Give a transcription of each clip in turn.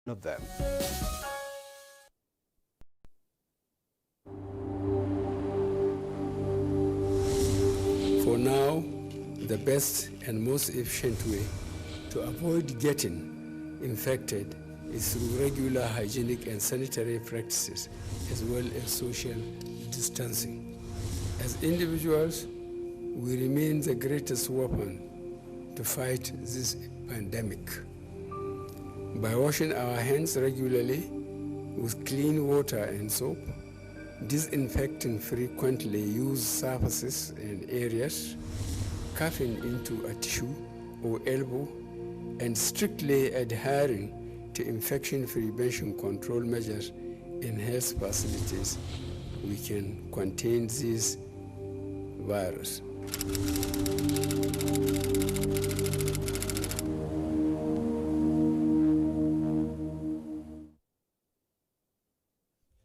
of them. For now, the best and most efficient way to avoid getting infected is through regular hygienic and sanitary practices, as well as social distancing. As individuals, we remain the greatest weapon to fight this pandemic. By washing our hands regularly with clean water and soap, disinfecting frequently used surfaces and areas, coughing into a tissue or elbow, and strictly adhering to infection prevention control measures in health facilities, we can contain this virus.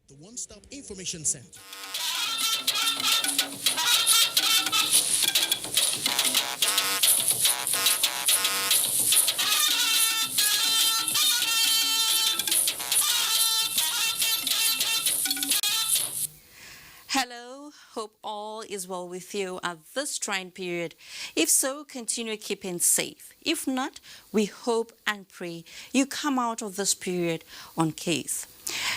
The One-Stop Information Center. Hello, hope all is well with you at this trying period. If so, continue keeping safe. If not, we hope and pray you come out of this period unscathed.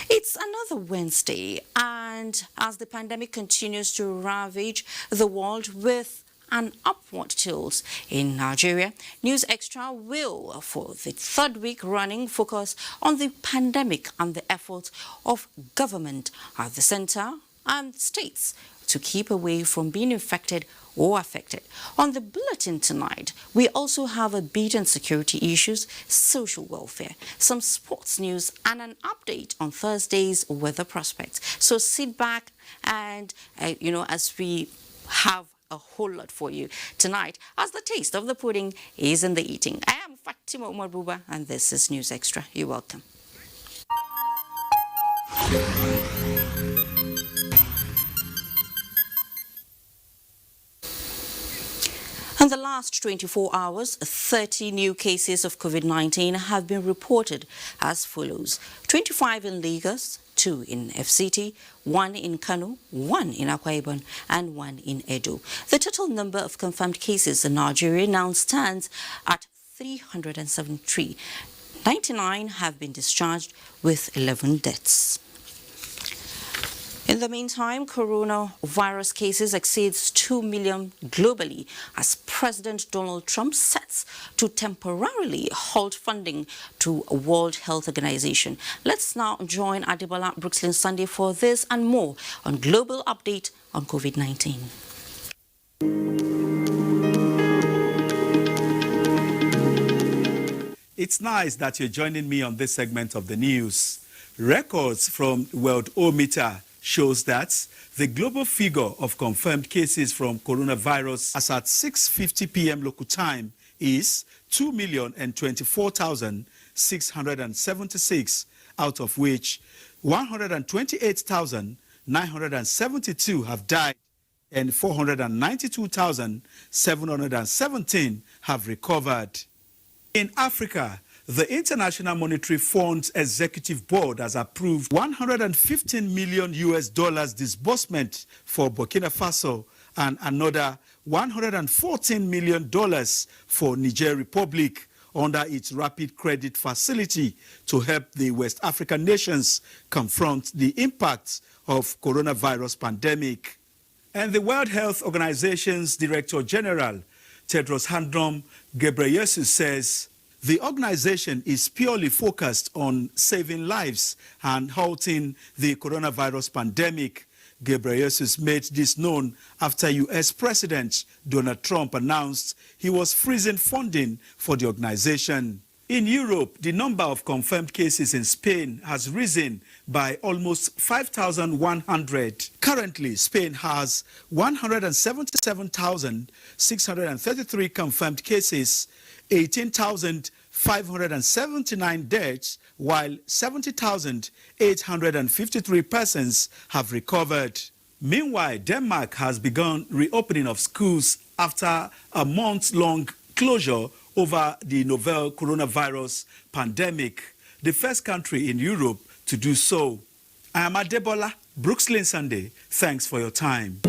It's another Wednesday, and as the pandemic continues to ravage the world with an upward tilt in Nigeria, News Extra will, for the third week running, focus on the pandemic and the efforts of government at the center and states to keep away from being infected or affected. On the bulletin tonight, we also have a beat on security issues, social welfare, some sports news, and an update on Thursday's weather prospects. So sit back and, as we have a whole lot for you tonight, as the taste of the pudding is in the eating. I am Fatima Umar Buba, and this is News Extra. You're welcome. In the last 24 hours, 30 new cases of COVID-19 have been reported as follows: 25 in Lagos, 2 in FCT, 1 in Kano, 1 in Akwa Ibom, and 1 in Edo. The total number of confirmed cases in Nigeria now stands at 373. 99 have been discharged with 11 deaths. In the meantime, coronavirus cases exceeds 2 million globally as President Donald Trump sets to temporarily halt funding to a World Health Organization. Let's now join Adebola Brooklyn Sunday for this and more on Global Update on COVID-19. It's nice that you're joining me on this segment of the news. Records from Worldometer shows that the global figure of confirmed cases from coronavirus as at 6:50 p.m. local time is 2,024,676, out of which 128,972 have died and 492,717 have recovered. In Africa, the International Monetary Fund's Executive Board has approved $115 million disbursement for Burkina Faso and another $114 million for Niger Republic under its rapid credit facility to help the West African nations confront the impact of coronavirus pandemic. And the World Health Organization's Director General, Tedros Adhanom Ghebreyesus, says the organization is purely focused on saving lives and halting the coronavirus pandemic. Ghebreyesus made this known after U.S. President Donald Trump announced he was freezing funding for the organization. In Europe, the number of confirmed cases in Spain has risen by almost 5,100. Currently, Spain has 177,633 confirmed cases, 18,579 deaths, while 70,853 persons have recovered. Meanwhile, Denmark has begun reopening of schools after a month-long closure over the novel coronavirus pandemic. the first country in Europe to do so. I am Adebola Brookslyn Sunday. Thanks for your time.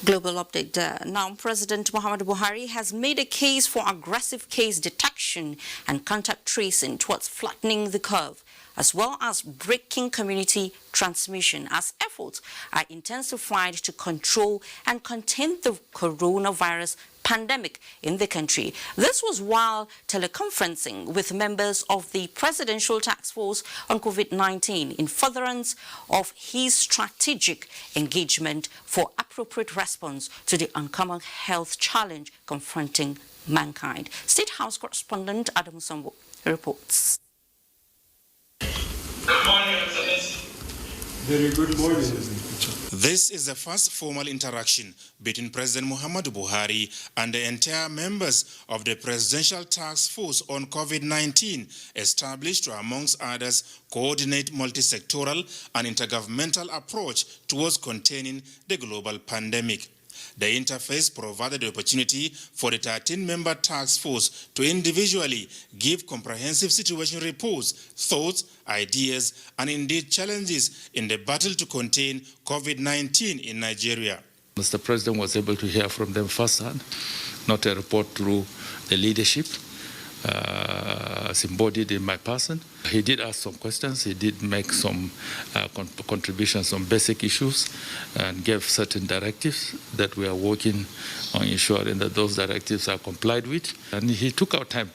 Global update. Now, President Muhammadu Buhari has made a case for aggressive case detection and contact tracing towards flattening the curve, as well as breaking community transmission, as efforts are intensified to control and contain the coronavirus pandemic in the country. This was while teleconferencing with members of the Presidential Task Force on COVID-19 in furtherance of his strategic engagement for appropriate response to the uncommon health challenge confronting mankind. State House correspondent Adam Sambo reports. Good morning, Excellency. Very good morning. This is the first formal interaction between President Muhammadu Buhari and the entire members of the Presidential Task Force on COVID-19, established to, amongst others, coordinate multi-sectoral and intergovernmental approach towards containing the global pandemic. The interface provided the opportunity for the 13-member task force to individually give comprehensive situation reports, thoughts, ideas, and indeed challenges in the battle to contain COVID-19 in Nigeria. Mr. President was able to hear from them firsthand, not a report through the leadership, as embodied in my person. He did ask some questions, he did make some contributions on basic issues and gave certain directives that we are working on ensuring that those directives are complied with. And he took our time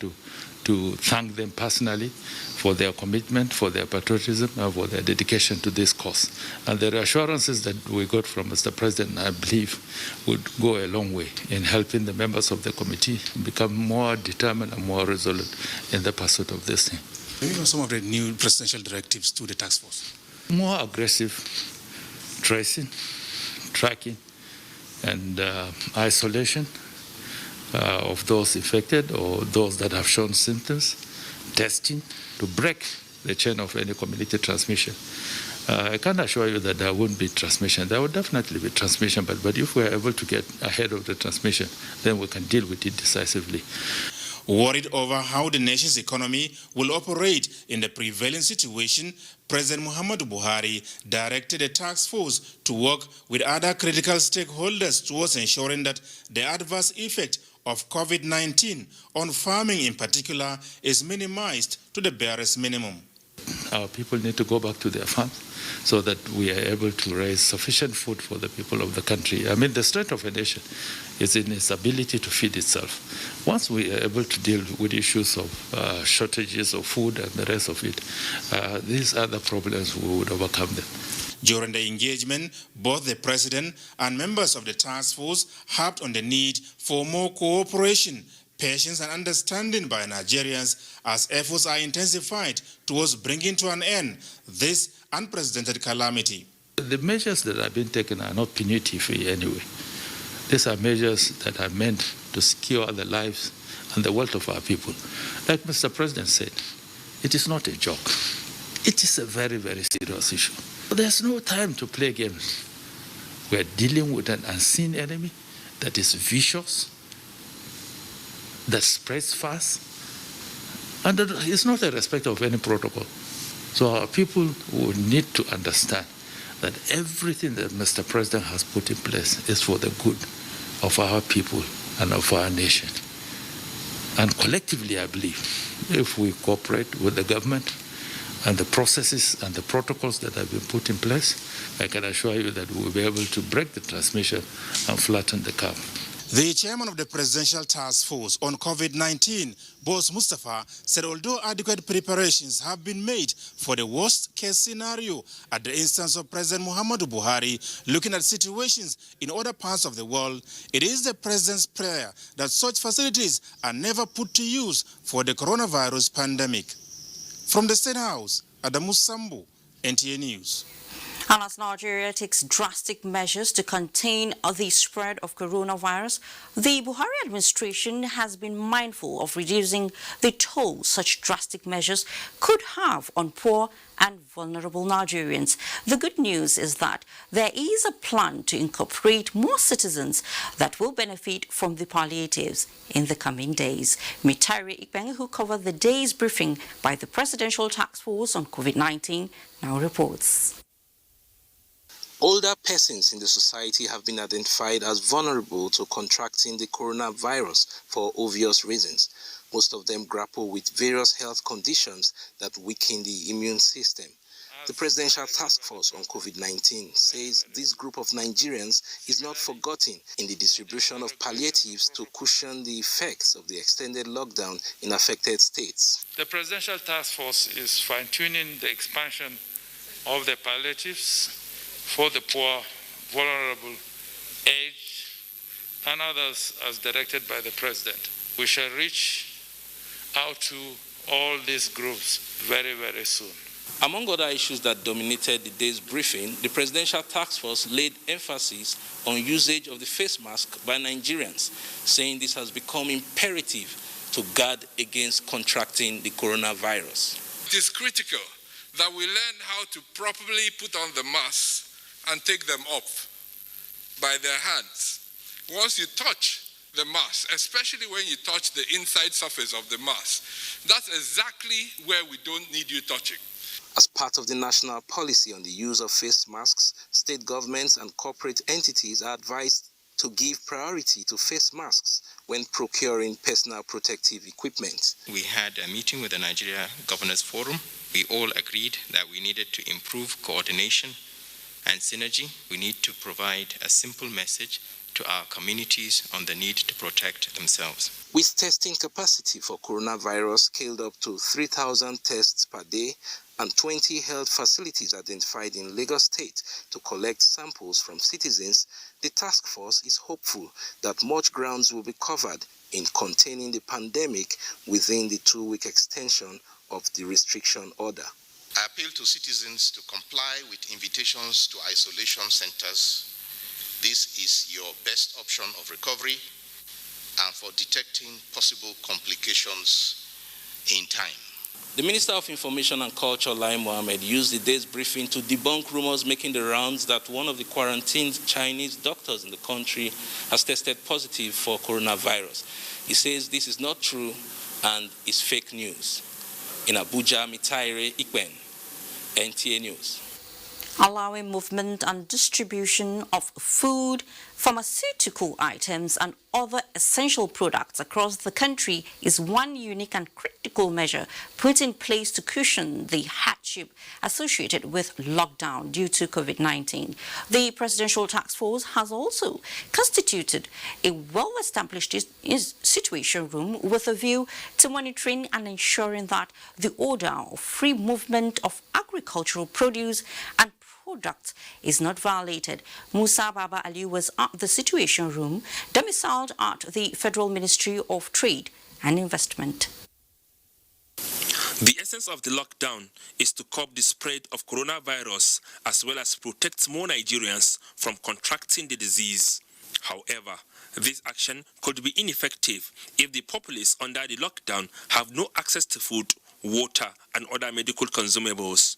to thank them personally for their commitment, for their patriotism, and for their dedication to this cause. And the reassurances that we got from Mr. President, I believe, would go a long way in helping the members of the committee become more determined and more resolute in the pursuit of this thing. Maybe some of the new presidential directives to the task force. More aggressive tracing, tracking, and isolation of those infected or those that have shown symptoms, testing to break the chain of any community transmission. I can assure you that there won't be transmission. There will definitely be transmission, but if we are able to get ahead of the transmission, then we can deal with it decisively. Worried over how the nation's economy will operate in the prevailing situation, President Muhammadu Buhari directed the task force to work with other critical stakeholders towards ensuring that the adverse effect of COVID-19 on farming in particular is minimized to the barest minimum. Our people need to go back to their farms so that we are able to raise sufficient food for the people of the country. I mean, the strength of a nation is in its ability to feed itself. Once we are able to deal with issues of shortages of food and the rest of it, these other problems, we would overcome them. During the engagement, both the President and members of the task force harped on the need for more cooperation, patience and understanding by Nigerians as efforts are intensified towards bringing to an end this unprecedented calamity. The measures that have been taken are not punitive anyway. These are measures that are meant to secure the lives and the wealth of our people. Like Mr. President said, it is not a joke. It is a very, very serious issue. There's no time to play games. We're dealing with an unseen enemy that is vicious, that spreads fast, and it's not a respect of any protocol. So our people will need to understand that everything that Mr. President has put in place is for the good of our people and of our nation. And collectively, I believe, if we cooperate with the government and the processes and the protocols that have been put in place, I can assure you that we will be able to break the transmission and flatten the curve. The chairman of the Presidential Task Force on COVID-19, Boss Mustafa, said although adequate preparations have been made for the worst-case scenario at the instance of President Muhammadu Buhari, looking at situations in other parts of the world, it is the President's prayer that such facilities are never put to use for the coronavirus pandemic. From the State House, Adamu Sambu, NTA News. And as Nigeria takes drastic measures to contain the spread of coronavirus, the Buhari administration has been mindful of reducing the toll such drastic measures could have on poor and vulnerable Nigerians. The good news is that there is a plan to incorporate more citizens that will benefit from the palliatives in the coming days. Humanitarian, who covered the day's briefing by the Presidential Task Force on COVID-19, now reports. Older persons in the society have been identified as vulnerable to contracting the coronavirus for obvious reasons. Most of them grapple with various health conditions that weaken the immune system. The Presidential Task Force on COVID-19 says this group of Nigerians is not forgotten in the distribution of palliatives to cushion the effects of the extended lockdown in affected states. The Presidential Task Force is fine-tuning the expansion of the palliatives for the poor, vulnerable, aged, and others as directed by the President. We shall reach out to all these groups very, very soon. Among other issues that dominated the day's briefing, the Presidential Task Force laid emphasis on usage of the face mask by Nigerians, saying this has become imperative to guard against contracting the coronavirus. It is critical that we learn how to properly put on the masks and take them off by their hands. Once you touch the mask, especially when you touch the inside surface of the mask, that's exactly where we don't need you touching. As part of the national policy on the use of face masks, state governments and corporate entities are advised to give priority to face masks when procuring personal protective equipment. We had a meeting with the Nigeria Governors Forum. We all agreed that we needed to improve coordination and synergy. We need to provide a simple message to our communities on the need to protect themselves. With testing capacity for coronavirus scaled up to 3,000 tests per day and 20 health facilities identified in Lagos State to collect samples from citizens, the task force is hopeful that much grounds will be covered in containing the pandemic within the 2-week extension of the restriction order. I appeal to citizens to comply with invitations to isolation centers. This is your best option of recovery and for detecting possible complications in time. The Minister of Information and Culture, Lai Mohammed, used the day's briefing to debunk rumors making the rounds that one of the quarantined Chinese doctors in the country has tested positive for coronavirus. He says this is not true and is fake news. In Abuja, Mitaire Ikwen, NTA News. Allowing movement and distribution of food, pharmaceutical items and other essential products across the country is one unique and critical measure put in place to cushion the hardship associated with lockdown due to COVID-19. The Presidential Task Force has also constituted a well-established situation room with a view to monitoring and ensuring that the order of free movement of agricultural produce and products is not violated. Musa Baba Ali was at the Situation Room, domiciled at the Federal Ministry of Trade and Investment. The essence of the lockdown is to curb the spread of coronavirus as well as protect more Nigerians from contracting the disease. However, this action could be ineffective if the populace under the lockdown have no access to food, water, and other medical consumables.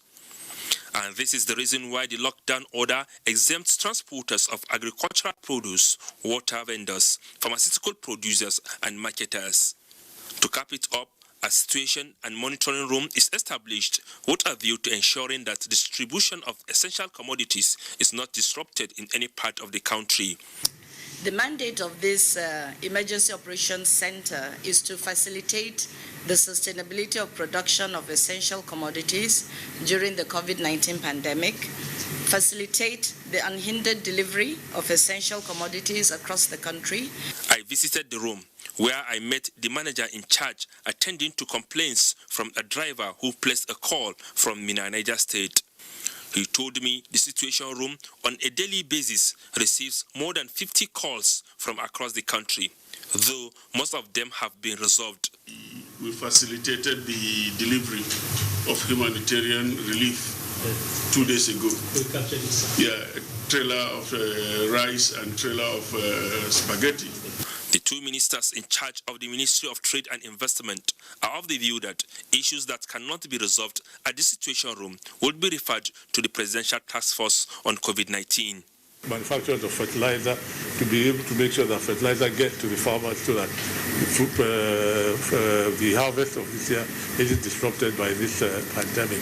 And this is the reason why the lockdown order exempts transporters of agricultural produce, water vendors, pharmaceutical producers, and marketers. To cap it up, a situation and monitoring room is established with a view to ensuring that distribution of essential commodities is not disrupted in any part of the country. The mandate of this Emergency Operations Center is to facilitate the sustainability of production of essential commodities during the COVID-19 pandemic, facilitate the unhindered delivery of essential commodities across the country. I visited the room where I met the manager in charge attending to complaints from a driver who placed a call from Minna, Niger State. He told me the Situation Room on a daily basis receives more than 50 calls from across the country, though most of them have been resolved. We facilitated the delivery of humanitarian relief 2 days ago. Yeah, a trailer of rice and trailer of spaghetti. The two ministers in charge of the Ministry of Trade and Investment are of the view that issues that cannot be resolved at the Situation Room will be referred to the Presidential Task Force on COVID-19. Manufacturers of fertilizer to be able to make sure that fertilizer gets to the farmers so that the harvest of this year isn't disrupted by this pandemic.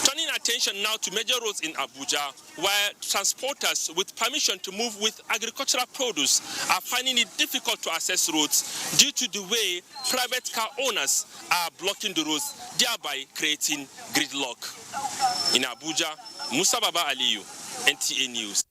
Turning attention now to major roads in Abuja, where transporters with permission to move with agricultural produce are finding it difficult to access roads due to the way private car owners are blocking the roads, thereby creating gridlock. In Abuja, Musa Baba Aliyu, NTA News.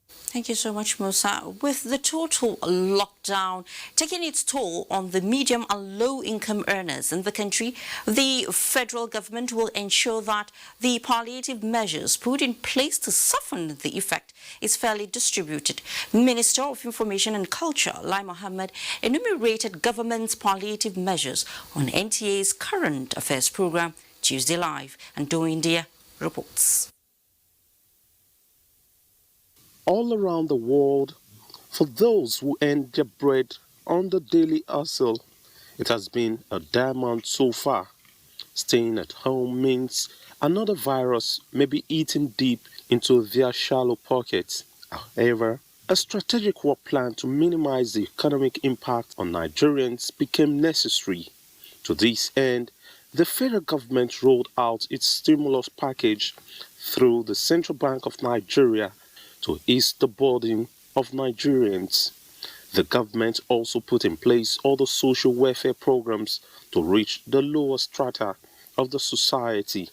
Thank you so much, Musa. With the total lockdown taking its toll on the medium and low-income earners in the country, the federal government will ensure that the palliative measures put in place to soften the effect is fairly distributed. Minister of Information and Culture, Lai Mohammed, enumerated government's palliative measures on NTA's Current Affairs program, Tuesday Live, and Do India reports. All around the world, for those who earn their bread on the daily hustle, it has been a diamond so far. Staying at home means another virus may be eating deep into their shallow pockets. However, a strategic work plan to minimize the economic impact on Nigerians became necessary. To this end, the federal government rolled out its stimulus package through the Central Bank of Nigeria to ease the burden of Nigerians. The government also put in place other social welfare programs to reach the lower strata of the society.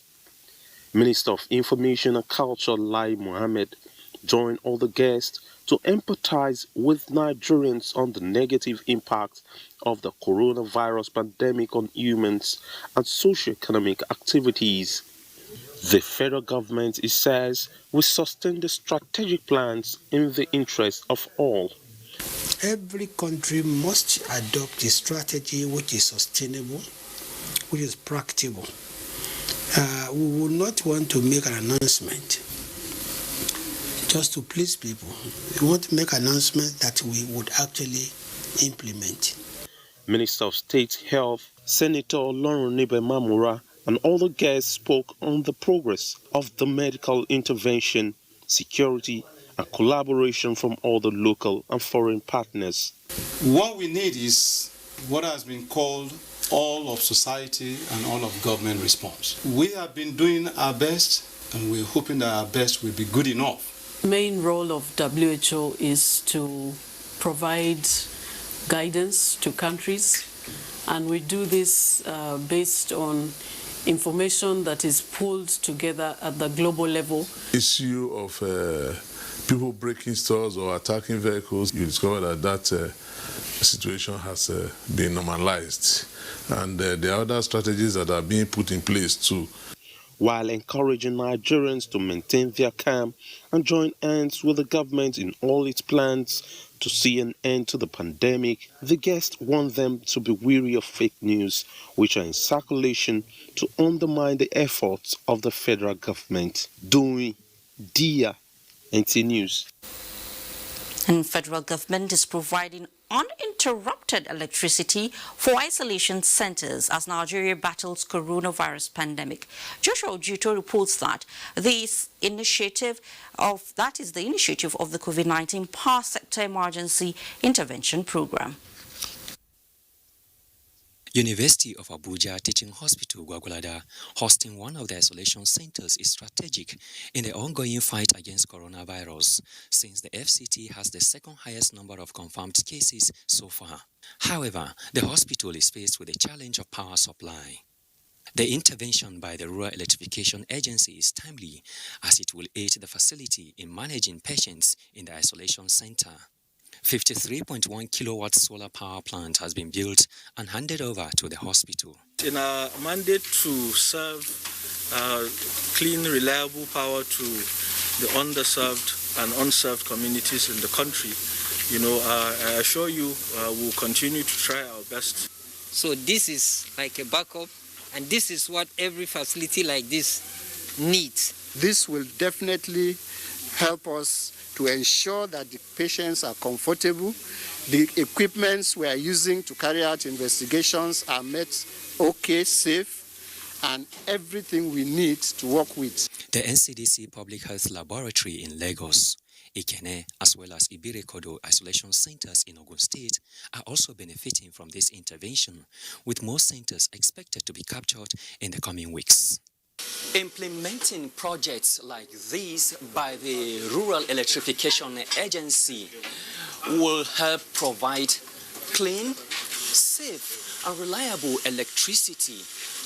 Minister of Information and Culture Lai Mohammed joined other guests to empathize with Nigerians on the negative impact of the coronavirus pandemic on humans and socio-economic activities. The federal government, it says, will sustain the strategic plans in the interest of all. Every country must adopt a strategy which is sustainable, which is practicable. We will not want to make an announcement just to please people. We want to make an announcement that we would actually implement. Minister of State Health, Senator Olorunnibe Mamura, and other guests spoke on the progress of the medical intervention, security, and collaboration from other local and foreign partners. What we need is what has been called all of society and all of government response. We have been doing our best, and we're hoping that our best will be good enough. The main role of WHO is to provide guidance to countries, and we do this based on information that is pulled together at the global level. Issue of people breaking stores or attacking vehicles, you discover that situation has been normalized. And there are other strategies that are being put in place too. While encouraging Nigerians to maintain their calm and join hands with the government in all its plans to see an end to the pandemic, the guests want them to be wary of fake news which are in circulation to undermine the efforts of the federal government. Doing Dia NT News. And federal government is providing uninterrupted electricity for isolation centers as Nigeria battles coronavirus pandemic. Joshua Ojuto reports that this initiative of the COVID-19 Power Sector Emergency Intervention Program. University of Abuja Teaching Hospital Gwagwalada hosting one of the isolation centers is strategic in the ongoing fight against coronavirus, since the FCT has the second highest number of confirmed cases so far. However, the hospital is faced with a challenge of power supply. The intervention by the Rural Electrification Agency is timely, as it will aid the facility in managing patients in the isolation center. 53.1 kilowatt solar power plant has been built and handed over to the hospital. In our mandate to serve clean, reliable power to the underserved and unserved communities in the country, I assure you we'll continue to try our best. So this is like a backup And this is what every facility like this needs. This will definitely help us to ensure that the patients are comfortable, the equipments we are using to carry out investigations are met okay, safe, and everything we need to work with. The NCDC Public Health Laboratory in Lagos, Ikene, as well as Ibirekodo isolation centers in Ogun State are also benefiting from this intervention, with more centers expected to be captured in the coming weeks. Implementing projects like these by the Rural Electrification Agency will help provide clean, safe, and reliable electricity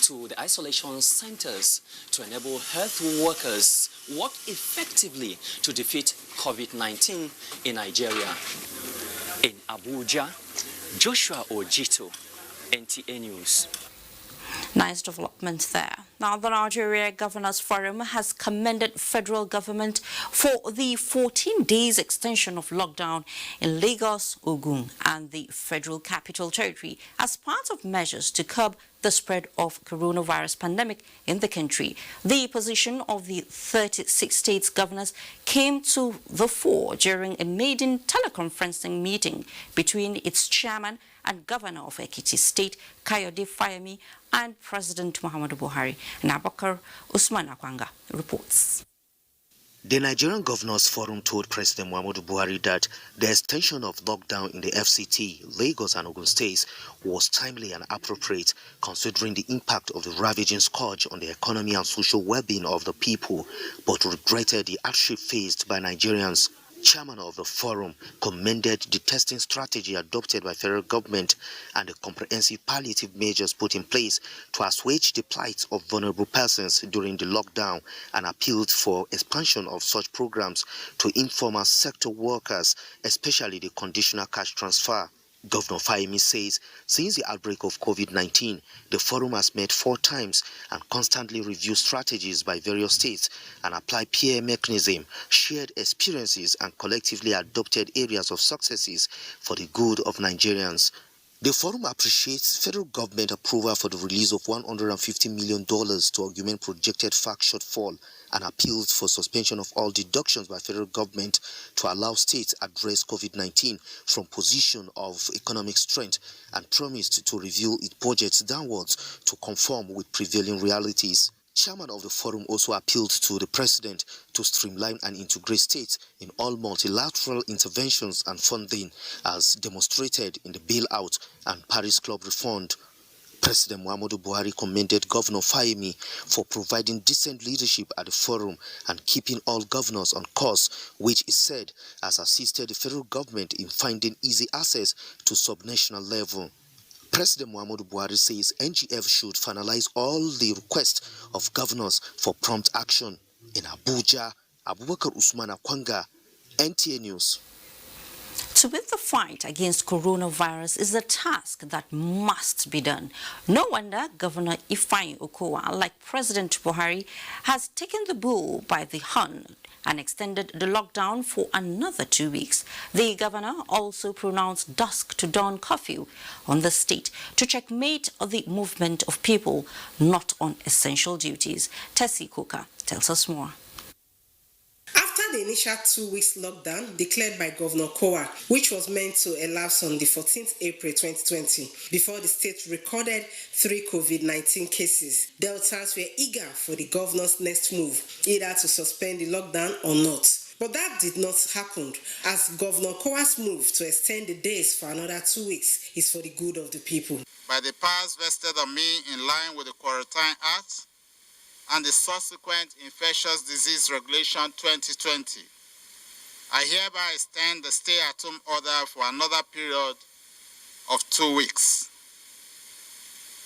to the isolation centers to enable health workers work effectively to defeat COVID-19 in Nigeria. In Abuja, Joshua Ojito, NTA News. Nice development there. Now, the Nigeria Governors Forum has commended federal government for the 14 days extension of lockdown in Lagos, Ogun, and the Federal Capital Territory as part of measures to curb the spread of coronavirus pandemic in the country. The position of the 36 states governors came to the fore during a maiden teleconferencing meeting between its chairman and Governor of Ekiti State, Kayode Fayemi, and President Muhammadu Buhari. Nabakar Usman Akwanga reports. The Nigerian Governors Forum told President Muhammadu Buhari that the extension of lockdown in the FCT, Lagos and Ogun states was timely and appropriate considering the impact of the ravaging scourge on the economy and social well-being of the people, but regretted the hardship faced by Nigerians. Chairman of the forum commended the testing strategy adopted by federal government and the comprehensive palliative measures put in place to assuage the plight of vulnerable persons during the lockdown and appealed for expansion of such programs to informal sector workers, especially the conditional cash transfer. Governor Fayemi says since the outbreak of COVID-19, the forum has met 4 times and constantly reviewed strategies by various states and applied peer mechanism, shared experiences and collectively adopted areas of successes for the good of Nigerians. The forum appreciates federal government approval for the release of $150 million to augment projected FAC shortfall and appealed for suspension of all deductions by federal government to allow states address COVID-19 from position of economic strength and promised to review its budgets downwards to conform with prevailing realities. Chairman of the forum also appealed to the president to streamline and integrate states in all multilateral interventions and funding as demonstrated in the bailout and Paris Club refund. President Muhammadu Buhari commended Governor Fayemi for providing decent leadership at the forum and keeping all governors on course, which is said has assisted the federal government in finding easy access to subnational level. President Muhammadu Buhari says NGF should finalize all the requests of governors for prompt action. In Abuja, Abubakar Usman Akwanga, NTA News. To win the fight against coronavirus is a task that must be done. No wonder Governor Ifeanyi Okowa, like President Buhari, has taken the bull by the horn and extended the lockdown for another 2 weeks. The governor also pronounced dusk to dawn curfew on the state to checkmate the movement of people not on essential duties. Tessie Kuka tells us more. After the initial 2 weeks lockdown declared by Governor Kowa, which was meant to elapse on the 14th April 2020, before the state recorded 3 COVID-19 cases, Deltans were eager for the governor's next move, either to suspend the lockdown or not. But that did not happen, as Governor Kowa's move to extend the days for another 2 weeks is for the good of the people. By the powers vested on me in line with the Quarantine Act, and the subsequent Infectious Disease Regulation 2020, I hereby extend the stay-at-home order for another period of 2 weeks.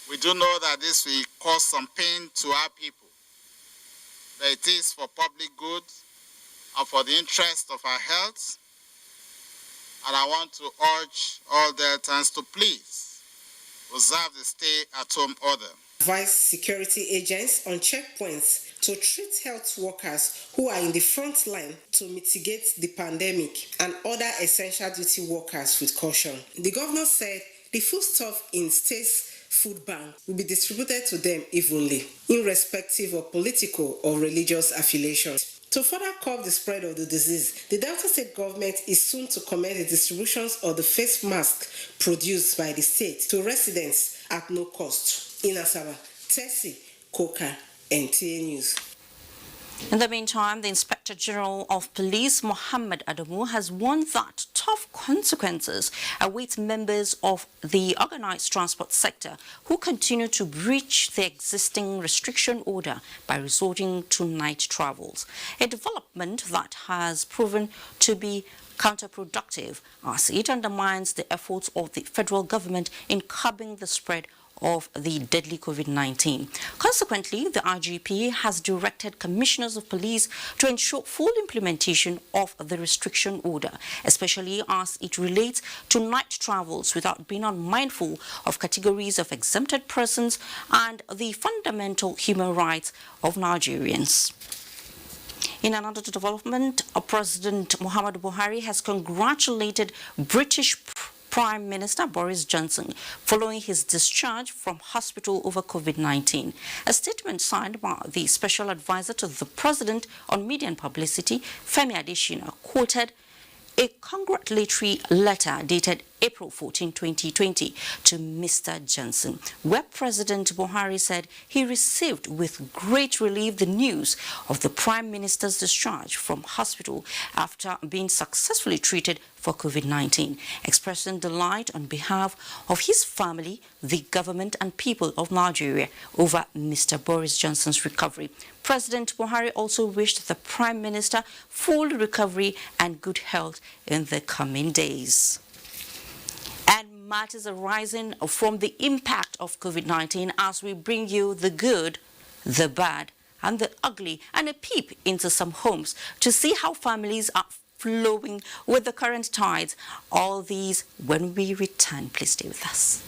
We do know that this will cause some pain to our people, but it is for public good and for the interest of our health, and I want to urge all Deltans to please observe the stay-at-home order. Advise security agents on checkpoints to treat health workers who are in the front line to mitigate the pandemic and other essential duty workers with caution. The governor said the foodstuff in states food bank will be distributed to them evenly, irrespective of political or religious affiliations. To further curb the spread of the disease, the Delta State government is soon to commence the distributions of the face mask produced by the state to residents at no cost. In Asaba, Tessie, Coca, NTA News. In the meantime, the Inspector General of Police, Mohammed Adamu, has warned that tough consequences await members of the organized transport sector who continue to breach the existing restriction order by resorting to night travels, a development that has proven to be counterproductive as it undermines the efforts of the federal government in curbing the spread of the deadly COVID-19. Consequently, the IGP has directed commissioners of police to ensure full implementation of the restriction order, especially as it relates to night travels without being unmindful of categories of exempted persons and the fundamental human rights of Nigerians. In another development, President Muhammadu Buhari has congratulated British Prime Minister Boris Johnson following his discharge from hospital over COVID-19. A statement signed by the Special Advisor to the President on Media and Publicity, Femi Adesina, quoted a congratulatory letter dated April 14, 2020 to Mr. Johnson, where President Buhari said he received with great relief the news of the Prime Minister's discharge from hospital after being successfully treated for COVID-19, expressing delight on behalf of his family, the government and people of Nigeria over Mr. Boris Johnson's recovery. President Buhari also wished the Prime Minister full recovery and good health in the coming days. And matters arising from the impact of COVID-19 as we bring you the good, the bad, and the ugly, and a peep into some homes to see how families are flowing with the current tides. All these when we return. Please stay with us.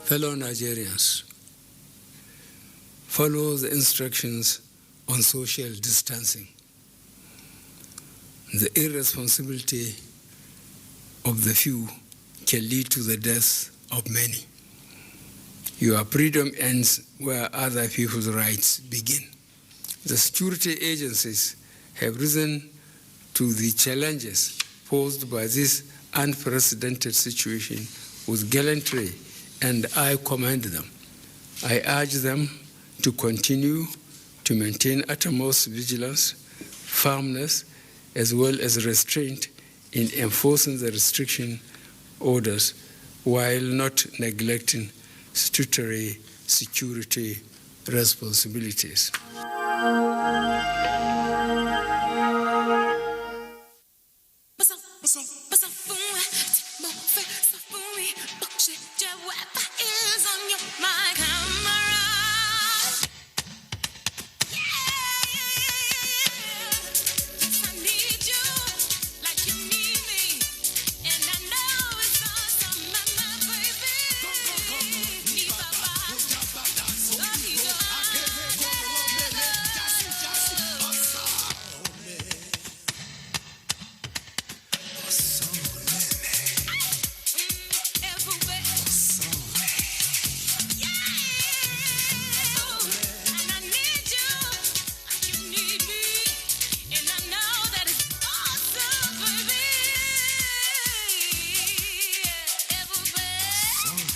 Fellow Nigerians, follow the instructions on social distancing. The irresponsibility of the few can lead to the death of many. Your freedom ends where other people's rights begin. The security agencies have risen to the challenges posed by this unprecedented situation with gallantry, and I commend them. I urge them to continue to maintain utmost vigilance, firmness, as well as restraint in enforcing the restriction orders while not neglecting statutory security responsibilities.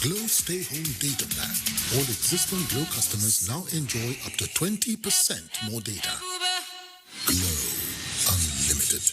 Glow Stay Home Data Plan. All existing Glow customers now enjoy up to 20% more data. Glow Unlimited.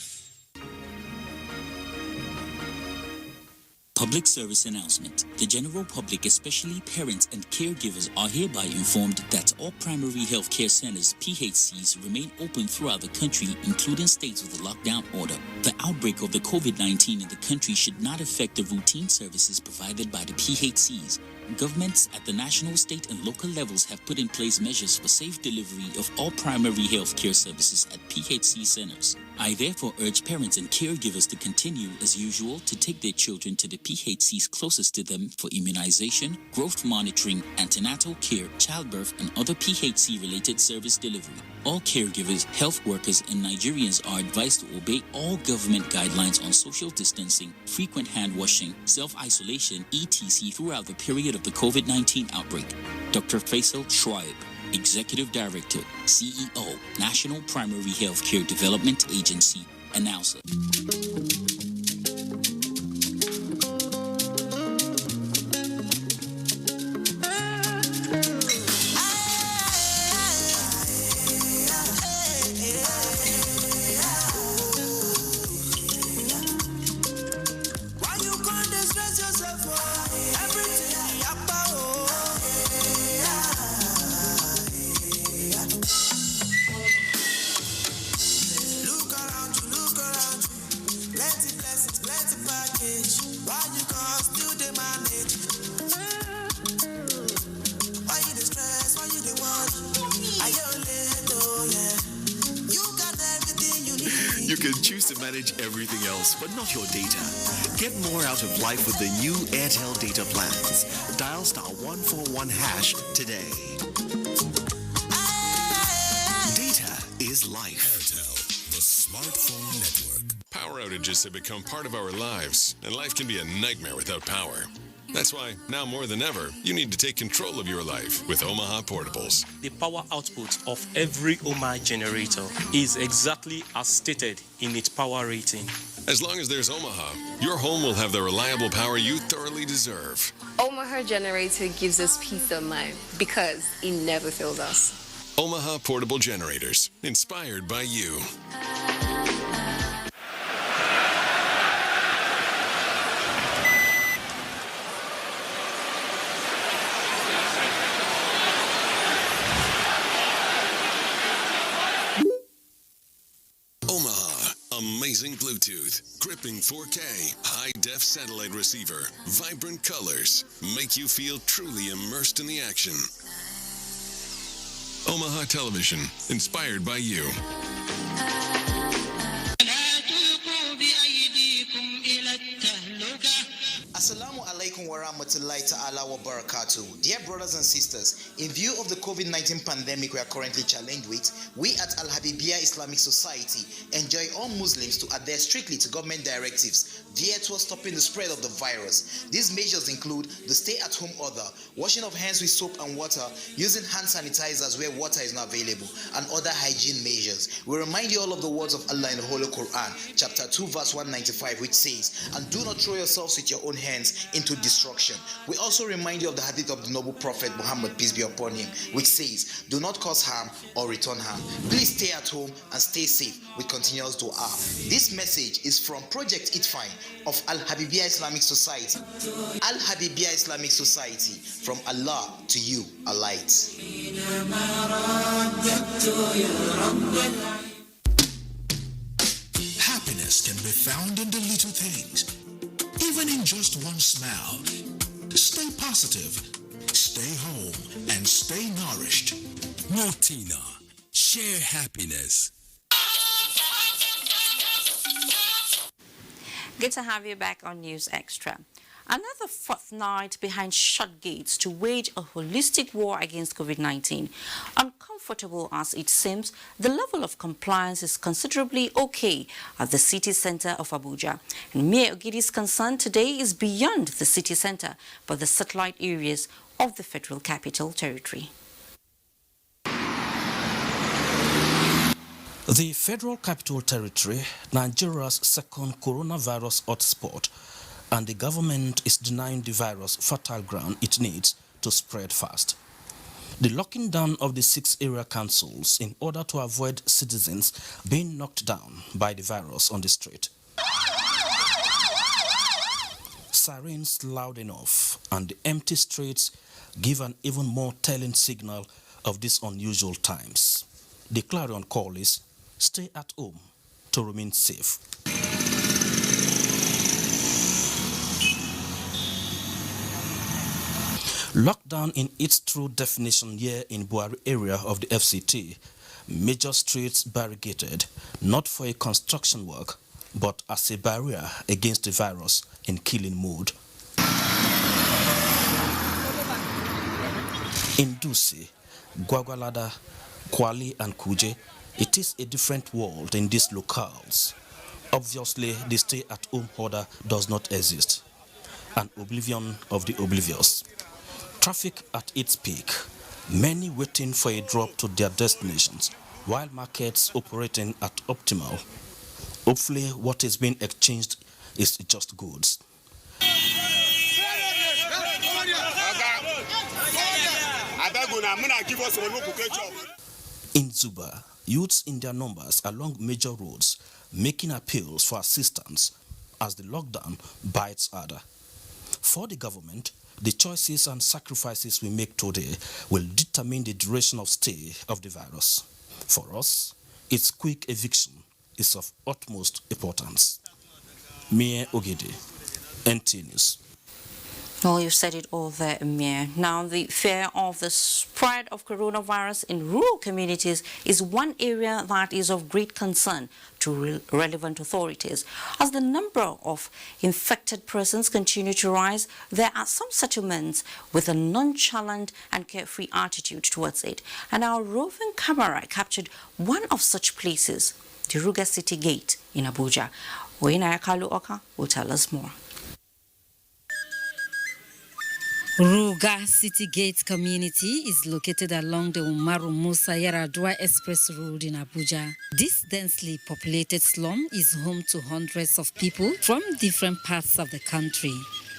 Public service announcement. The general public, especially parents and caregivers, are hereby informed that all primary health care centers, PHCs, remain open throughout the country, including states with a lockdown order. The outbreak of the COVID-19 in the country should not affect the routine services provided by the PHCs. governments at the national, state, and local levels have put in place measures for safe delivery of all primary health care services at PHC centers. I therefore urge parents and caregivers to continue, as usual, to take their children to the PHCs closest to them for immunization, growth monitoring, antenatal care, childbirth, and other PHC-related service delivery. All caregivers, health workers, and Nigerians are advised to obey all government guidelines on social distancing, frequent hand washing, self-isolation, etc. throughout the period of the COVID-19 outbreak. Dr. Faisal Shoaib, Executive Director, CEO, National Primary Healthcare Development Agency, announcer. You can choose to manage everything else, but not your data. Get more out of life with the new Airtel data plans. Dial *141# today. Data is life. Airtel, the smartphone network. Power outages have become part of our lives, and life can be a nightmare without power. That's why, now more than ever, you need to take control of your life with Omaha Portables. The power output of every Omaha generator is exactly as stated in its power rating. As long as there's Omaha, your home will have the reliable power you thoroughly deserve. Omaha generator gives us peace of mind because it never fails us. Omaha Portable Generators, inspired by you. Amazing Bluetooth, gripping 4K, high-def satellite receiver, vibrant colors, make you feel truly immersed in the action. Omaha Television, inspired by you. Assalamu alaikum wa rahmatullahi ta'ala wa barakatuh. Dear brothers and sisters, in view of the COVID-19 pandemic we are currently challenged with, we at Al-Habibiyah Islamic Society enjoin all Muslims to adhere strictly to government directives geared towards stopping the spread of the virus. These measures include the stay-at-home order, washing of hands with soap and water, using hand sanitizers where water is not available, and other hygiene measures. We remind you all of the words of Allah in the Holy Quran, chapter 2, verse 195, which says, "And do not throw yourselves with your own hands into destruction." We also remind you of the hadith of the noble prophet Muhammad, peace be upon him, which says, "Do not cause harm or return harm." Please stay at home and stay safe with continuous dua. This message is from Project Itfine of Al-Habibiyah Islamic Society. Al-Habibiyah Islamic Society, from Allah to you, a light. Happiness can be found in the little things, even in just one smile. Stay positive, stay home, and stay nourished. Mortina, share happiness. Good to have you back on News Extra. Another fourth night behind shut gates to wage a holistic war against COVID-19. Uncomfortable as it seems, the level of compliance is considerably okay at the city center of Abuja. And Mayor Ogidi's concern today is beyond the city center, but the satellite areas of the Federal Capital Territory. The Federal Capital Territory, Nigeria's second coronavirus hotspot, and the government is denying the virus fertile ground it needs to spread fast. The locking down of the 6 area councils in order to avoid citizens being knocked down by the virus on the street. Sirens loud enough and the empty streets give an even more telling signal of these unusual times. The clarion call is, stay at home to remain safe. Lockdown in its true definition here in Buari area of the FCT, major streets barricaded, not for a construction work, but as a barrier against the virus in killing mode. In Dusi, Gwagwalada, Kwali and Kuje, it is a different world in these locales. Obviously, the stay-at-home order does not exist. An oblivion of the oblivious. Traffic at its peak, many waiting for a drop to their destinations, while markets operating at optimal. Hopefully, what is being exchanged is just goods. In Zuba, youths in their numbers along major roads making appeals for assistance as the lockdown bites harder. For the government, the choices and sacrifices we make today will determine the duration of stay of the virus. For us, its quick eviction is of utmost importance. Mie Ogede, NTA News. Well, you said it all there, Amir. Now, the fear of the spread of coronavirus in rural communities is one area that is of great concern to relevant authorities. As the number of infected persons continue to rise, there are some settlements with a nonchalant and carefree attitude towards it. And our roving camera captured one of such places, the Ruga City Gate in Abuja. Oinaya Kalu Oka will tell us more. Ruga City Gate community is located along the Umaru Musa Yaradua Express Road in Abuja. This densely populated slum is home to hundreds of people from different parts of the country.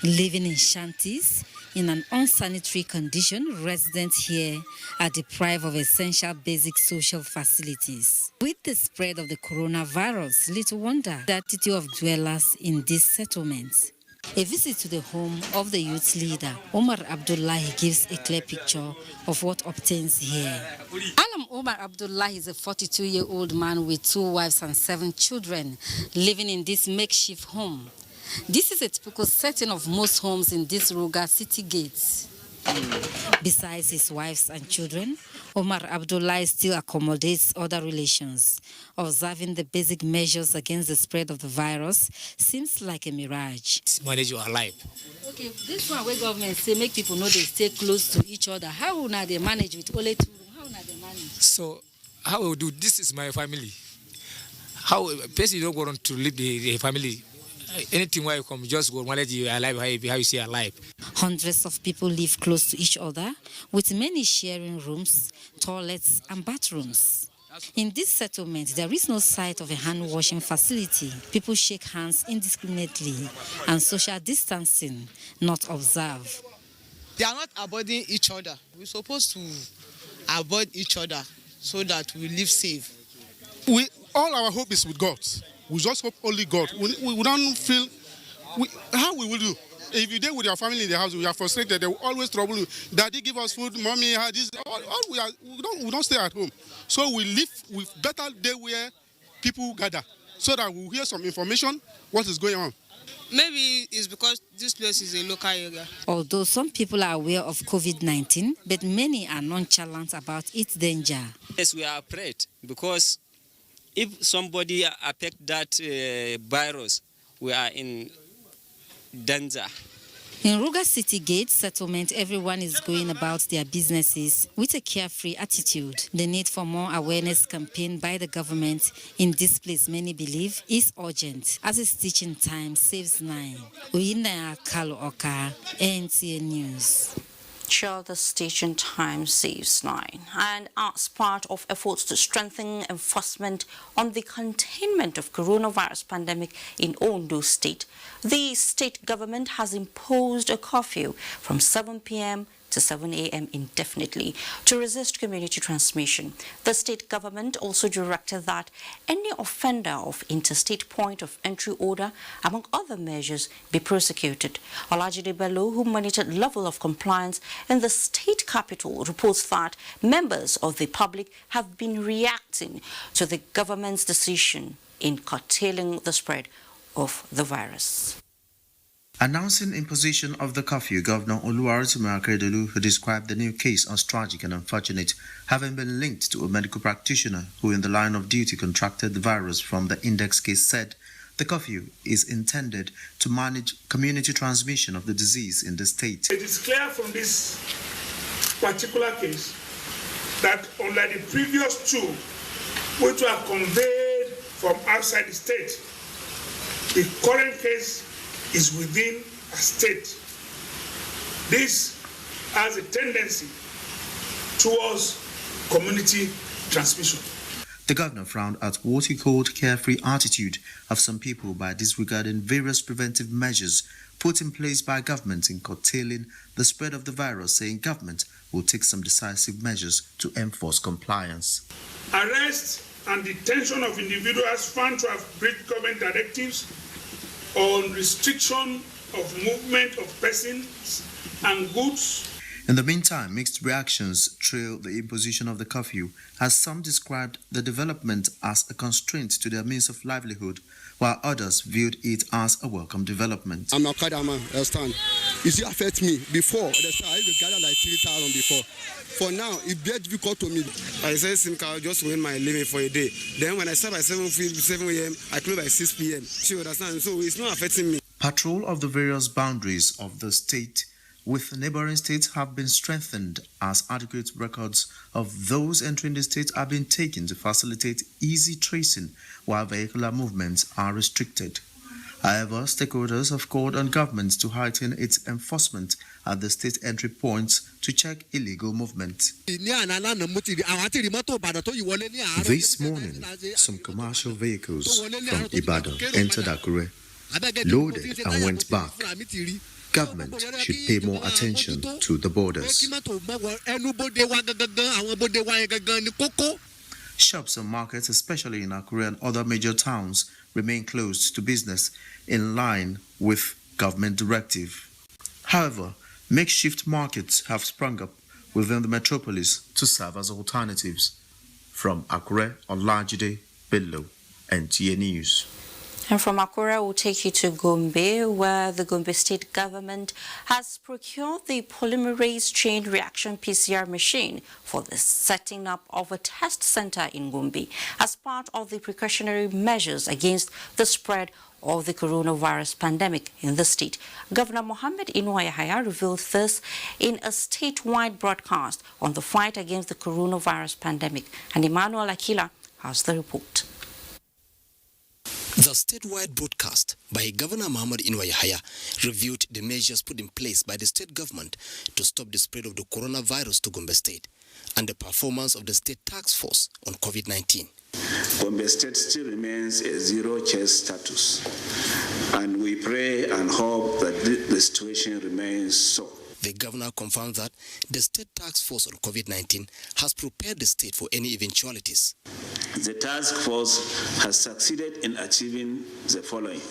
Living in shanties in an unsanitary condition, residents here are deprived of essential basic social facilities. With the spread of the coronavirus, little wonder the attitude of dwellers in these settlements. A visit to the home of the youth leader, Omar Abdullahi, gives a clear picture of what obtains here. Alam Omar Abdullahi is a 42-year-old man with 2 wives and 7 children living in this makeshift home. This is a typical setting of most homes in this Ruga City Gates. Besides his wives and children, Omar Abdullahi still accommodates other relations. Observing the basic measures against the spread of the virus seems like a mirage. Manage your life. Okay, this one where government say make people know they stay close to each other. How will they manage with only 2 rooms? How will they manage? So, how will do this is my family. How person don't want to leave the family. Anything where you come, just go manage your life, how you see your life. Hundreds of people live close to each other, with many sharing rooms, toilets, and bathrooms. In this settlement, there is no sight of a hand-washing facility. People shake hands indiscriminately, and social distancing not observed. They are not avoiding each other. We're supposed to avoid each other so that we live safe. All our hope is with God. We just hope only God. We don't feel how we will do. If you deal with your family in the house, we are frustrated. They will always trouble you. Daddy give us food, mommy had this. We don't stay at home. So we live with better day where people gather, so that we'll hear some information what is going on. Maybe it's because this place is a local area. Although some people are aware of COVID-19, but many are nonchalant about its danger. Yes, we are afraid because if somebody affect that virus, we are in danger. In Ruga City Gate settlement, everyone is going about their businesses with a carefree attitude. The need for more awareness campaign by the government in this place, many believe, is urgent, as a stitch in time saves 9. Uinaya Kalu Oka, NTA News. Sure, the station time saves 9. And as part of efforts to strengthen enforcement on the containment of coronavirus pandemic in Ondo State, the state government has imposed a curfew from 7 p.m. to 7 a.m. indefinitely to resist community transmission. The state government also directed that any offender of interstate point of entry order, among other measures, be prosecuted. Olajide Bello, who monitored level of compliance in the state capital, reports that members of the public have been reacting to the government's decision in curtailing the spread of the virus. Announcing imposition of the curfew, Governor Oluwarotimi Akeredolu, who described the new case as tragic and unfortunate, having been linked to a medical practitioner who in the line of duty contracted the virus from the index case, said the curfew is intended to manage community transmission of the disease in the state. It is clear from this particular case that unlike the previous two, which were conveyed from outside the state, the current case is within a state. This has a tendency towards community transmission. The governor frowned at what he called carefree attitude of some people by disregarding various preventive measures put in place by government in curtailing the spread of the virus, saying government will take some decisive measures to enforce compliance. Arrest and detention of individuals found to have breached government directives on restriction of movement of persons and goods. In the meantime, mixed reactions trail the imposition of the curfew, as some described the development as a constraint to their means of livelihood, while others viewed it as a welcome development. I'm not Kadama, understand? It still affects me. Before, I used to gather like 3,000 before. For now, it's very difficult to me. I say I'll just win my living for a day. Then when I start by 7 a.m., I close by 6 p.m. You understand? So it's not affecting me. Patrol of the various boundaries of the state with neighboring states have been strengthened as adequate records of those entering the state are being taken to facilitate easy tracing while vehicular movements are restricted. However, stakeholders have called on government to heighten its enforcement at the state entry points to check illegal movement. This morning, some commercial vehicles from Ibadan entered Akure, loaded and went back. Government should pay more attention to the borders. Shops and markets, especially in Akure and other major towns, remain closed to business in line with government directive. However, makeshift markets have sprung up within the metropolis to serve as alternatives. From Akure, Olajide Bello, NTA News. And from Akure, we'll take you to Gombe, where the Gombe state government has procured the polymerase chain reaction PCR machine for the setting up of a test center in Gombe as part of the precautionary measures against the spread of the coronavirus pandemic in the state. Governor Mohammed Inuwa Yahaya revealed this in a statewide broadcast on the fight against the coronavirus pandemic. And Emmanuel Akila has the report. The statewide broadcast by Governor Mohammed Inuwa Yahaya reviewed the measures put in place by the state government to stop the spread of the coronavirus to Gombe State and the performance of the state task force on COVID-19. Gombe State still remains a zero case status, and we pray and hope that the situation remains so. The governor confirmed that the state task force on COVID-19 has prepared the state for any eventualities. The task force has succeeded in achieving the following.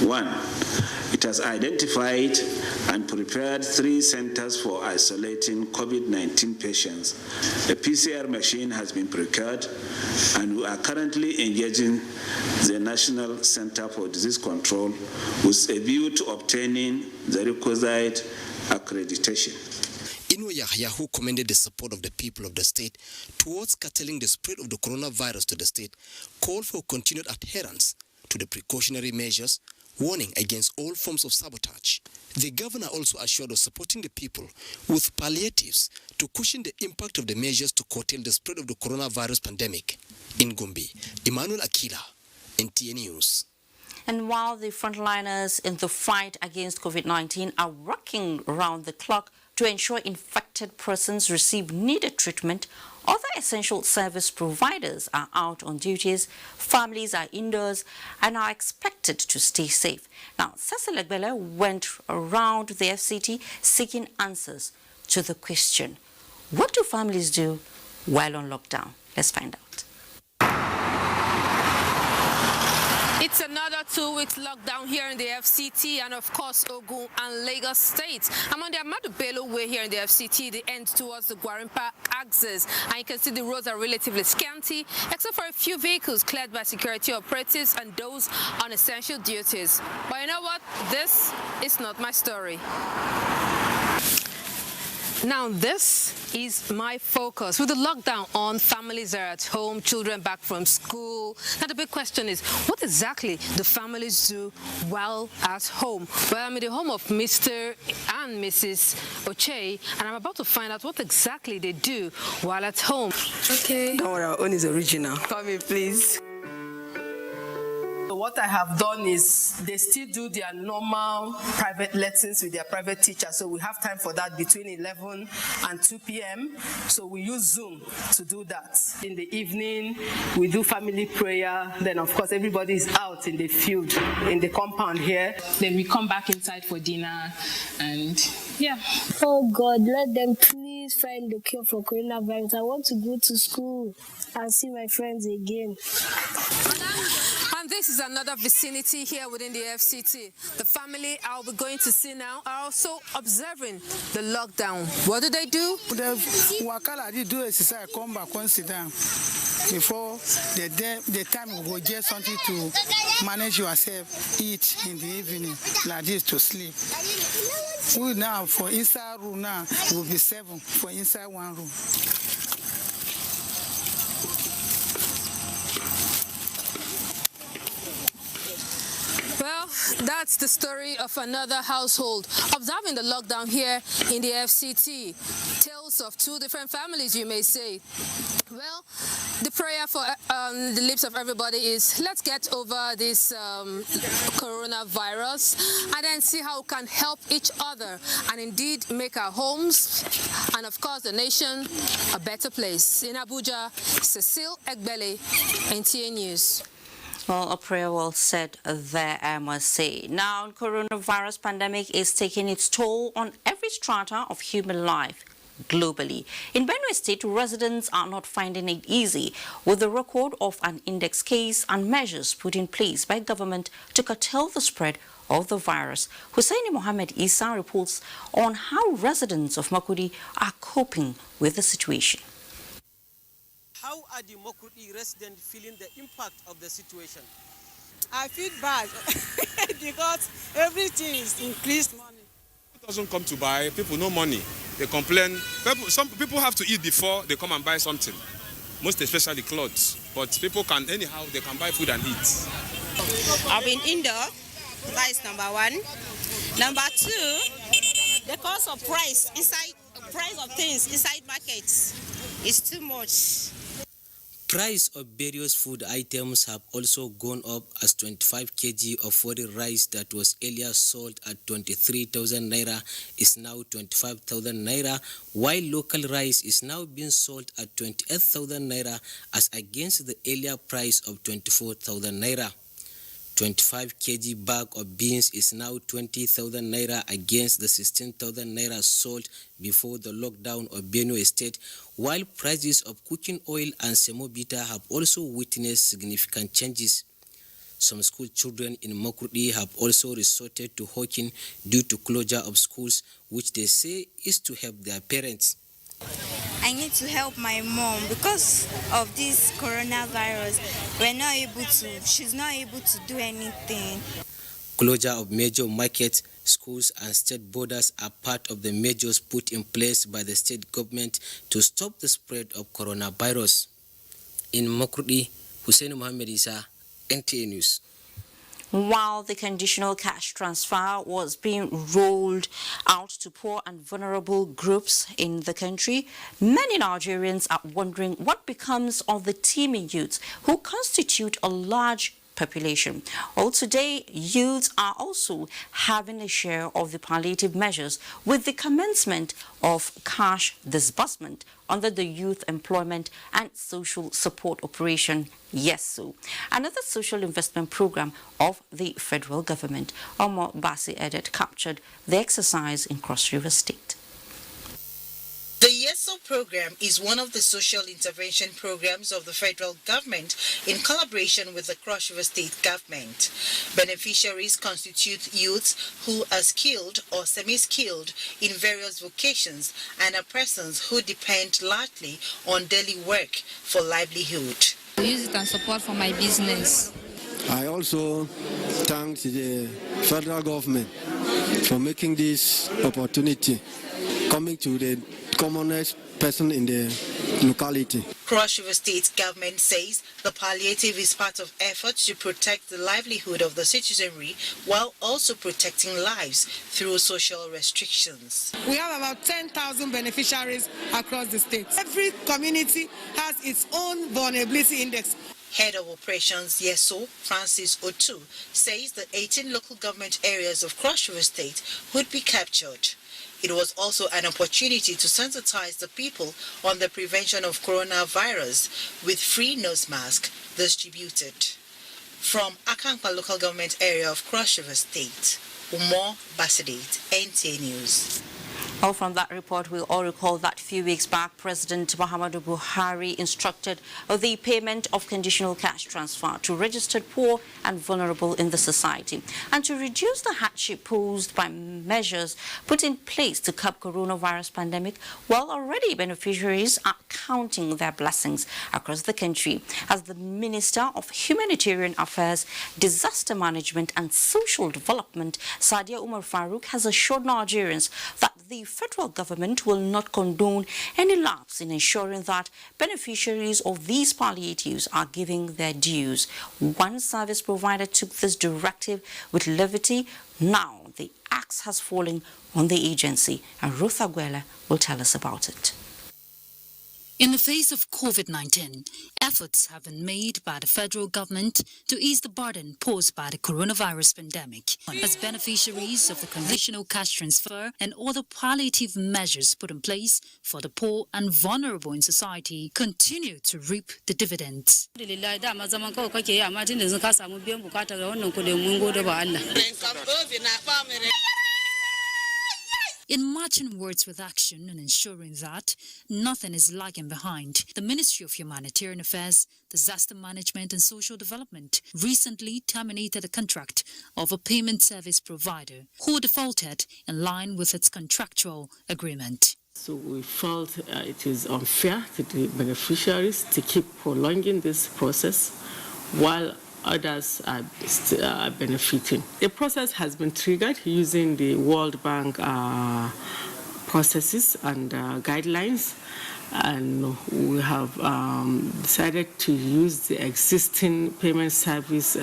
1. It has identified and prepared 3 centers for isolating COVID-19 patients. A PCR machine has been procured, and we are currently engaging the National Center for Disease Control with a view to obtaining the requisite accreditation. Inuwa Yahaya, who commended the support of the people of the state towards curtailing the spread of the coronavirus to the state, called for continued adherence to the precautionary measures, warning against all forms of sabotage. The governor also assured of supporting the people with palliatives to cushion the impact of the measures to curtail the spread of the coronavirus pandemic. In Gombe, Emmanuel Akila, NTA News. And while the frontliners in the fight against COVID-19 are working around the clock to ensure infected persons receive needed treatment, other essential service providers are out on duties, families are indoors, and are expected to stay safe. Now, Cecil Egbele went around the FCT seeking answers to the question, what do families do while on lockdown? Let's find out. It's another 2 weeks lockdown here in the FCT and of course Ogun and Lagos states. I'm on the Amadu Bello way here in the FCT, the end towards the Gwarimpa axis, and you can see the roads are relatively scanty except for a few vehicles cleared by security operatives and those on essential duties. But you know what? This is not my story. Now this is my focus. With the lockdown on, families are at home, children back from school. Now the big question is, what exactly do families do while at home? Well, I'm in the home of Mr. and Mrs. Oche, and I'm about to find out what exactly they do while at home. Okay. Don't worry, our own is original. Come in, please. So what I have done is they still do their normal private lessons with their private teacher. So we have time for that between 11 and 2 p.m. So we use Zoom to do that. In the evening, we do family prayer. Then, of course, everybody is out in the field, in the compound here. Then we come back inside for dinner and, yeah. Oh, God, let them please find the cure for coronavirus. I want to go to school and see my friends again. And this is another vicinity here within the FCT. The family I'll be going to see now are also observing the lockdown. What do? The wakala did do exercise, come back, one sit down. Before the time we will get something to manage yourself, eat in the evening, like this to sleep. We now, for inside room now, will be 7 for inside one room. Well, that's the story of another household observing the lockdown here in the FCT. Tales of two different families, you may say. Well, the prayer for the lips of everybody is, let's get over this coronavirus and then see how we can help each other and indeed make our homes and, of course, the nation a better place. In Abuja, Cecile Egbele, NTA News. Well, a prayer well said there, I must say. Now, coronavirus pandemic is taking its toll on every strata of human life globally. In Benue State, residents are not finding it easy with the record of an index case and measures put in place by government to curtail the spread of the virus. Hussaini Mohammed Isa reports on how residents of Makudi are coping with the situation. How are the Makurdi residents feeling the impact of the situation? I feel bad because everything is increased money. People doesn't come to buy, people no money. They complain. Some people have to eat before they come and buy something, most especially clothes. But people can, anyhow, they can buy food and eat. I've been indoor, that is number one. Number two, the cost of price of things inside markets is too much. Price of various food items have also gone up as 25 kg of foreign rice that was earlier sold at 23,000 naira is now 25,000 naira, while local rice is now being sold at 28,000 naira as against the earlier price of 24,000 naira. 25 kg bag of beans is now 20,000 naira against the 16,000 naira sold before the lockdown of Benue State, while prices of cooking oil and semobita have also witnessed significant changes. Some school children in Makurdi have also resorted to hawking due to closure of schools, which they say is to help their parents. I need to help my mom because of this coronavirus. She's not able to do anything. Closure of major markets, schools and state borders are part of the measures put in place by the state government to stop the spread of coronavirus. In Makurdi, Hussaini Mohammed Isa, NTA News. While the conditional cash transfer was being rolled out to poor and vulnerable groups in the country, many Nigerians are wondering what becomes of the teeming youths who constitute a large population. Well, today, youths are also having a share of the palliative measures with the commencement of cash disbursement under the Youth Employment and Social Support Operation YESO, another social investment program of the federal government. Omar Basi Edet captured the exercise in Cross River State. The YESO program is one of the social intervention programs of the federal government in collaboration with the Cross River State government. Beneficiaries constitute youths who are skilled or semi-skilled in various vocations and are persons who depend largely on daily work for livelihood. I use it and support for my business. I also thank the federal government for making this opportunity coming to the commonest person in the locality. Cross River State government says the palliative is part of efforts to protect the livelihood of the citizenry while also protecting lives through social restrictions. We have about 10,000 beneficiaries across the state. Every community has its own vulnerability index. Head of Operations Yeso, Francis Otu, says the 18 local government areas of Cross River State would be captured. It was also an opportunity to sensitize the people on the prevention of coronavirus with free nose masks distributed. From Akankpa local government area of Cross River State, Umo Basadate, NTA News. Well, from that report, we'll all recall that a few weeks back, President Muhammadu Buhari instructed the payment of conditional cash transfer to registered poor and vulnerable in the society, and to reduce the hardship posed by measures put in place to curb coronavirus pandemic, while already beneficiaries are counting their blessings across the country. As the Minister of Humanitarian Affairs, Disaster Management and Social Development, Sadia Umar Farouk, has assured Nigerians that the federal government will not condone any lapse in ensuring that beneficiaries of these palliatives are giving their dues. One service provider took this directive with levity. Now the axe has fallen on the agency, and Ruth Aguela will tell us about it. In the face of COVID-19, efforts have been made by the federal government to ease the burden posed by the coronavirus pandemic, as beneficiaries of the conditional cash transfer and other palliative measures put in place for the poor and vulnerable in society continue to reap the dividends. In matching words with action and ensuring that nothing is lagging behind, the Ministry of Humanitarian Affairs, Disaster Management and Social Development recently terminated a contract of a payment service provider who defaulted in line with its contractual agreement. So we felt it is unfair to the beneficiaries to keep prolonging this process while others are benefiting. The process has been triggered using the World Bank processes and guidelines, and we have decided to use the existing payment service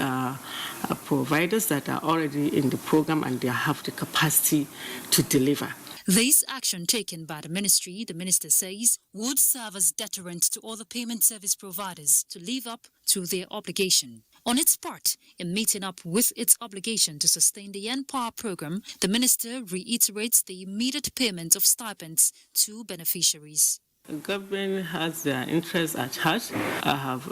providers that are already in the program and they have the capacity to deliver. This action taken by the ministry, the minister says, would serve as deterrent to other payment service providers to live up to their obligation. On its part, in meeting up with its obligation to sustain the NPAR program, the minister reiterates the immediate payment of stipends to beneficiaries. The government has their interests at heart. I have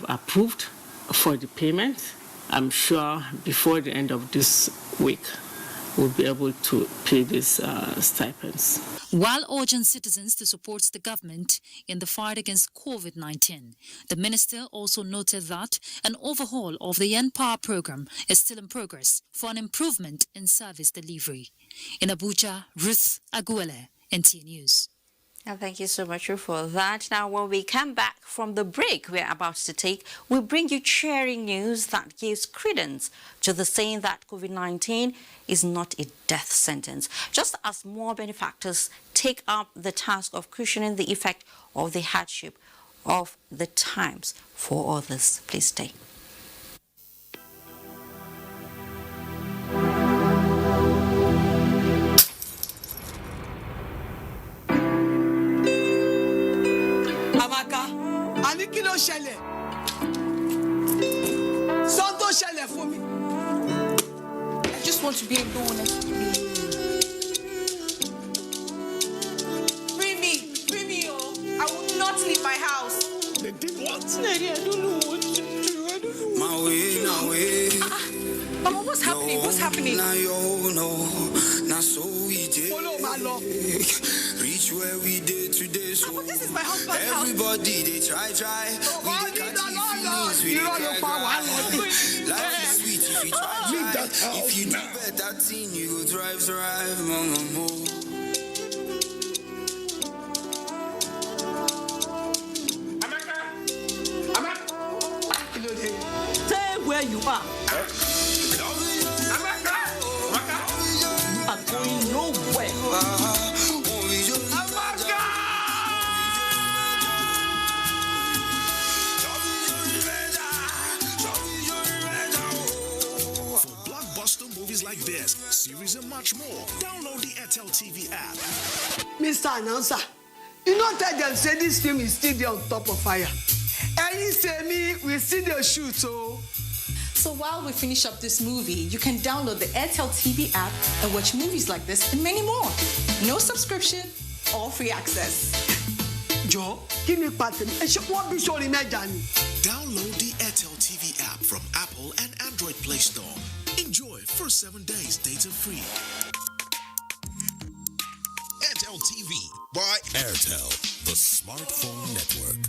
approved for the payment. I'm sure before the end of this week, we'll be able to pay these stipends. While urging citizens to support the government in the fight against COVID-19, the minister also noted that an overhaul of the NPAR program is still in progress for an improvement in service delivery. In Abuja, Ruth Aguele, NTA News. Thank you so much for that. Now, when we come back from the break we're about to take, we bring you cheering news that gives credence to the saying that COVID-19 is not a death sentence. Just as more benefactors take up the task of cushioning the effect of the hardship of the times for others. Please stay. Àní kí ló ṣẹlẹ̀? Sọ́n tó ṣẹlẹ̀ fún mi. I just want to be alone and free me, oh. I will not leave my house. They did what? Lady, I don't know what to do. I don't know. My way. Mama, what's What's happening? What's happening? Follow my law. Reach where we did today. So but this is my husband's house. Everybody they try. We dey catch feelings. We dey cry. Life is sweet if you try. If you do better thing, you go drive. Mama. Stay where you are. You are going nowhere. For blockbuster movies like this, series and much more, download the NTA TV app. Mr. Announcer, you know tell them say this film is still there on top of fire. And you say me, we still the shoot, so. So while we finish up this movie, you can download the NTA TV app and watch movies like this and many more. No subscription or free access. Joe, give me pattern. What be showing me, Johnny? Download the NTA TV app from Apple and Android Play Store. Enjoy for 7 days data free. NTA TV by Airtel, the smartphone network.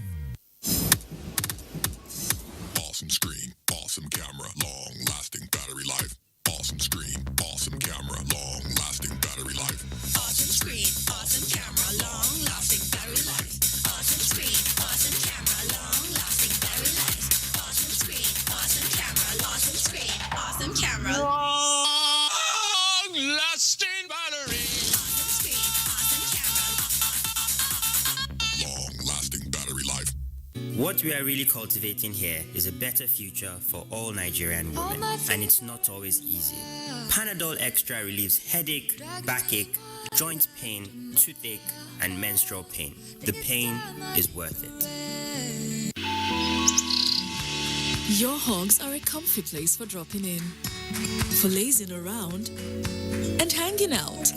Awesome screen, awesome camera, long-lasting battery life. Awesome screen, awesome camera, long-lasting battery life. Awesome screen, awesome camera, long-lasting battery life. Awesome screen, awesome camera, long-lasting battery life. Awesome screen, awesome camera, awesome screen, awesome camera. Long-lasting battery. Awesome screen, awesome camera. Long-lasting battery life. What we are really cultivating here is a better future for all Nigerian women, and it's not always easy. Panadol Extra relieves headache, backache, joint pain, toothache, and menstrual pain. The pain is worth it. Your hogs are a comfy place for dropping in, for lazing around, and hanging out.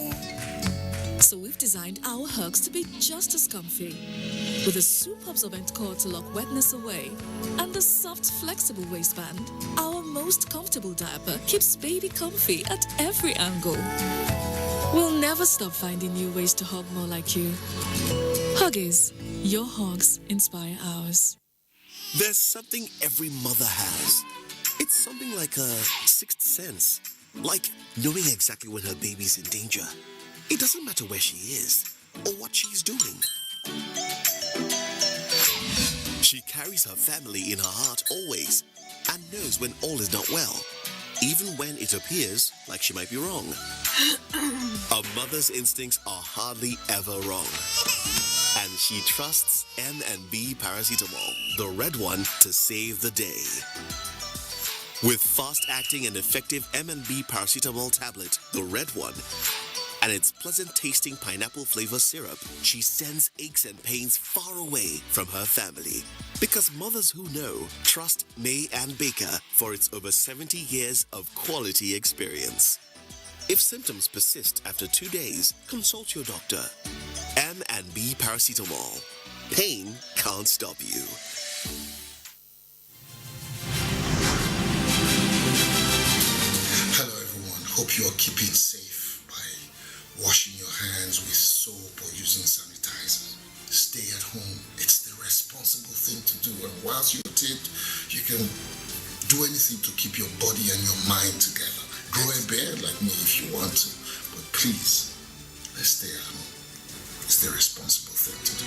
So we've designed our hugs to be just as comfy, with a soup-absorbent cord to lock wetness away, and the soft, flexible waistband. Our most comfortable diaper keeps baby comfy at every angle. We'll never stop finding new ways to hug more like you. Huggies, your hugs inspire ours. There's something every mother has. It's something like a sixth sense, like knowing exactly when her baby's in danger. It doesn't matter where she is or what she's doing. She carries her family in her heart always and knows when all is not well, even when it appears like she might be wrong. A mother's instincts are hardly ever wrong. And she trusts M&B Paracetamol, the red one, to save the day. With fast-acting and effective M&B Paracetamol tablet, the red one, and its pleasant-tasting pineapple flavor syrup, she sends aches and pains far away from her family. Because mothers who know trust May Ann Baker for its over 70 years of quality experience. If symptoms persist after 2 days, consult your doctor. M&B Paracetamol. Pain can't stop you. Hello everyone, hope you are keeping safe by washing your hands with soap or using sanitizer. Stay at home, it's the responsible thing to do, and whilst you're at it, you can do anything to keep your body and your mind together. Grow a beard like me if you want to, but please, let's stay at home. It's the responsible thing to do.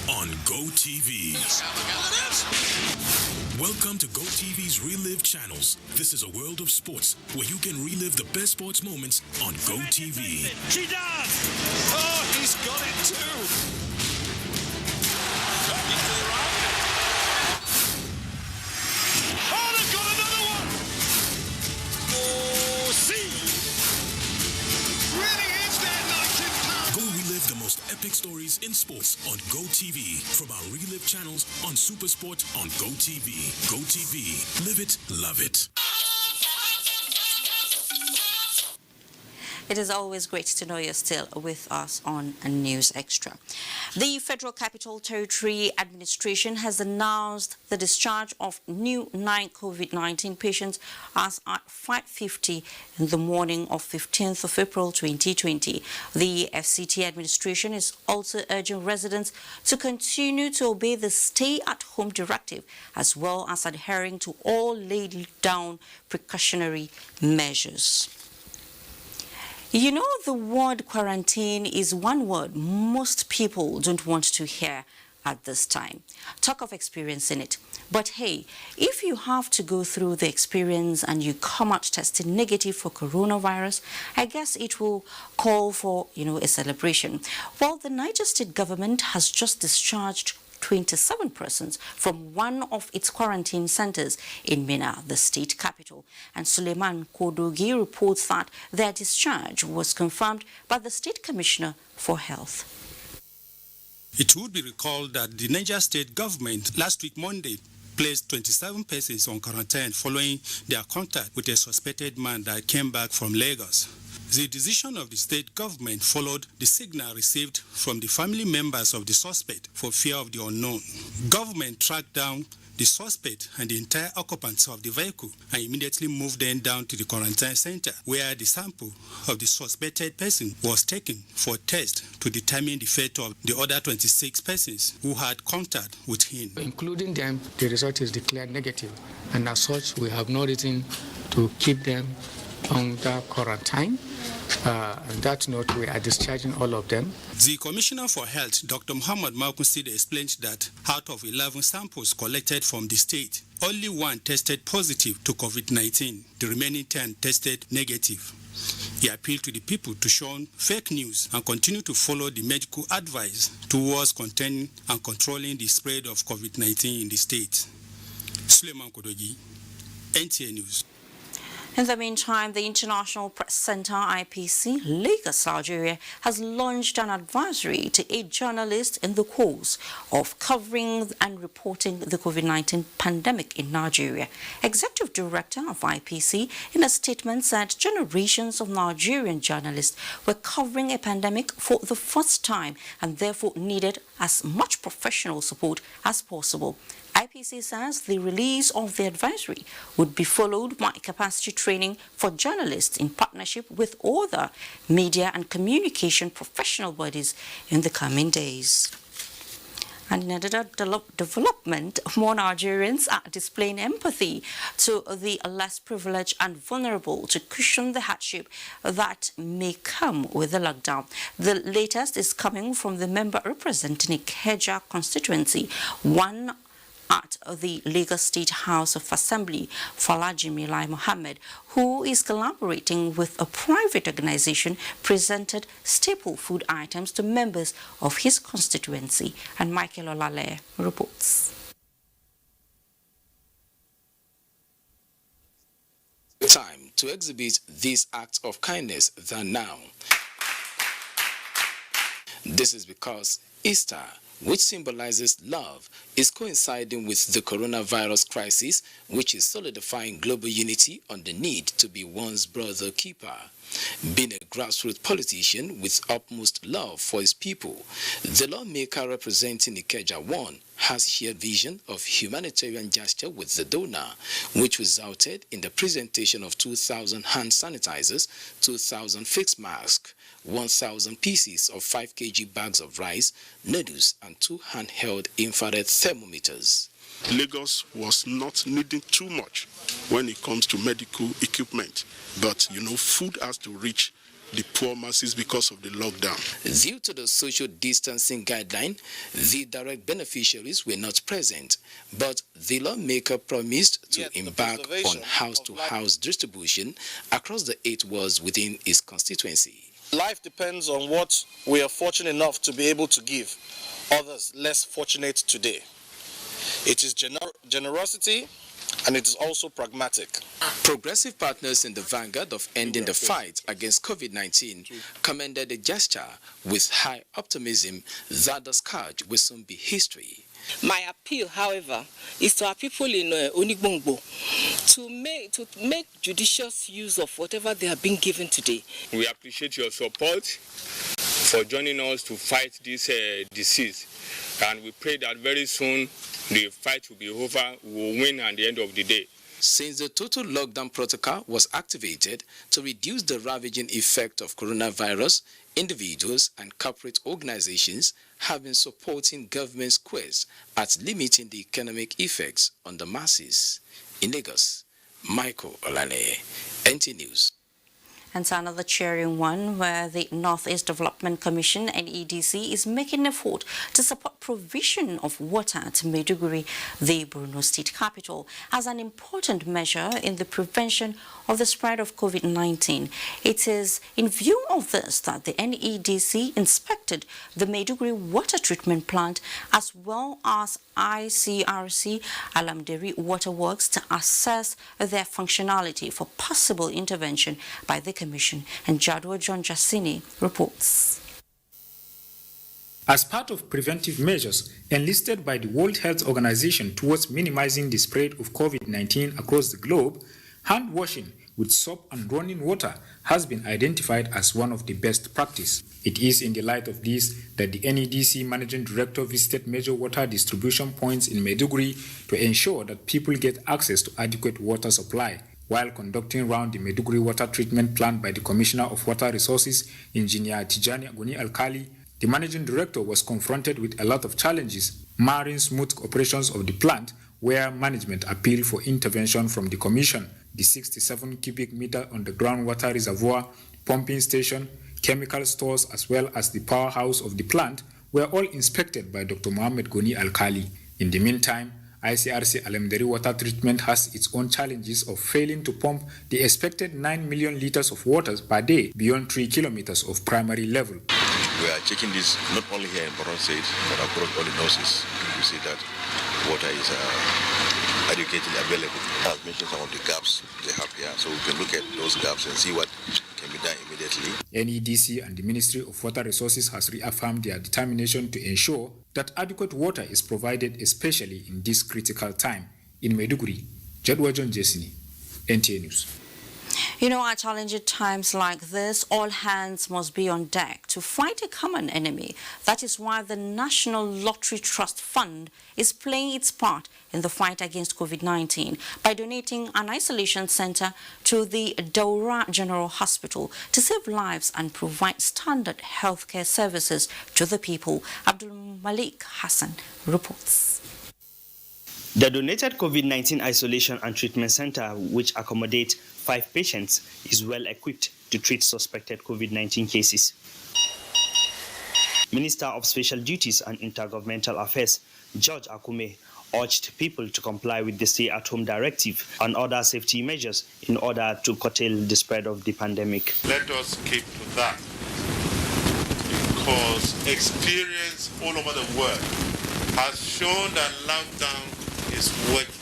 On GoTV. Welcome to GoTV's Relive Channels. This is a world of sports where you can relive the best sports moments on GoTV. She does! Oh, he's got it too! Oh, they've got another one! Oh, see! Really is their night in town! Go relive the most epic stories in sports on GoTV from our Relive channels on SuperSport on GoTV. GoTV. Live it, love it. It is always great to know you're still with us on News Extra. The Federal Capital Territory Administration has announced the discharge of new 9 COVID-19 patients as at 5:50 in the morning of 15th of April 2020. The FCT administration is also urging residents to continue to obey the stay-at-home directive as well as adhering to all laid down precautionary measures. You know, the word quarantine is one word most people don't want to hear at this time. Talk of experiencing it. But hey, if you have to go through the experience and you come out testing negative for coronavirus, I guess it will call for, a celebration. Well, the Niger State government has just discharged 27 persons from one of its quarantine centers in Minna, the state capital. And Suleiman Kodogi reports that their discharge was confirmed by the State Commissioner for Health. It would be recalled that the Niger State government last week Monday placed 27 persons on quarantine following their contact with a suspected man that came back from Lagos. The decision of the state government followed the signal received from the family members of the suspect for fear of the unknown. Government tracked down the suspect and the entire occupants of the vehicle and immediately moved them down to the quarantine center where the sample of the suspected person was taken for test to determine the fate of the other 26 persons who had contact with him. Including them, the result is declared negative, and as such, we have no reason to keep them under quarantine. On that note, we are discharging all of them. The Commissioner for Health, Dr. Muhammad Malkunside, explained that out of 11 samples collected from the state, only 1 tested positive to COVID-19. The remaining 10 tested negative. He appealed to the people to shun fake news and continue to follow the medical advice towards containing and controlling the spread of COVID-19 in the state. Suleiman Kodogi, NTA News. In the meantime, the International Press Center, IPC, Lagos, Nigeria, has launched an advisory to aid journalists in the cause of covering and reporting the COVID-19 pandemic in Nigeria. Executive Director of IPC, in a statement, said generations of Nigerian journalists were covering a pandemic for the first time and therefore needed as much professional support as possible. IPC says the release of the advisory would be followed by capacity training for journalists in partnership with other media and communication professional bodies in the coming days. And in another development, more Nigerians are displaying empathy to the less privileged and vulnerable to cushion the hardship that may come with the lockdown. The latest is coming from the member representing Ikeja constituency, one at the Lagos State House of Assembly, Falajimi Lai Mohammed, who is collaborating with a private organization, presented staple food items to members of his constituency. And Michael Olale reports. Time to exhibit these acts of kindness than now. This is because Easter, which symbolizes love, is coinciding with the coronavirus crisis, which is solidifying global unity on the need to be one's brother keeper. Being a grassroots politician with utmost love for his people, the lawmaker representing Ikeja 1 has shared vision of humanitarian gesture with the donor, which resulted in the presentation of 2,000 hand sanitizers, 2,000 face masks, 1,000 pieces of 5 kg bags of rice, noodles, and 2 handheld infrared thermometers. Lagos was not needing too much when it comes to medical equipment, but food has to reach the poor masses because of the lockdown. Due to the social distancing guideline, the direct beneficiaries were not present, but the lawmaker promised to embark on house-to-house distribution across the 8 wards within his constituency. Life depends on what we are fortunate enough to be able to give others less fortunate today. It is generosity, and it is also pragmatic. Progressive partners in the vanguard of ending the fight against COVID-19 commended the gesture with high optimism that the scourge will soon be history. My appeal, however, is to our people in Onigbongbo to make judicious use of whatever they are being given today. We appreciate your support for joining us to fight this disease, and we pray that very soon the fight will be over, we will win at the end of the day. Since the total lockdown protocol was activated to reduce the ravaging effect of coronavirus, individuals and corporate organizations have been supporting government's quest at limiting the economic effects on the masses. In Lagos, Michael Olane, NTA News. And so another cheering one, where the Northeast Development Commission, NEDC, is making an effort to support provision of water to Maiduguri, the Borno state capital, as an important measure in the prevention of the spread of COVID-19. It is in view of this that the NEDC inspected the Maiduguri water treatment plant as well as ICRC Alamderi Waterworks to assess their functionality for possible intervention by the Commission. And Jadwa John Jassini reports. As part of preventive measures enlisted by the World Health Organization towards minimizing the spread of COVID-19 across the globe, hand washing with soap and running water has been identified as one of the best practice. It is in the light of this that the NEDC Managing Director visited major water distribution points in Maiduguri to ensure that people get access to adequate water supply. While conducting round the Maiduguri water treatment plant by the Commissioner of Water Resources, Engineer Tijani Agoni Alkali, the Managing Director was confronted with a lot of challenges, marring smooth operations of the plant, where management appealed for intervention from the Commission. The 67 cubic meter underground water reservoir, pumping station, chemical stores, as well as the powerhouse of the plant were all inspected by Dr. Mohammed Goni Alkali. In the meantime, ICRC Alamderi Water Treatment has its own challenges of failing to pump the expected 9 million liters of water per day beyond 3 kilometers of primary level. We are checking this not only here in Borno State, but across all the nurses. You see that water is adequately available. I've mentioned some of the gaps they have here, so we can look at those gaps and see what can be done immediately. NEDC and the Ministry of Water Resources has reaffirmed their determination to ensure that adequate water is provided, especially in this critical time. In Maiduguri, Jadwa John Jesini, NTA News. You know, at challenging times like this, all hands must be on deck to fight a common enemy. That is why the National Lottery Trust Fund is playing its part in the fight against COVID-19 by donating an isolation center to the Daura General Hospital to save lives and provide standard healthcare services to the people. Abdul Malik Hassan reports. The donated COVID-19 isolation and treatment center, which accommodates 5 patients, is well equipped to treat suspected COVID-19 cases. Minister of Special Duties and Intergovernmental Affairs, George Akume, urged people to comply with the stay-at-home directive and other safety measures in order to curtail the spread of the pandemic. Let us keep to that, because experience all over the world has shown that lockdown is working.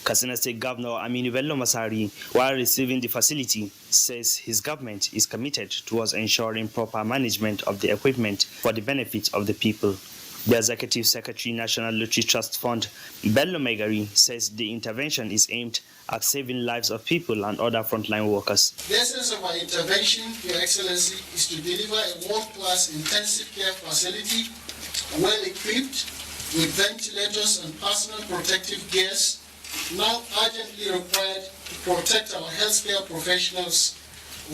Katsina State Governor Aminu Bello Masari, while receiving the facility, says his government is committed towards ensuring proper management of the equipment for the benefit of the people. The Executive Secretary, National Lottery Trust Fund, Bello Megari, says the intervention is aimed at saving lives of people and other frontline workers. The essence of our intervention, Your Excellency, is to deliver a world-class intensive care facility, well equipped with ventilators and personal protective gears, now urgently required to protect our healthcare professionals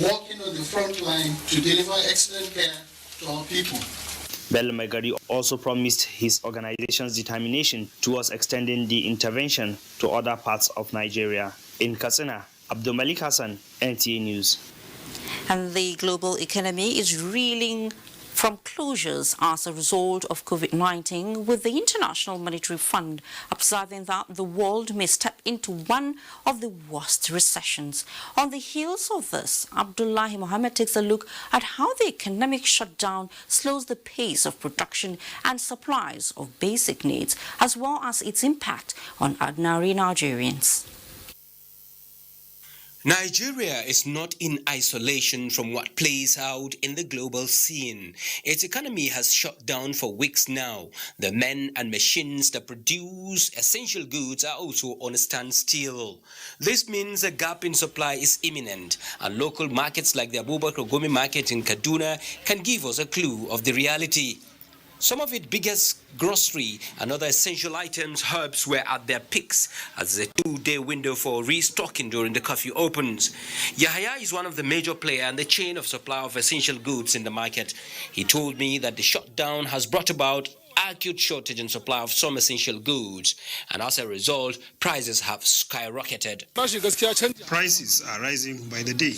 working on the front line to deliver excellent care to our people. Bello Megari also promised his organization's determination towards extending the intervention to other parts of Nigeria. In Katsina, Abdul Malik Hassan, NTA News. And the global economy is reeling from closures as a result of COVID-19, with the International Monetary Fund observing that the world may step into one of the worst recessions. On the heels of this, Abdullahi Mohammed takes a look at how the economic shutdown slows the pace of production and supplies of basic needs, as well as its impact on ordinary Nigerians. Nigeria is not in isolation from what plays out in the global scene. Its economy has shut down for weeks now. The men and machines that produce essential goods are also on a standstill. This means a gap in supply is imminent, and local markets like the Abubakar Gumi market in Kaduna can give us a clue of the reality. Some of its biggest grocery and other essential items, herbs, were at their peaks as the 2-day window for restocking during the curfew opens. Yahya is one of the major players in the chain of supply of essential goods in the market. He told me that the shutdown has brought about acute shortage in supply of some essential goods, and as a result, prices have skyrocketed. Prices are rising by the day.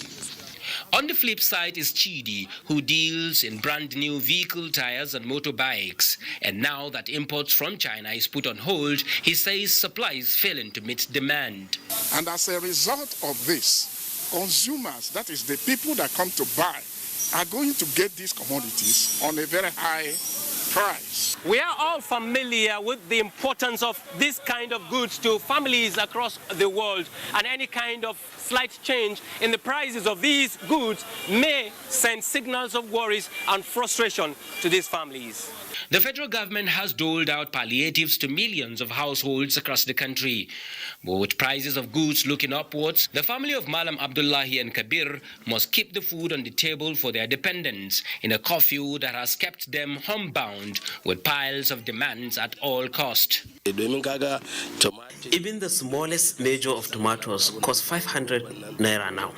On the flip side is Chidi, who deals in brand new vehicle tires and motorbikes. And now that imports from China is put on hold, he says supply is failing to meet demand. And as a result of this, consumers, that is the people that come to buy, are going to get these commodities on a very high price. We are all familiar with the importance of this kind of goods to families across the world, and any kind of slight change in the prices of these goods may send signals of worries and frustration to these families. The federal government has doled out palliatives to millions of households across the country. But with prices of goods looking upwards, the family of Malam Abdullahi and Kabir must keep the food on the table for their dependents in a curfew that has kept them homebound with piles of demands at all cost. Even the smallest measure of tomatoes costs 500 naira now.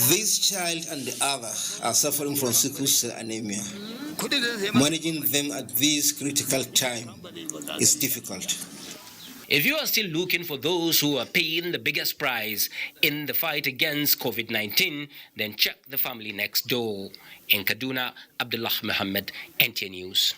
This child and the other are suffering from sickle cell anemia. Managing them at this critical time is difficult. If you are still looking for those who are paying the biggest price in the fight against COVID-19, then check the family next door. In Kaduna, Abdullah Muhammad, NTA News.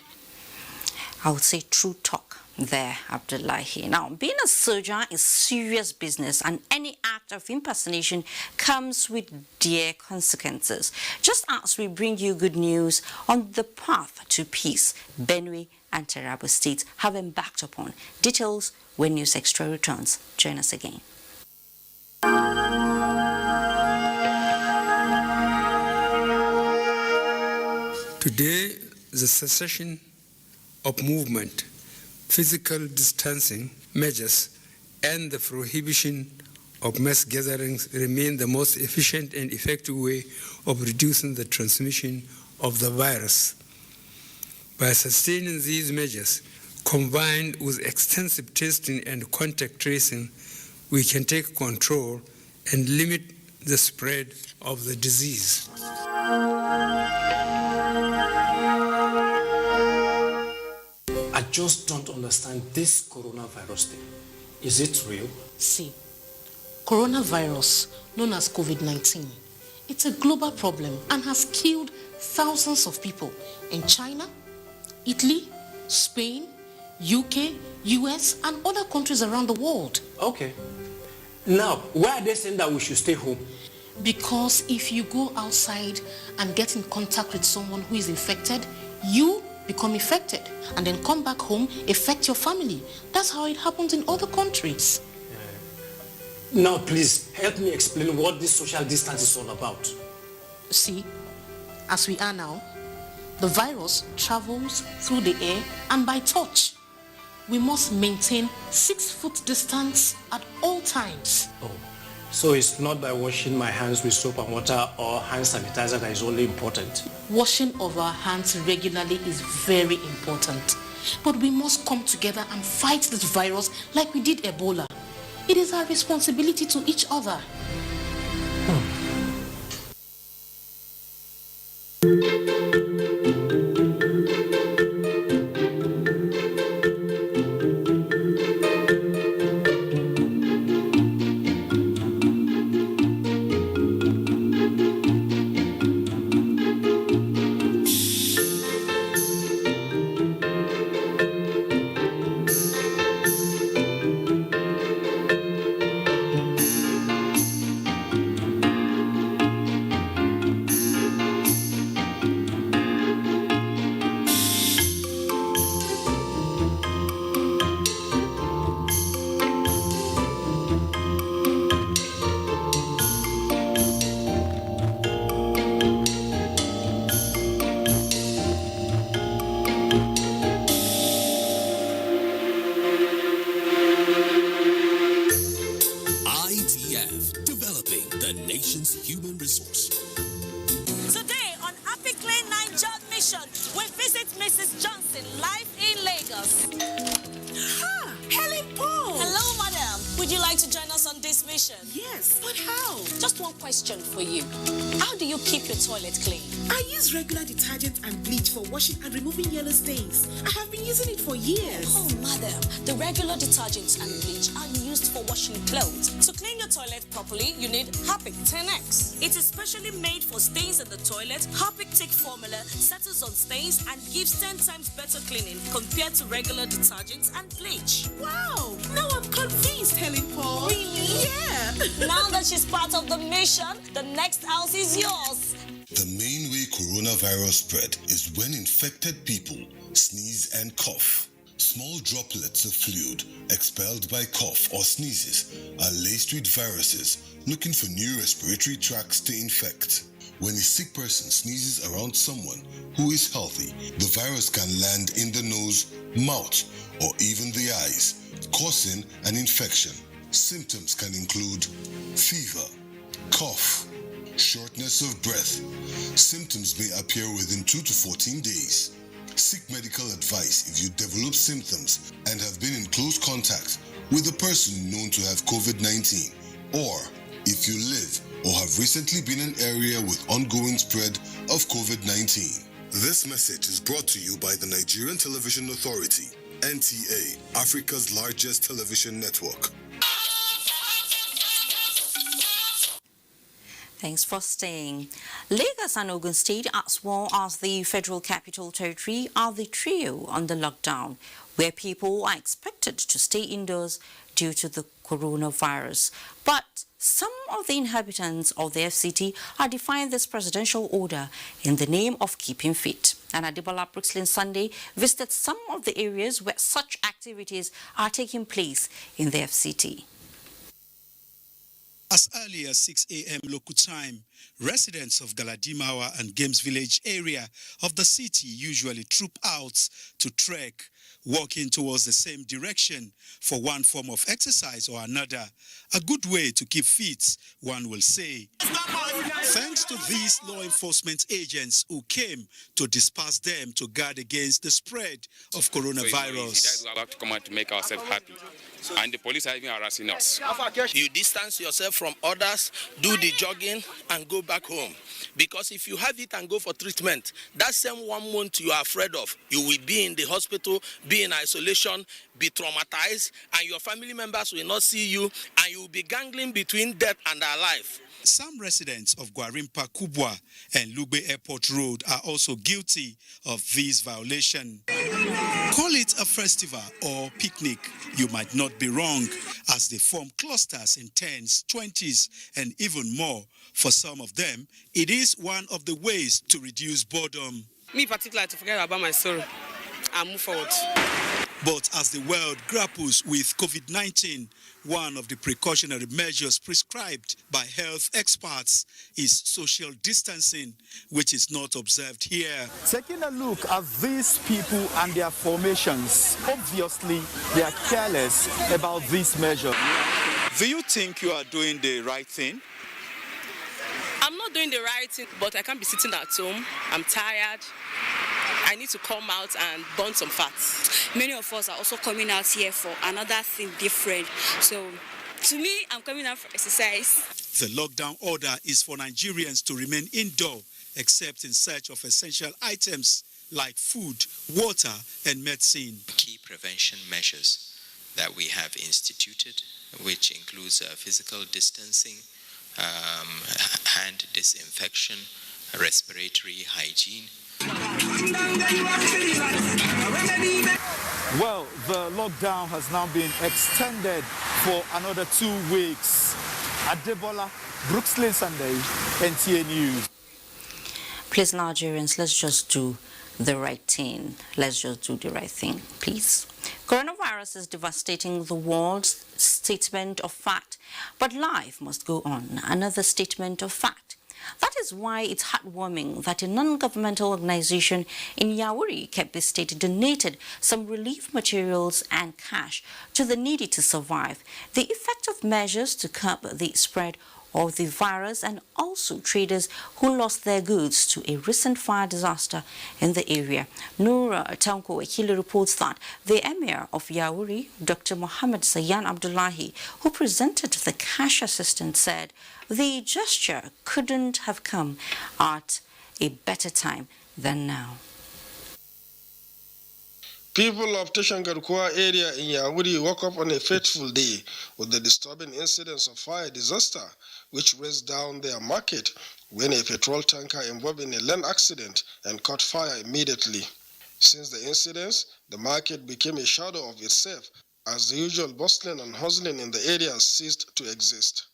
I would say true talk there, Abdullahi. Now, being a soldier is serious business, and any act of impersonation comes with dire consequences. Just as we bring you good news on the path to peace, Benue and Taraba states have embarked upon. Details when News Extra returns. Join us again. Today, the cessation of movement, physical distancing measures, and the prohibition of mass gatherings remain the most efficient and effective way of reducing the transmission of the virus. By sustaining these measures, combined with extensive testing and contact tracing, we can take control and limit the spread of the disease. I just don't understand this coronavirus thing. Is it real? See, coronavirus, known as COVID-19, it's a global problem and has killed thousands of people in China, Italy, Spain, UK, US, and other countries around the world. Okay. Now, why are they saying that we should stay home? Because if you go outside and get in contact with someone who is infected, you become infected and then come back home, affect your family. That's how it happens in other countries. Now, please, help me explain what this social distance is all about. See, as we are now, the virus travels through the air and by touch. We must maintain 6-foot distance at all times. Oh, so it's not by washing my hands with soap and water or hand sanitizer that is only important? Washing of our hands regularly is very important. But we must come together and fight this virus like we did Ebola. It is our responsibility to each other. live in Lagos. Ah, Helen Paul. Hello, madam. Would you like to join us on this mission? Yes, but how? Just one question for you. How do you keep your toilet clean? I use regular detergent and bleach for washing and removing yellow stains. I have been using it for years. Oh, madam, the regular detergents and bleach are used for washing clothes. To clean your toilet properly, you need Harpic 10X. It is specially made for stains in the toilet. Harpic Thick formula settles on stains and gives 10 times better cleaning compared to regular detergents and bleach. Wow, now I'm convinced, Helen Paul. Really? Yeah. Now that she's part of the mission, the next house is yours. The main way coronavirus spread is when infected people sneeze and cough. Small droplets of fluid expelled by cough or sneezes are laced with viruses looking for new respiratory tracts to infect. When a sick person sneezes around someone who is healthy, the virus can land in the nose, mouth, or even the eyes, causing an infection. Symptoms can include fever, cough, shortness of breath. Symptoms may appear within 2 to 14 days. Seek medical advice if you develop symptoms and have been in close contact with a person known to have COVID-19, or if you live or have recently been in an area with ongoing spread of COVID-19. This message is brought to you by the Nigerian Television Authority, NTA, Africa's largest television network. Thanks for staying. Lagos and Ogun State, as well as the Federal Capital Territory, are the trio under lockdown, where people are expected to stay indoors due to the coronavirus. But some of the inhabitants of the FCT are defying this presidential order in the name of keeping fit. And Adebola Brooksland Sunday visited some of the areas where such activities are taking place in the FCT. As early as 6 a.m. local time, residents of Galadimawa and Games Village area of the city usually troop out to trek, walking towards the same direction for one form of exercise or another. A good way to keep fit, one will say. Thanks to these law enforcement agents who came to disperse them to guard against the spread of coronavirus. We have to come out to make ourselves happy. And the police are even harassing us. You distance yourself from others, do the jogging, and go back home. Because if you have it and go for treatment, that same 1 month you are afraid of, you will be in the hospital, be in isolation, be traumatized, and your family members will not see you, and you will be gangling between death and alive. Some residents of Gwarimpa Kubwa and Lugbe Airport Road are also guilty of this violation. Call it a festival or picnic, you might not be wrong, as they form clusters in 10s, 20s, and even more. For some of them, it is one of the ways to reduce boredom. Me particularly, to forget about my sorrow and move forward. But as the world grapples with COVID-19, one of the precautionary measures prescribed by health experts is social distancing, which is not observed here. Taking a look at these people and their formations, obviously they are careless about this measure. Do you think you are doing the right thing? I'm not doing the right thing, but I can't be sitting at home. I'm tired. I need to come out and burn some fats. Many of us are also coming out here for another thing different. So, to me, I'm coming out for exercise. The lockdown order is for Nigerians to remain indoor, except in search of essential items like food, water, and medicine. Key prevention measures that we have instituted, which includes physical distancing, hand disinfection, respiratory hygiene. Well, the lockdown has now been extended for another 2 weeks. Adebola, Brooksland Sunday, NTA News. Please, Nigerians, let's just do the right thing. Let's just do the right thing, please. Coronavirus is devastating the world. Statement of fact. But life must go on. Another statement of fact. That is why it's heartwarming that a non-governmental organization in Yauri, Kebbi State, donated some relief materials and cash to the needy to survive the effect of measures to curb the spread of the virus and also traders who lost their goods to a recent fire disaster in the area. Noura Tanko Wakili reports that the Emir of Yauri, Dr. Mohammed Zayan Abdullahi, who presented the cash assistance, said the gesture couldn't have come at a better time than now. People of Teshangarkwa area in Yauri woke up on a fateful day with the disturbing incidents of fire disaster, which raced down their market when a petrol tanker involved in a land accident and caught fire immediately. Since the incidents, the market became a shadow of itself as the usual bustling and hustling in the area ceased to exist.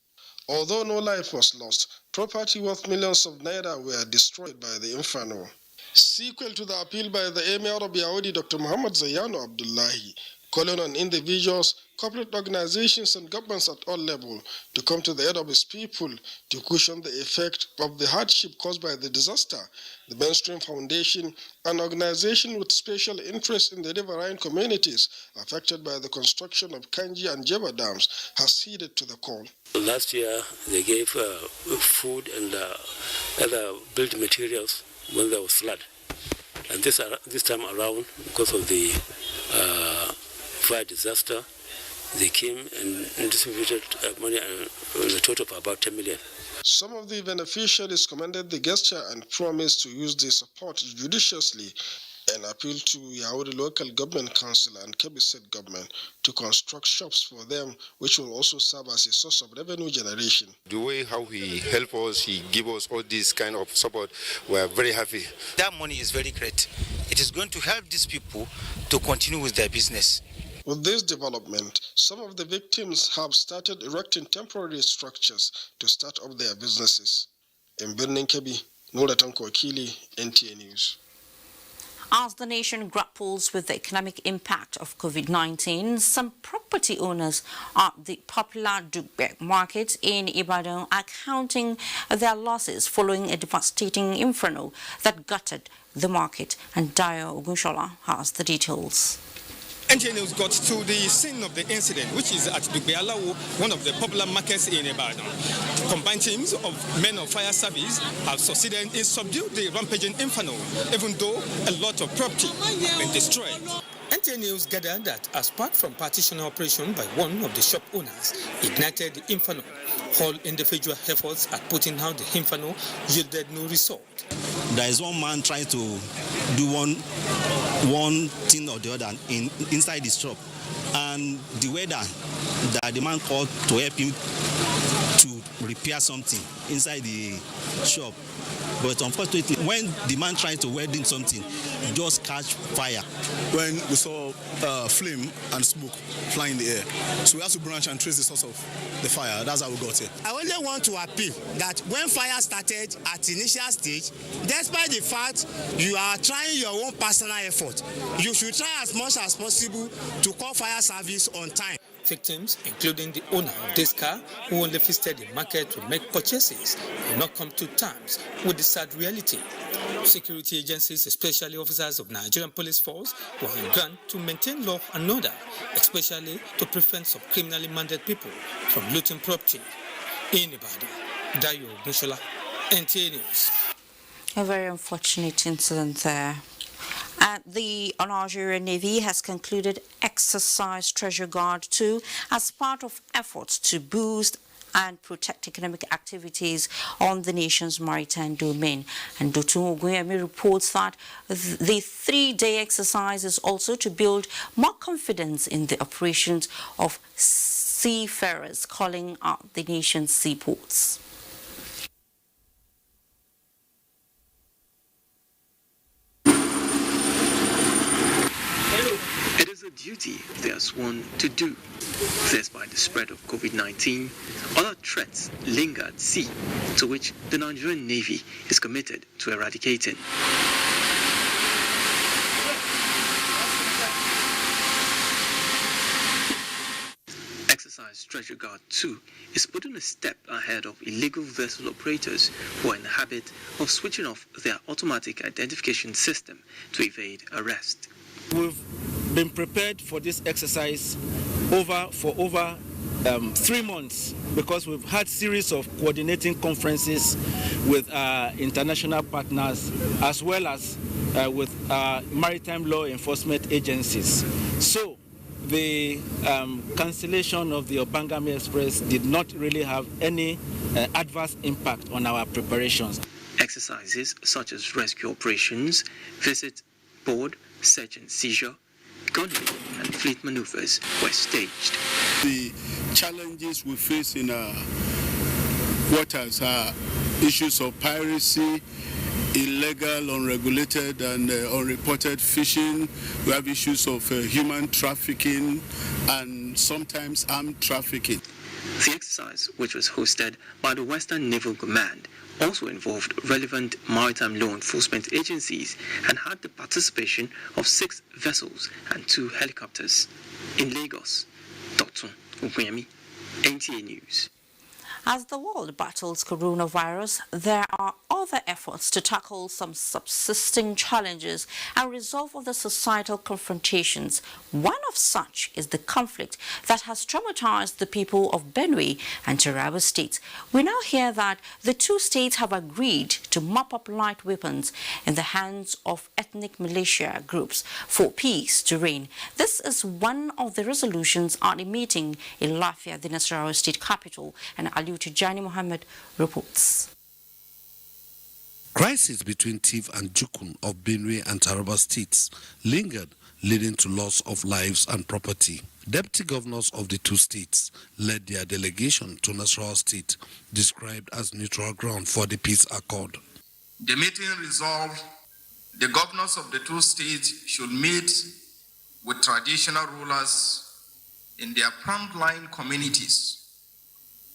Although no life was lost, property worth millions of naira were destroyed by the inferno. Sequel to the appeal by the Emir of Yauri, Dr. Muhammad Zayano Abdullahi, calling on individuals, corporate organizations and governments at all levels to come to the aid of his people to cushion the effect of the hardship caused by the disaster, the Mainstream Foundation, an organization with special interest in the riverine communities affected by the construction of Kanji and Jeba dams, has heeded to the call. Last year, they gave food and other building materials when there was flood. And this time around, because of the fire disaster, they came and distributed money in a total of about 10 million. Some of the beneficiaries commended the gesture and promised to use the support judiciously and appealed to Yauri Local Government Council and Kebbi State Government to construct shops for them, which will also serve as a source of revenue generation. The way how he helped us, he gave us all this kind of support, we are very happy. That money is very great. It is going to help these people to continue with their business. With this development, some of the victims have started erecting temporary structures to start up their businesses. In Birnin Kebbi, Noura Tanko Wakili, NTA News. As the nation grapples with the economic impact of COVID-19, some property owners at the popular Dugbe market in Ibadan are counting their losses following a devastating inferno that gutted the market. And Dayo Ogunshola has the details. NTA News got to the scene of the incident, which is at Dugbe Alawo, one of the popular markets in Ibadan. Combined teams of men of fire service have succeeded in subduing the rampaging inferno, even though a lot of property has been destroyed. NTA News gathered that as part from partition operation by one of the shop owners ignited the inferno, all individual efforts at putting out the inferno yielded no result. There is one man trying to do one thing or the other inside the shop, and the weather that the man called to help him to repair something inside the shop. But unfortunately, when the man tried to weld in something, it just catch fire. When we saw flame and smoke flying in the air, so we had to branch and trace the source of the fire. That's how we got here. I only want to appeal that when fire started at the initial stage, despite the fact you are trying your own personal effort, you should try as much as possible to call fire service on time. Victims, including the owner of this car, who only visited the market to make purchases, could not come to terms with the sad reality. Security agencies, especially officers of Nigerian Police Force, were on ground to maintain law and order, especially to prevent some criminally minded people from looting property. In Ibadan, Dayo Ogunshola, NTA News. A very unfortunate incident there. The Nigerian Navy has concluded Exercise Treasure Guard 2 as part of efforts to boost and protect economic activities on the nation's maritime domain. And Dotun Ogunyemi reports that the 3-day exercise is also to build more confidence in the operations of seafarers calling out the nation's seaports. It is a duty they are sworn to do. Despite the spread of COVID-19, other threats linger at sea, to which the Nigerian Navy is committed to eradicating. Exercise Treasure Guard 2 is putting a step ahead of illegal vessel operators who are in the habit of switching off their automatic identification system to evade arrest. We've been prepared for this exercise for over 3 months, because we've had series of coordinating conferences with international partners as well as with maritime law enforcement agencies. So the cancellation of the Obangame Express did not really have any adverse impact on our preparations. Exercises such as rescue operations, visit, board, search and seizure, gunnery and fleet maneuvers were staged. The challenges we face in our waters are issues of piracy, illegal, unregulated and unreported fishing. We have issues of human trafficking and sometimes armed trafficking. The exercise, which was hosted by the Western Naval Command, also involved relevant maritime law enforcement agencies and had the participation of 6 vessels and 2 helicopters. In Lagos, Dr. Ukuyemi, NTA News. As the world battles coronavirus, there are other efforts to tackle some subsisting challenges and resolve other societal confrontations. One of such is the conflict that has traumatized the people of Benue and Taraba states. We now hear that the 2 states have agreed to mop up light weapons in the hands of ethnic militia groups for peace to reign. This is one of the resolutions at a meeting in Lafia, the Nasarawa state capital, and Ali Tijani Mohammed reports. Crisis between Tiv and Jukun of Benue and Taraba states lingered, leading to loss of lives and property. Deputy governors of the 2 states led their delegation to Nasarawa state, described as neutral ground for the peace accord. The meeting resolved the governors of the 2 states should meet with traditional rulers in their frontline communities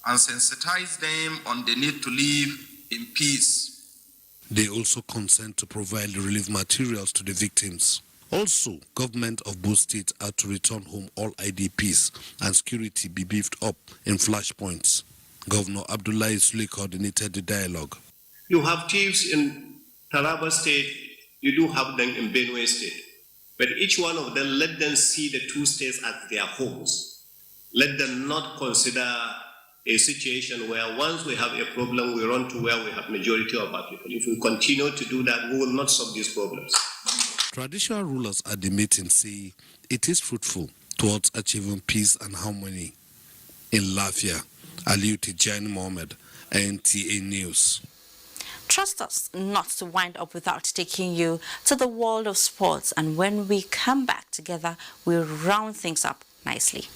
and sensitize them on the need to live in peace. They also consent to provide relief materials to the victims. Also, government of both states are to return home all IDPs and security be beefed up in flashpoints. Governor Abdullahi Sule coordinated the dialogue. You have chiefs in Taraba state, you do have them in Benue state. But each one of them, let them see the 2 states as their homes. Let them not consider a situation where once we have a problem, we run to where we have majority of our people. If we continue to do that, we will not solve these problems. Traditional rulers at the meeting say it is fruitful towards achieving peace and harmony. In Lafia, Ali Tijani Mohammed, NTA News. Trust us not to wind up without taking you to the world of sports, and when we come back together, we'll round things up nicely.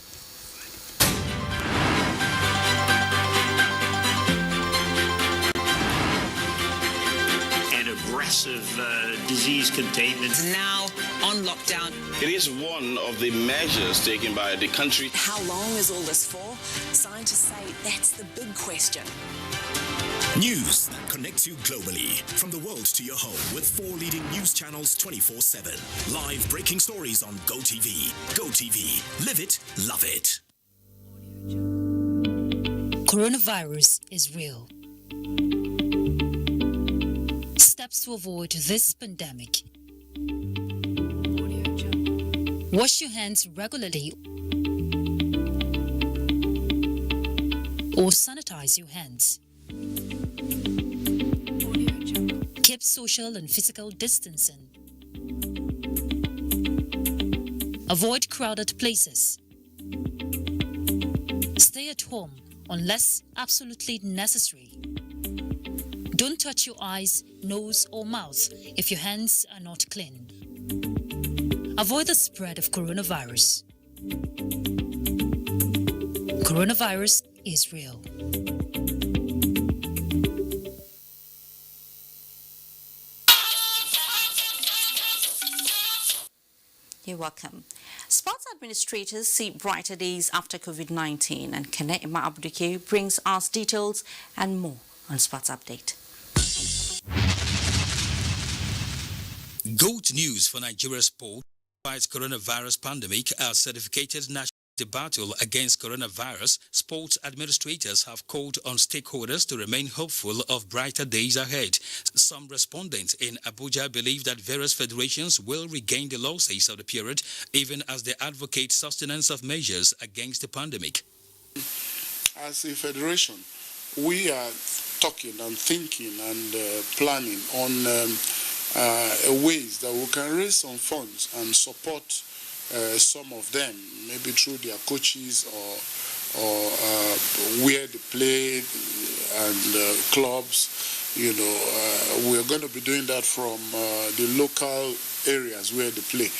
Disease containment. Now on lockdown. It is one of the measures taken by the country. How long is all this for? Scientists say that's the big question. News that connects you globally, from the world to your home, with 4 leading news channels 24/7. Live breaking stories on GoTV. GoTV. Live it, love it. Coronavirus is real. Steps to avoid this pandemic. Wash your hands regularly or sanitize your hands. Keep social and physical distancing. Avoid crowded places. Stay at home unless absolutely necessary. Don't touch your eyes, nose or mouth if your hands are not clean. Avoid the spread of coronavirus. Coronavirus is real. You're welcome. Sports administrators see brighter days after COVID-19, and Kene Ima Abduke brings us details and more on Sports Update. Good news for Nigeria's sport. Despite coronavirus pandemic, a certificated national battle against coronavirus, sports administrators have called on stakeholders to remain hopeful of brighter days ahead. Some respondents in Abuja believe that various federations will regain the losses of the period, even as they advocate sustenance of measures against the pandemic. as a federation, we are talking and thinking and planning on ways that we can raise some funds and support some of them, maybe through their coaches or where they play and clubs. You know, we're going to be doing that from the local areas where they play.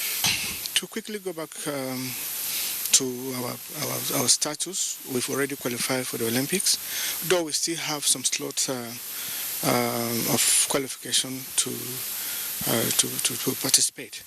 To quickly go back to our status, we've already qualified for the Olympics, though we still have some slots of qualification to participate.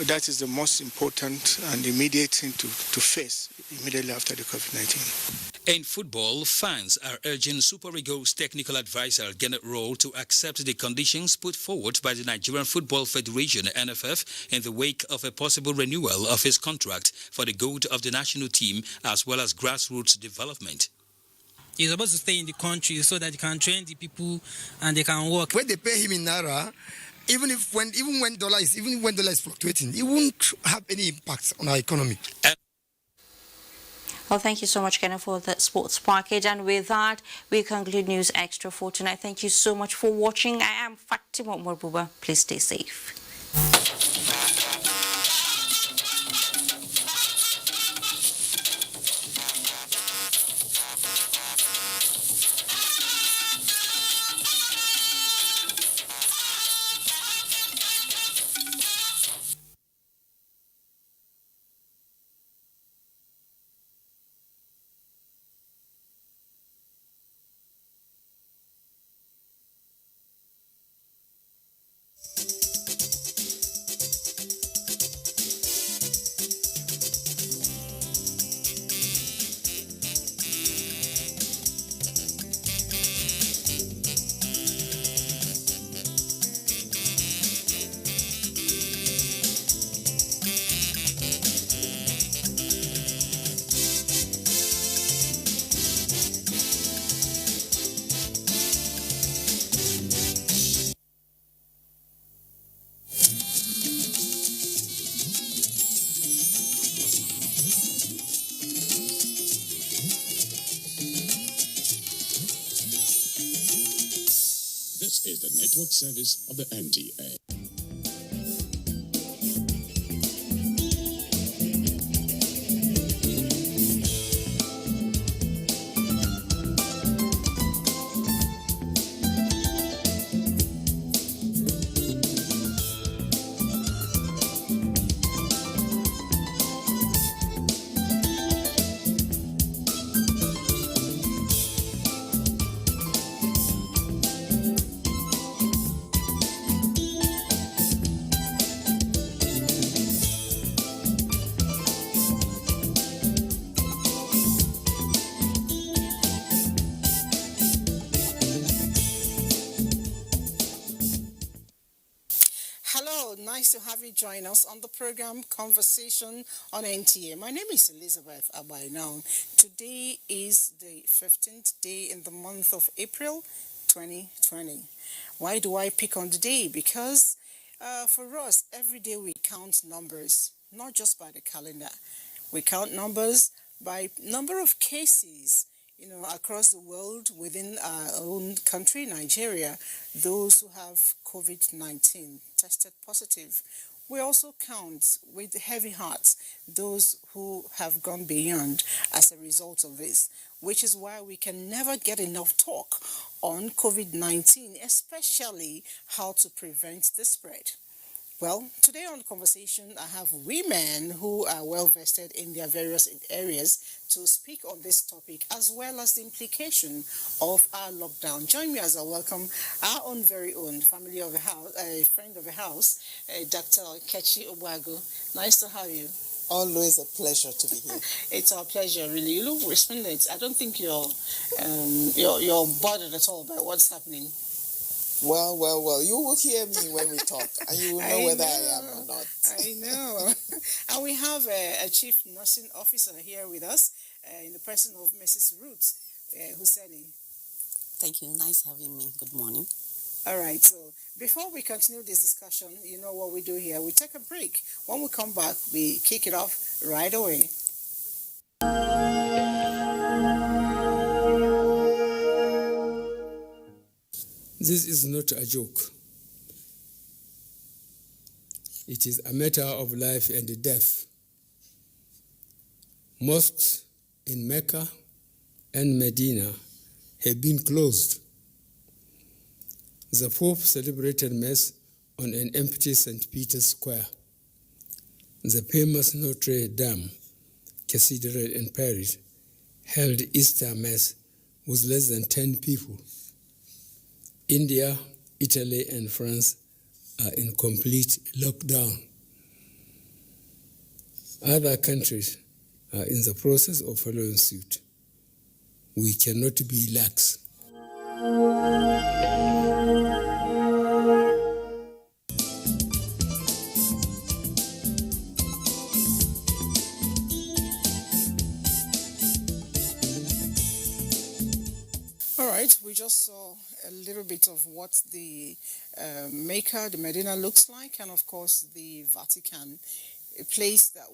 That is the most important and immediate thing to face immediately after the COVID-19. In football, fans are urging Super Eagles technical advisor Gennett Roll to accept the conditions put forward by the Nigerian Football Federation, NFF, in the wake of a possible renewal of his contract for the good of the national team as well as grassroots development. He's supposed to stay in the country so that he can train the people and they can work. When they pay him in Naira, even when dollar is fluctuating, it won't have any impact on our economy. Well, thank you so much, Kenneth, for the sports package. And with that, we conclude News Extra for tonight. Thank you so much for watching. I am Fatima Morbuba. Please stay safe. This is the network service of the NTA. Nice to have you join us on the program Conversation on NTA. My name is Elizabeth Abainao. Today is the 15th day in the month of April 2020. Why do I pick on the day? Because for us, every day we count numbers, not just by the calendar. We count numbers by number of cases, across the world, within our own country, Nigeria, those who have COVID-19 tested positive. We also count with heavy hearts those who have gone beyond as a result of this, which is why we can never get enough talk on COVID-19, especially how to prevent the spread. Well, today on Conversation, I have women who are well vested in their various areas to speak on this topic, as well as the implication of our lockdown. Join me as I welcome our own very own family of the house, a friend of the house, Dr. Kechi Obago. Nice to have you. Always a pleasure to be here. It's our pleasure, really. You look resplendent. I don't think you're bothered at all by what's happening. Well, you will hear me when we talk, and you will know whether I am or not. I know. And we have a Chief Nursing Officer here with us in the person of Mrs. Ruth Husseini. Thank you. Nice having me. Good morning. All right. So before we continue this discussion, you know what we do here. We take a break. When we come back, we kick it off right away. This is not a joke. It is a matter of life and death. Mosques in Mecca and Medina have been closed. The Pope celebrated Mass on an empty St. Peter's Square. The famous Notre Dame Cathedral in Paris held Easter Mass with less than 10 people. India, Italy, and France are in complete lockdown. Other countries are in the process of following suit. We cannot be lax. All right, we just saw a little bit of what the Mecca, the Medina looks like, and of course the Vatican, a place that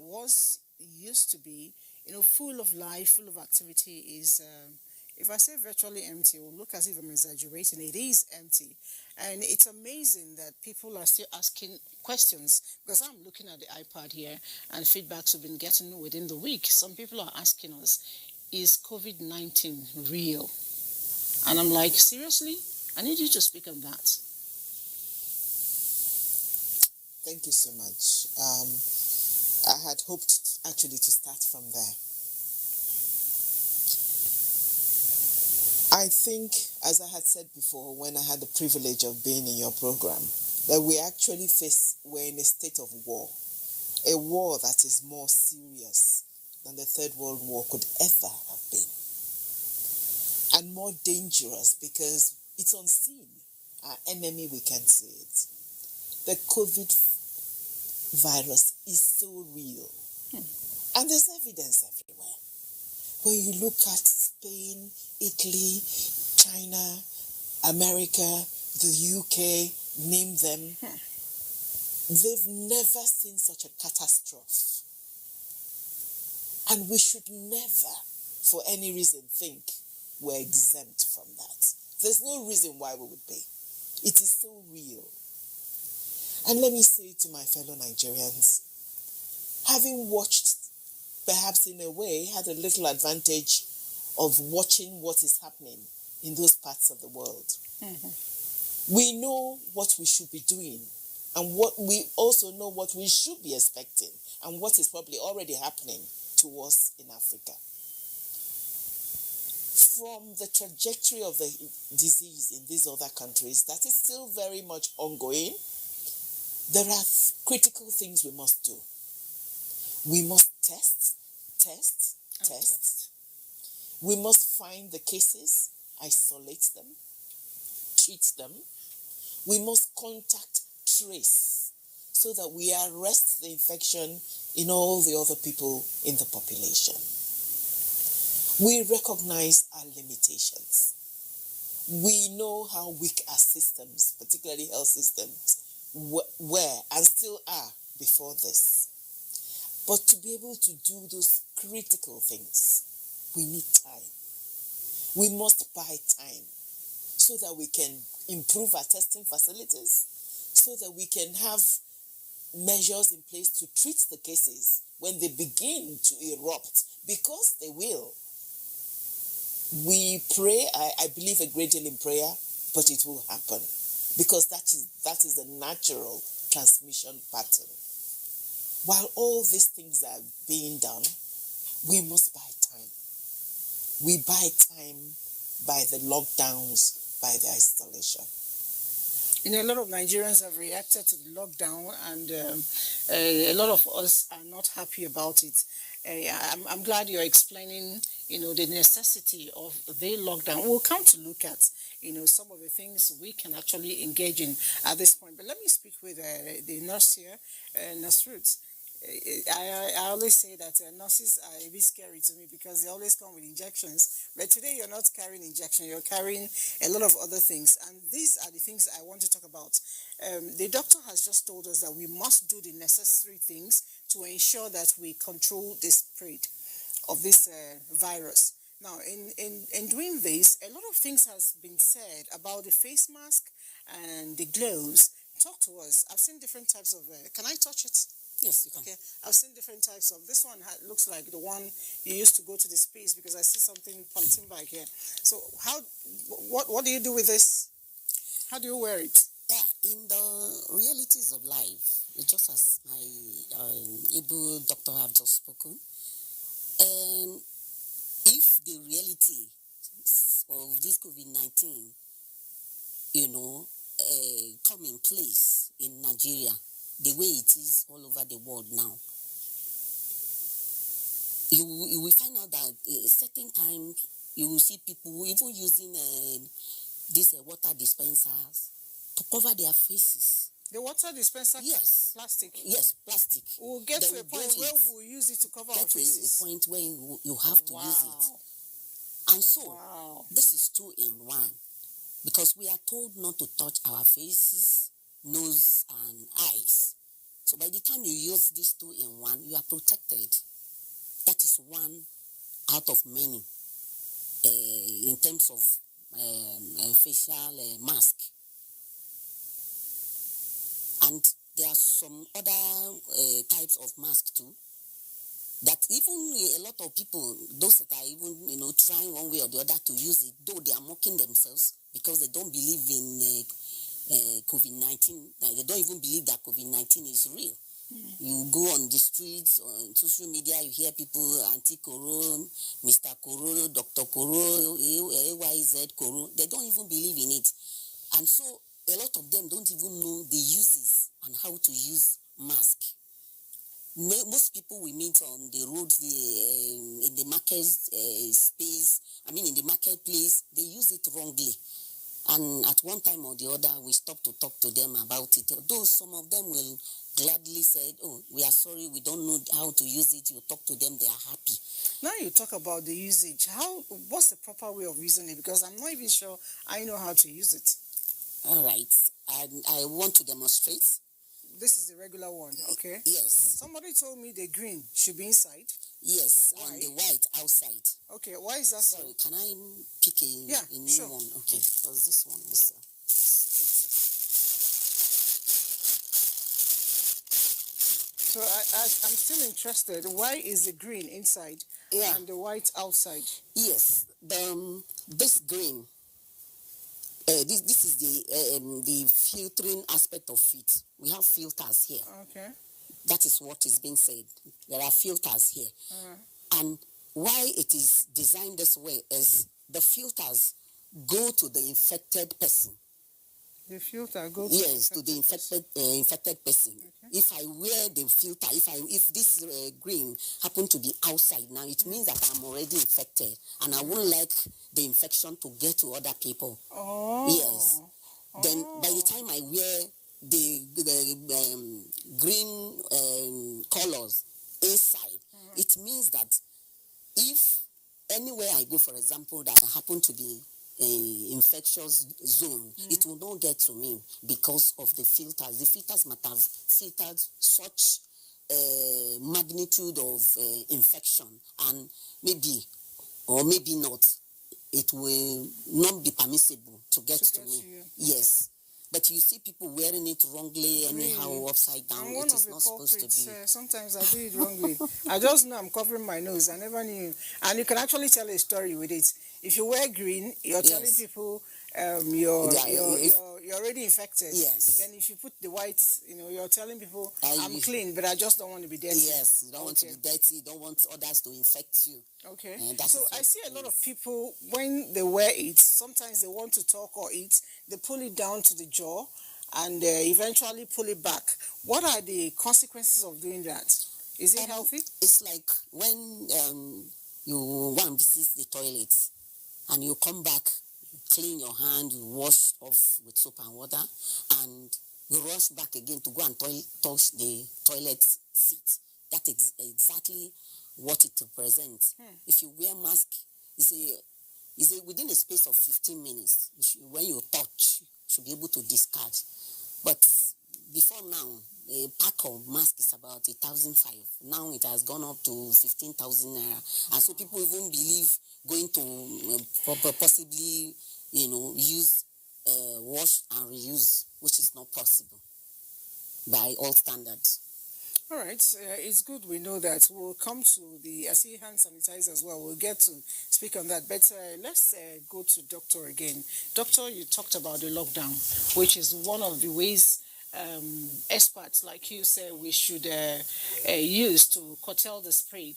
used to be, full of life, full of activity, is, if I say virtually empty, it will look as if I'm exaggerating. It is empty. And it's amazing that people are still asking questions, because I'm looking at the iPad here and feedbacks we've been getting within the week. Some people are asking us, is COVID-19 real? And I'm like, seriously? I need you to speak on that. Thank you so much. I had hoped actually to start from there. I think, as I had said before, when I had the privilege of being in your program, that we're in a state of war. A war that is more serious than the Third World War could ever have been. And more dangerous because it's unseen. Our enemy, we can see it. The COVID virus is so real. And there's evidence everywhere. When you look at Spain, Italy, China, America, the UK, name them, they've never seen such a catastrophe. And we should never, for any reason, think we're exempt from that. There's no reason why we would be. It is so real. And let me say to my fellow Nigerians, having watched, perhaps in a way, had a little advantage of watching what is happening in those parts of the world. We know what we should be doing, and what we also know what we should be expecting, and what is probably already happening to us in Africa. From the trajectory of the disease in these other countries, that is still very much ongoing, there are critical things we must do. We must test. We must find the cases, isolate them, treat them. We must contact trace so that we arrest the infection in all the other people in the population. We recognize our limitations. We know how weak our systems, particularly health systems, were and still are before this. But to be able to do those critical things, we need time. We must buy time so that we can improve our testing facilities, so that we can have measures in place to treat the cases when they begin to erupt, because they will. We pray, I believe a great deal in prayer, but it will happen, because that is the natural transmission pattern. While all these things are being done, we must buy time. We buy time by the lockdowns, by the isolation. A lot of Nigerians have reacted to the lockdown, and a lot of us are not happy about it. I'm glad you're explaining, the necessity of the lockdown. We'll come to look at, some of the things we can actually engage in at this point. But let me speak with the nurse here, Nurse Ruth. I always say that nurses are a bit scary to me because they always come with injections. But today you're not carrying injection, you're carrying a lot of other things. And these are the things I want to talk about. The doctor has just told us that we must do the necessary things to ensure that we control the spread of this virus. Now, in doing this, a lot of things has been said about the face mask and the gloves. Talk to us. I've seen different types of. Can I touch it? Yes, you can. Okay. I've seen different types of. This one looks like the one you used to go to the space, because I see something polythene bag here. So what do you do with this? How do you wear it? Yeah, in the realities of life, just as my able doctor have just spoken, if the reality of this COVID-19, come in place in Nigeria, the way it is all over the world now, you will find out that a certain time you will see people even using these water dispensers to cover their faces. The water dispenser? Yes. Plastic? Yes, plastic. We'll get to a point where we'll use it to cover our faces. Get to a point where you have to use it. And so, this is 2 in 1. Because we are told not to touch our faces, nose, and eyes. So by the time you use this 2 in 1, you are protected. That is one out of many in terms of facial mask. And there are some other types of mask too, that even a lot of people, those that are even trying one way or the other to use it, though they are mocking themselves because they don't believe in COVID-19. They don't even believe that COVID-19 is real. You go on the streets, on social media, you hear people, Auntie Koro, Mr. Koro, Dr. Koro, AYZ Koro. They don't even believe in it. And so a lot of them don't even know the uses and how to use mask. Most people we meet on the roads, in the market space, in the marketplace, they use it wrongly. And at one time or the other, we stop to talk to them about it. Though some of them will gladly say, oh, we are sorry, we don't know how to use it. You talk to them, they are happy. Now you talk about the usage. What's the proper way of using it? Because I'm not even sure I know how to use it. All right. I want to demonstrate. This is the regular one, okay? Yes. Somebody told me the green should be inside. Yes, why? And the white outside. Okay, why is that so? Sorry, can I pick a new one? Okay, because this one is... So I'm still interested. Why is the green inside and the white outside? Yes, this green... This is the filtering aspect of it. We have filters here. Okay. That is what is being said. There are filters here. And why it is designed this way is the filters go to the infected person. The filter goes to the infected person. Okay. If I wear the filter, if this green happen to be outside now, it means that I'm already infected, and I won't like the infection to get to other people. Oh. Yes. Then by the time I wear the green colors inside, it means that if anywhere I go, for example, that I happen to be infectious zone, it will not get to me because of the filters. The filters might have filtered such magnitude of infection, and maybe or maybe not, it will not be permissible to get to me. Yes. But you see people wearing it wrongly, anyhow, upside down. I'm one it is of not the supposed to be. Sometimes I do it wrongly. I just know I'm covering my nose. I never knew. And you can actually tell a story with it. If you wear green, you're telling people you're already infected. Yes. Then if you put the white, you're telling people I'm clean, but I just don't want to be dirty. Yes, you don't want to be dirty. You don't want others to infect you. Okay. So I see a lot of people, when they wear it, sometimes they want to talk or eat, they pull it down to the jaw and eventually pull it back. What are the consequences of doing that? Is it healthy? It's like when you want to visit the toilet and you come back, you clean your hand, you wash off with soap and water, and you rush back again to go and touch the toilet seat. That is exactly what it represents. If you wear mask, it's within a space of 15 minutes. When you touch, you should be able to discard. But before before now, a pack of masks is about 1,500. Now it has gone up to 15,000 naira. And so people even believe going to possibly, use wash and reuse, which is not possible by all standards. All right, it's good we know that. We'll come to I see hand sanitizer as well. We'll get to speak on that. But let's go to Doctor again. Doctor, you talked about the lockdown, which is one of the ways experts like you say we should use to curtail the spread.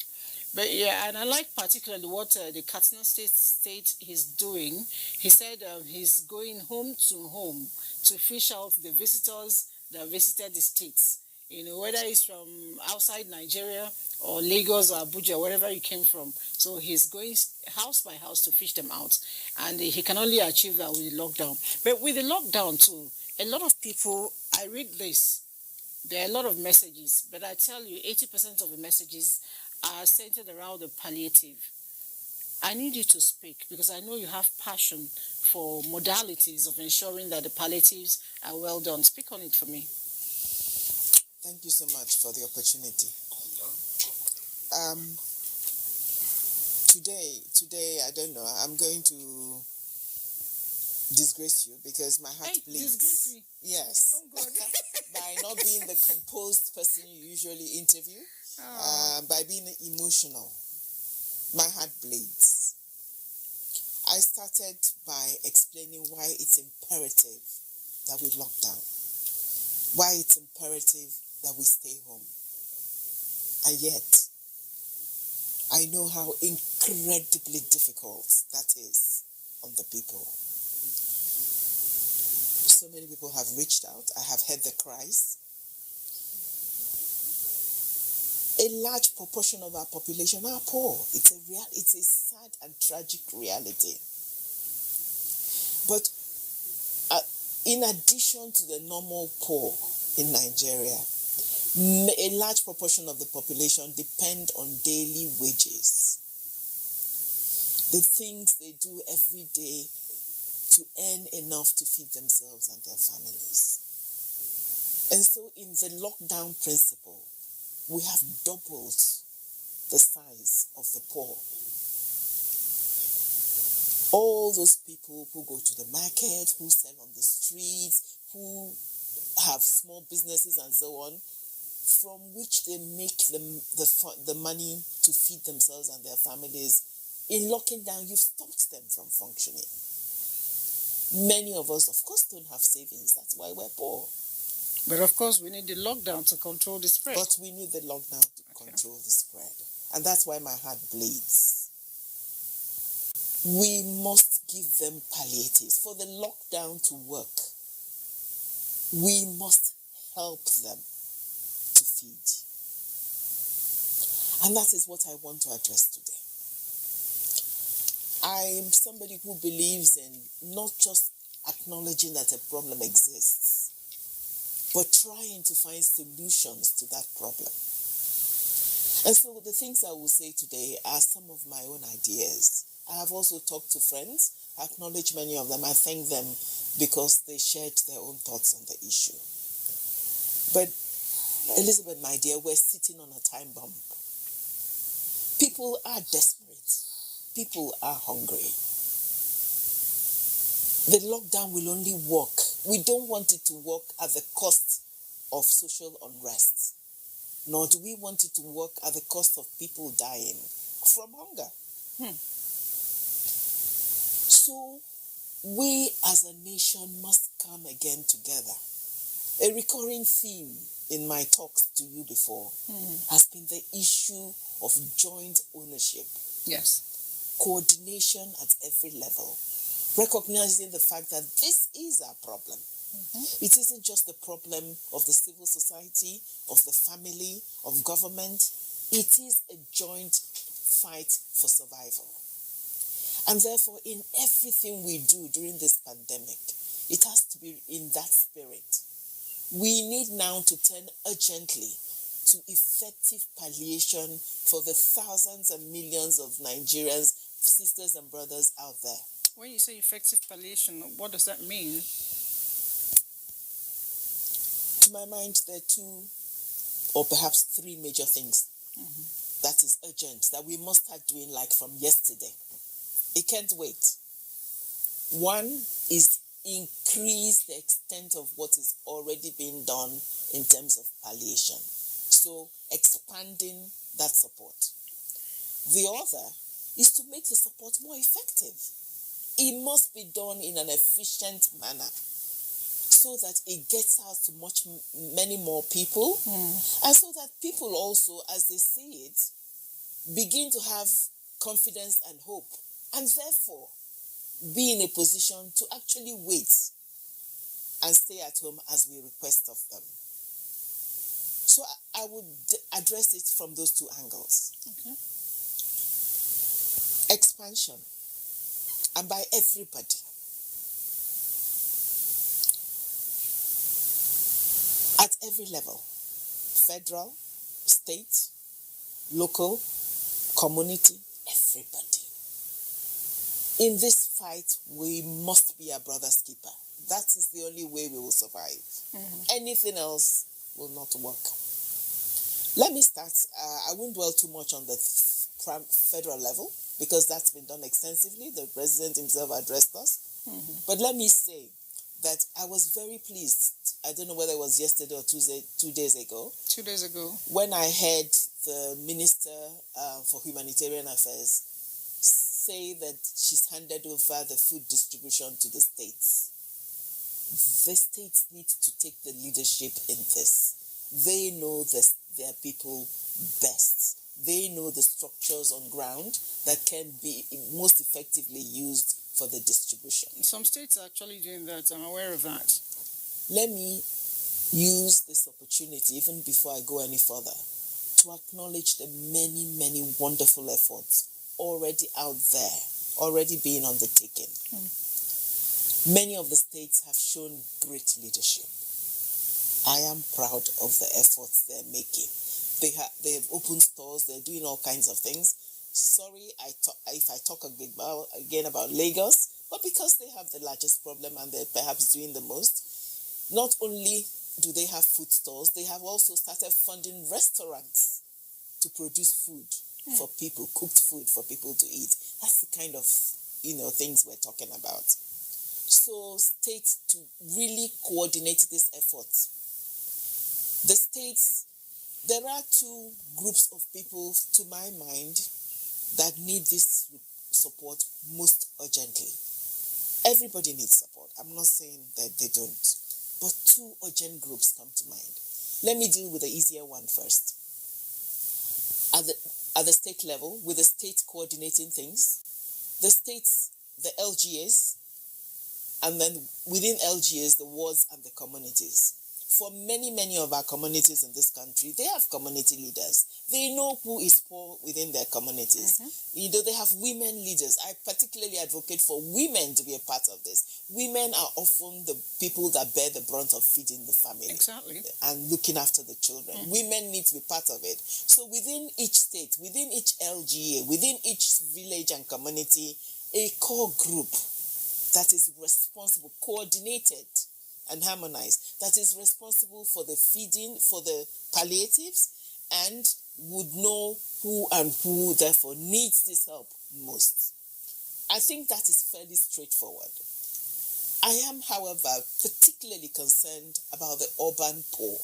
But yeah, and I like particularly what the Katsina State is doing. He said he's going home to fish out the visitors that visited the states. Whether it's from outside Nigeria or Lagos or Abuja, wherever you came from. So he's going house by house to fish them out. And he can only achieve that with the lockdown. But with the lockdown too, a lot of people, I read this, there are a lot of messages, but I tell you, 80% of the messages are centered around the palliative. I need you to speak because I know you have passion for modalities of ensuring that the palliatives are well done. Speak on it for me. Thank you so much for the opportunity. Today, I don't know, I'm going to disgrace you because my heart bleeds. Disgrace me? Yes. Oh, God. By not being the composed person you usually interview, by being emotional. My heart bleeds. I started by explaining why it's imperative that we lock down. Why it's imperative that we stay home. And yet, I know how incredibly difficult that is on the people. So many people have reached out. I have heard the cries. A large proportion of our population are poor. It's a sad and tragic reality. But in addition to the normal poor in Nigeria, a large proportion of the population depend on daily wages. The things they do every day to earn enough to feed themselves and their families. And so in the lockdown principle, we have doubled the size of the poor. All those people who go to the market, who sell on the streets, who have small businesses and so on, from which they make the money to feed themselves and their families. In locking down, you've stopped them from functioning. Many of us, of course, don't have savings. That's why we're poor. But of course, we need the lockdown to control the spread. But we need the lockdown to control the spread. And that's why my heart bleeds. We must give them palliatives. For the lockdown to work, we must help them to feed. And that is what I want to address today. I am somebody who believes in not just acknowledging that a problem exists, but trying to find solutions to that problem. And so the things I will say today are some of my own ideas. I have also talked to friends, I acknowledge many of them. I thank them because they shared their own thoughts on the issue. But Elizabeth, my dear, we're sitting on a time bomb. People are desperate. People are hungry. The lockdown will only work. We don't want it to work at the cost of social unrest, nor do we want it to work at the cost of people dying from hunger. So we as a nation must come again together. A recurring theme in my talks to you before has been the issue of joint ownership. Yes. Coordination at every level. Recognizing the fact that this is our problem. It isn't just the problem of the civil society, of the family, of government. It is a joint fight for survival. And therefore, in everything we do during this pandemic, it has to be in that spirit. We need now to turn urgently to effective palliation for the thousands and millions of Nigerians, sisters and brothers out there. When you say effective palliation, what does that mean? To my mind, there are 2 or perhaps 3 major things that is urgent, that we must start doing like from yesterday. It can't wait. One is increase the extent of what is already being done in terms of palliation. So expanding that support. The other is to make the support more effective. It must be done in an efficient manner so that it gets out to many more people, and so that people also, as they see it, begin to have confidence and hope, and therefore be in a position to actually wait and stay at home as we request of them. So I would address it from those 2 angles. Okay. Expansion, and by everybody. At every level, federal, state, local, community, everybody. In this fight, we must be a brother's keeper. That is the only way we will survive. Anything else will not work. Let me start. I won't dwell too much on the federal level because that's been done extensively. The president himself addressed us. But let me say that I was very pleased. I don't know whether it was yesterday or 2 days ago. 2 days ago. When I heard the Minister for Humanitarian Affairs say that she's handed over the food distribution to the states. The states need to take the leadership in this. They know their people best. They know the structures on ground that can be most effectively used for the distribution. Some states are actually doing that. I'm aware of that. Let me use this opportunity, even before I go any further, to acknowledge the many, many wonderful efforts already out there, already being undertaken. Many of the states have shown great leadership. I am proud of the efforts they're making. They have opened stores, they're doing all kinds of things. Sorry if I talk again about Lagos, but because they have the largest problem and they're perhaps doing the most, not only do they have food stores, they have also started funding restaurants to produce food for people, cooked food for people to eat. That's the kind of things we're talking about. So states to really coordinate this effort. The states, there are 2 groups of people, to my mind, that need this support most urgently. Everybody needs support. I'm not saying that they don't. But 2 urgent groups come to mind. Let me deal with the easier one first. At the state level, with the state coordinating things, the states, the LGAs, and then within LGAs, the wards and the communities. For many, many of our communities in this country, they have community leaders. They know who is poor within their communities. They have women leaders. I particularly advocate for women to be a part of this. Women are often the people that bear the brunt of feeding the family. Exactly. And looking after the children. Women need to be part of it. So within each state, within each LGA, within each village and community, a core group that is responsible, coordinated and harmonized, that is responsible for the feeding, for the palliatives, and would know who therefore needs this help most. I think that is fairly straightforward. I am, however, particularly concerned about the urban poor.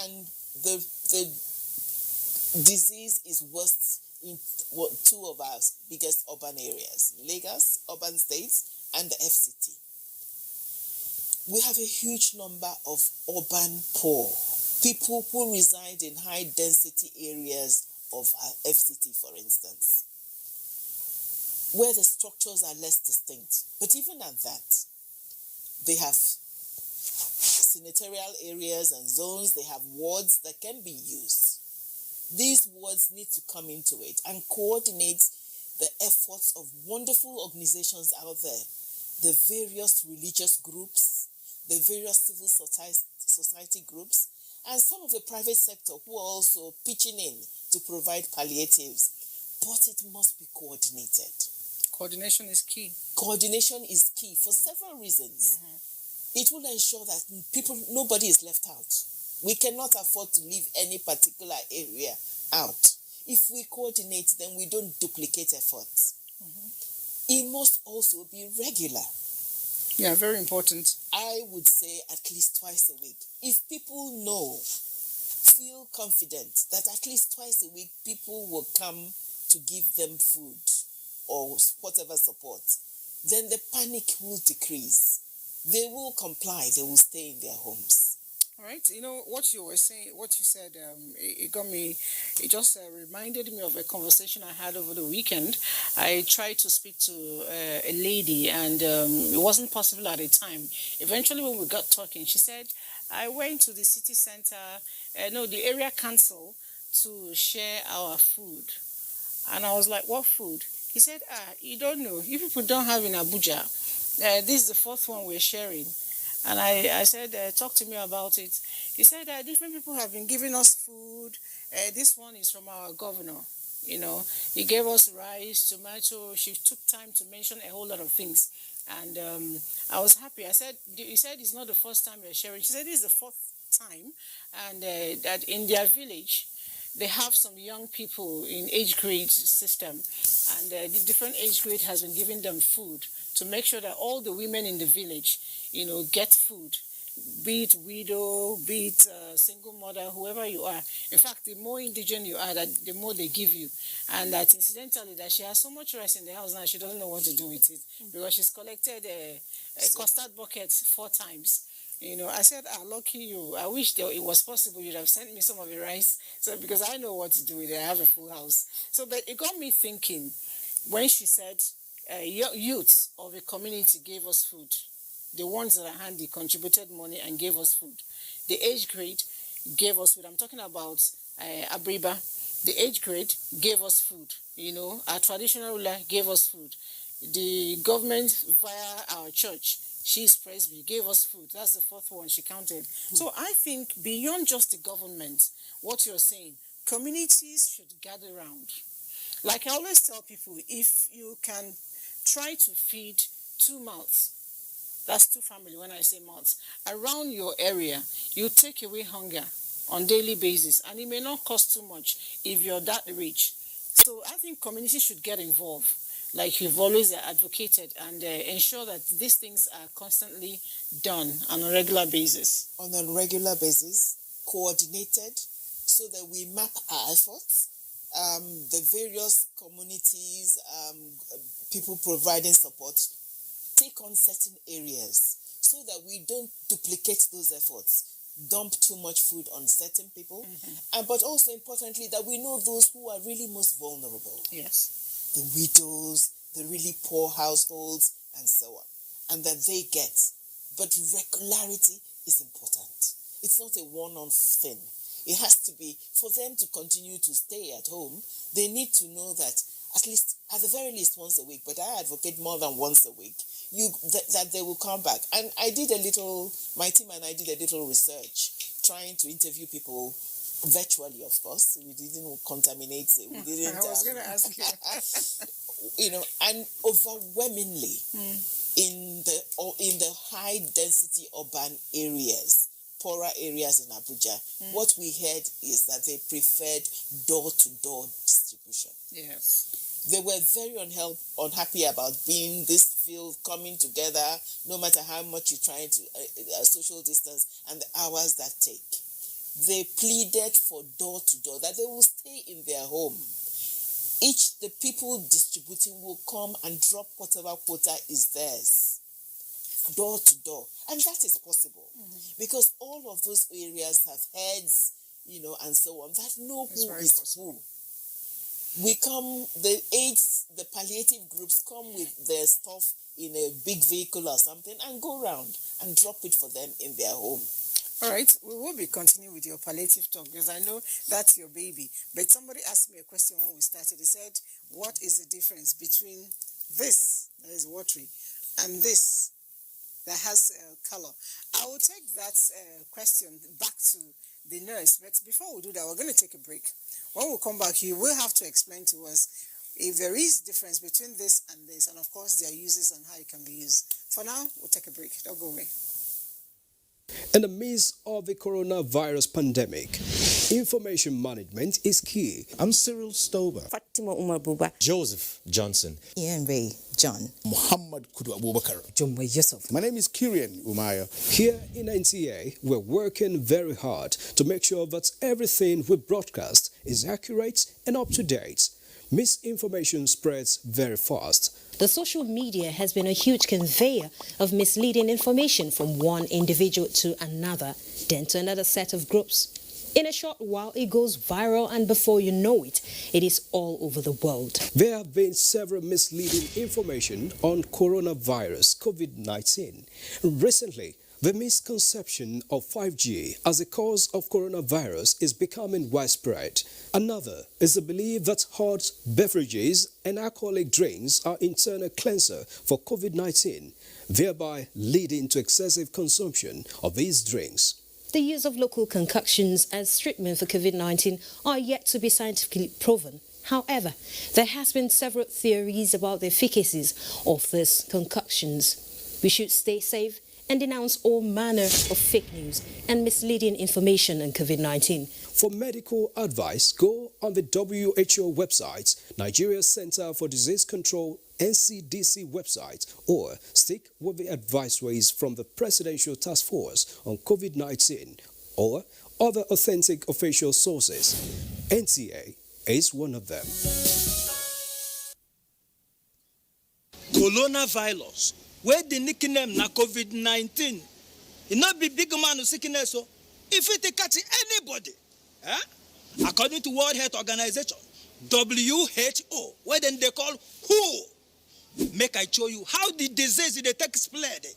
And the disease is worst in 2 of our biggest urban areas, Lagos, urban states, and the FCT. We have a huge number of urban poor, people who reside in high density areas of our FCT, for instance, where the structures are less distinct. But even at that, they have senatorial areas and zones, they have wards that can be used. These wards need to come into it and coordinate the efforts of wonderful organizations out there, the various religious groups, the various civil society groups, and some of the private sector who are also pitching in to provide palliatives. But it must be coordinated. Coordination is key. Coordination is key for several reasons. it will ensure that nobody is left out. We cannot afford to leave any particular area out. If we coordinate, then we don't duplicate efforts. It must also be regular. Yeah, very important. I would say at least twice a week. If people feel confident that at least twice a week people will come to give them food or whatever support, then the panic will decrease. They will comply, they will stay in their homes. All right, you know what you were saying, what you said, it just reminded me of a conversation I had over the weekend. I tried to speak to a lady, and it wasn't possible at the time. Eventually, when we got talking, she said, I went to the city center, the area council, to share our food. And I was like, what food? He said, you don't know. You people don't have in Abuja. This is the fourth one we're sharing. And I said, talk to me about it. He said, different people have been giving us food. This one is from our governor. You know, he gave us rice, tomato. She took time to mention a whole lot of things. And I was happy. I said, he said, it's not the first time you're sharing. She said, this is the fourth time. And that in their village, they have some young people in age grade system. And the different age grade has been giving them food to make sure that all the women in the village, get food, be it widow, be it single mother, whoever you are. In fact, the more indigent you are, the more they give you. And that incidentally, that she has so much rice in the house now, she doesn't know what to do with it because she's collected a custard bucket 4 times. I said, lucky you. I wish it was possible you'd have sent me some of the rice, because I know what to do with it. I have a full house. But it got me thinking when she said, youths of a community gave us food. The ones that are handy contributed money and gave us food. The age grade gave us food. I'm talking about Abriba. The age grade gave us food. Our traditional ruler gave us food. The government via our church, she's Presby, gave us food. That's the 4th one she counted. So I think beyond just the government, what you're saying, communities should gather around. Like I always tell people, if you can try to feed 2 mouths, that's 2 families when I say mouths, around your area, you take away hunger on daily basis, and it may not cost too much if you're that rich. So I think communities should get involved, like you've always advocated, and ensure that these things are constantly done on a regular basis. On a regular basis, coordinated, so that we map our efforts. The various communities, people providing support, take on certain areas so that we don't duplicate those efforts, dump too much food on certain people, but also importantly that we know those who are really most vulnerable. Yes. The widows, the really poor households, and so on, and that they get. But regularity is important. It's not a one-off thing. It has to be, for them to continue to stay at home, they need to know that at the very least once a week, but I advocate more than once a week, that they will come back. And my team and I did a little research, trying to interview people virtually, of course. We didn't contaminate it. We didn't. I was going to ask you. And overwhelmingly in the high density urban areas, poorer areas in Abuja, what we heard is that they preferred door-to-door distribution. Yes. They were very unhappy about being this field coming together, no matter how much you're trying to social distance and the hours that take. They pleaded for door-to-door, that they will stay in their home. The people distributing will come and drop whatever quota is theirs, door to door. And that is possible because all of those areas have heads, and so on, that know who is who. The palliative groups come with their stuff in a big vehicle or something and go around and drop it for them in their home. All right, we will be continuing with your palliative talk because I know that's your baby. But somebody asked me a question when we started. He said, what is the difference between this, that is watery, and this, that has color? I will take that question back to the nurse. But before we do that, we're going to take a break. When we come back, you will have to explain to us if there is difference between this and this, and of course their uses and how it can be used. For now, we'll take a break. Don't go away. In the midst of the coronavirus pandemic, information management is key. I'm Cyril Stober. Fatima Umar Buba. Joseph Johnson. Ian Ray John. Muhammad Kudu Abubakar. Jumbo Yusuf. My name is Kirian Umaya. Here in NTA, we're working very hard to make sure that everything we broadcast is accurate and up to date. Misinformation spreads very fast. The social media has been a huge conveyor of misleading information from one individual to another, then to another set of groups. In a short while, it goes viral, and before you know it, it is all over the world. There have been several misleading information on coronavirus COVID-19. Recently, the misconception of 5G as a cause of coronavirus is becoming widespread. Another is the belief that hot beverages and alcoholic drinks are internal cleanser for COVID-19, thereby leading to excessive consumption of these drinks. The use of local concoctions as treatment for COVID-19 are yet to be scientifically proven. However, there has been several theories about the efficacies of these concoctions. We should stay safe and denounce all manner of fake news and misleading information on COVID-19. For medical advice, go on the WHO website, Nigeria Center for Disease Control, NCDC website, or stick with the advisories from the Presidential Task Force on COVID-19 or other authentic official sources. NTA is one of them. Coronavirus, where the nickname na COVID-19, it not be big man of sickness, so if it catch anybody, according to World Health Organization, WHO, where then they call WHO, make I show you how the disease they take spread.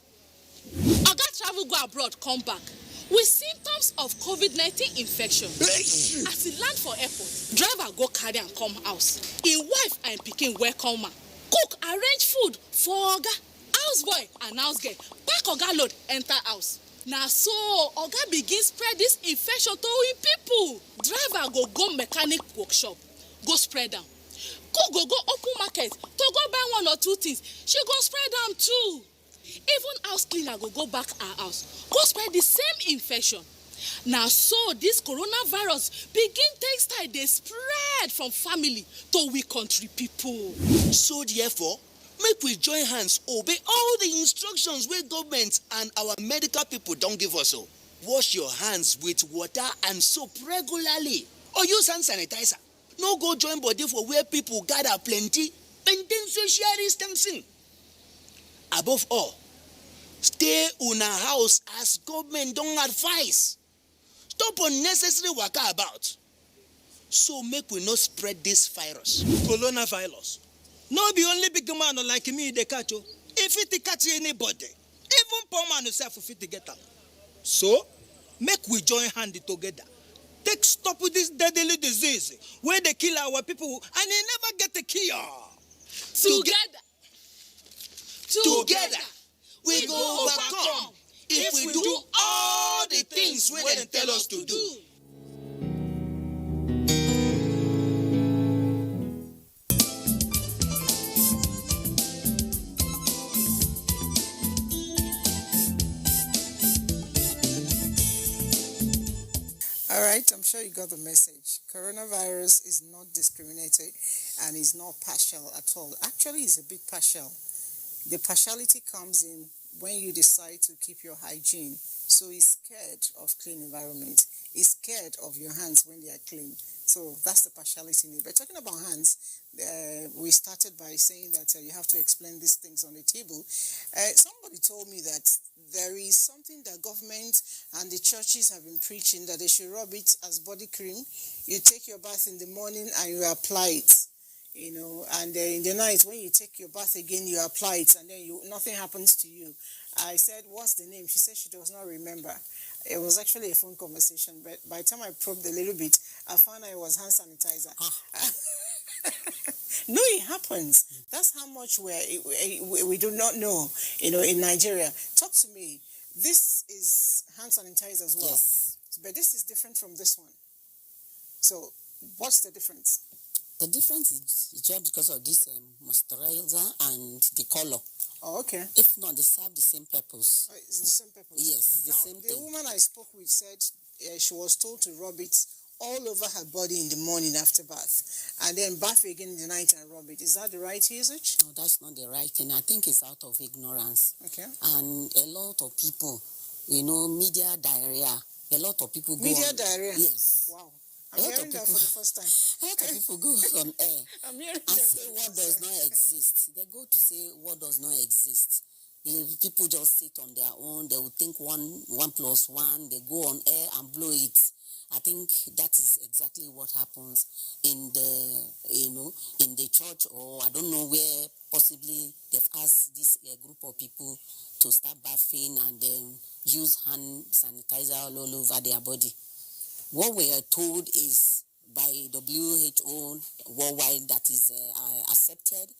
Oga travel go abroad, come back with symptoms of COVID-19 infection. As he land for airport, driver go carry and come house. His wife and pikin welcome am. Cook arrange food for Oga. Houseboy and house girl pack Oga load enter house. Now so Oga begin spread this infection to him people. Driver go mechanic workshop, go spread am. Cook go open market to go buy one or two things. She go spread am too. Even house cleaner go back her house, go spread the same infection. Now so this coronavirus begin take style dey spread from family to we country people. So therefore, make we join hands obey all the instructions wey government and our medical people don give us. So wash your hands with water and soap regularly, or use hand sanitizer. No go join body for where people gather plenty. Maintain social distancing. Above all, stay una house as government don advise. Stop unnecessary waka about, so make we not spread this virus. Coronavirus no be only big man like me dey catch o. If it catch anybody, even poor man himself fit get am. So make we join hand together, take stop with this deadly disease where they kill our people and they never get a cure. Together we go overcome if we do all the things wey dem tell us to do. All right, I'm sure you got the message. Coronavirus is not discriminated and is not partial at all. Actually, it's a bit partial. The partiality comes in when you decide to keep your hygiene. So he's scared of clean environment. He's scared of your hands when they are clean. So that's the partiality in it. But talking about hands, we started by saying that you have to explain these things on the table. Somebody told me that there is something that government and the churches have been preaching, that they should rub it as body cream. You take your bath in the morning and you apply it. You know, and in the night when you take your bath again, you apply it, and then nothing happens to you. I said, "What's the name?" She said she does not remember. It was actually a phone conversation, but by the time I probed a little bit, I found out it was hand sanitizer. No, it happens. That's how much we do not know, you know, in Nigeria. Talk to me. This is hand sanitizer as well. Yes. But this is different from this one. So what's the difference? The difference is just because of this moisturizer and the color. Oh, okay. If not, they serve the same purpose. It's the same purpose. Yes, the same The thing. woman I spoke with said she was told to rub it all over her body in the morning after bath, and then bath again in the night and rub it. Is that the right usage? No, that's not the right thing. I think it's out of ignorance. Okay. And a lot of people, media diarrhea. A lot of people go Media on, diarrhea? Yes. Wow. I'm hearing that for the first time. A lot of people go on air I'm hearing and say what does not exist. They go to say what does not exist. People just sit on their own. They will think 1 + 1. They go on air and blow it. I think that is exactly what happens in the church, or I don't know where possibly they've asked this group of people to start bathing and then use hand sanitizer all over their body. What we are told is by WHO worldwide that is accepted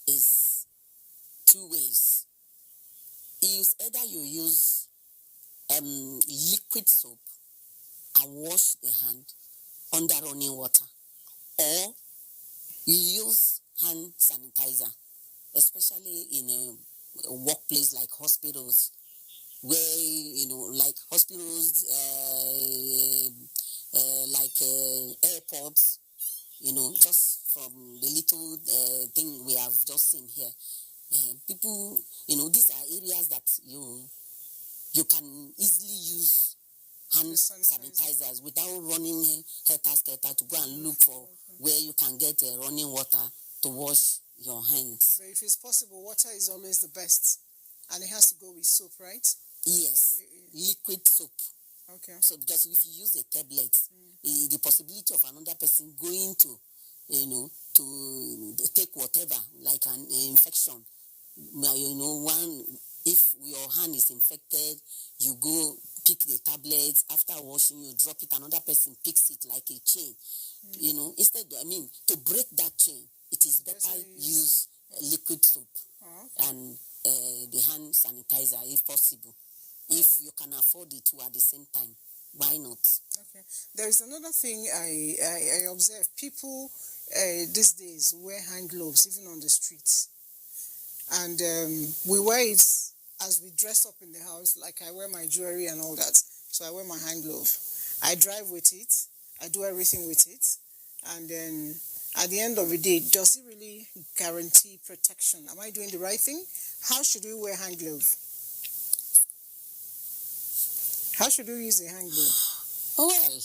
is 2 ways. Is either you use liquid soap and wash the hand under running water, or you use hand sanitizer, especially in a workplace like hospitals, where like hospitals, like airports, just from the little thing we have just seen here. People, these are areas that you can easily use hand sanitizers without running helter-skelter to go and look for where you can get running water to wash your hands. But if it's possible, water is always the best, and it has to go with soap, right? Yes, liquid soap. Okay. So because if you use a tablet, the possibility of another person going to, to take whatever, like an infection, if your hand is infected, you go pick the tablet, after washing, you drop it, another person picks it like a chain. Instead, to break that chain, it is better use liquid soap and the hand sanitizer if possible. If you can afford it too at the same time, why not? Okay. There is another thing I observe. People these days wear hand gloves even on the streets. And we wear it as we dress up in the house, like I wear my jewelry and all that. So I wear my hand glove. I drive with it. I do everything with it. And then at the end of the day, does it really guarantee protection? Am I doing the right thing? How should we wear hand glove? How should we use a hand glove? Well,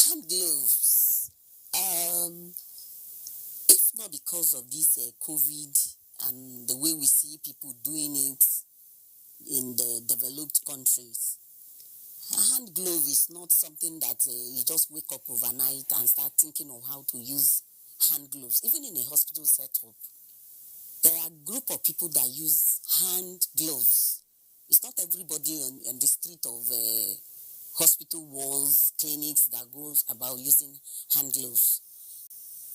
hand gloves, if not because of this COVID and the way we see people doing it in the developed countries, a hand glove is not something that you just wake up overnight and start thinking of how to use hand gloves. Even in a hospital setup, there are a group of people that use hand gloves. It's not everybody on the street of hospital walls, clinics that goes about using hand gloves.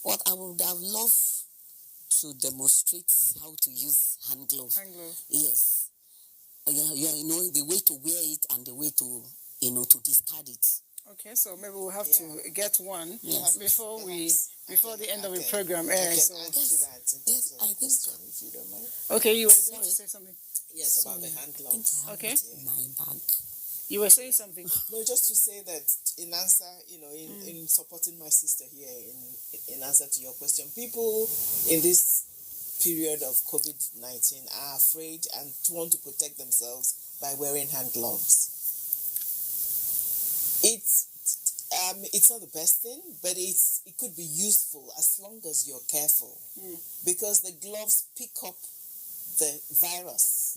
What I would have loved to demonstrate how to use hand gloves. Hand glove. Yes. The way to wear it and the way to, to discard it. Okay, so maybe we'll have to get one before the end of the Okay. program. I can So add to that in terms of question, if you don't mind. okay, you were going to say something. Yes, about the hand gloves. Okay. My bag. You were saying something. No, just to say that in answer, in supporting my sister here, in answer to your question, people in this period of COVID-19 are afraid and want to protect themselves by wearing hand gloves. It's not the best thing, but it could be useful as long as you're careful, because the gloves pick up the virus.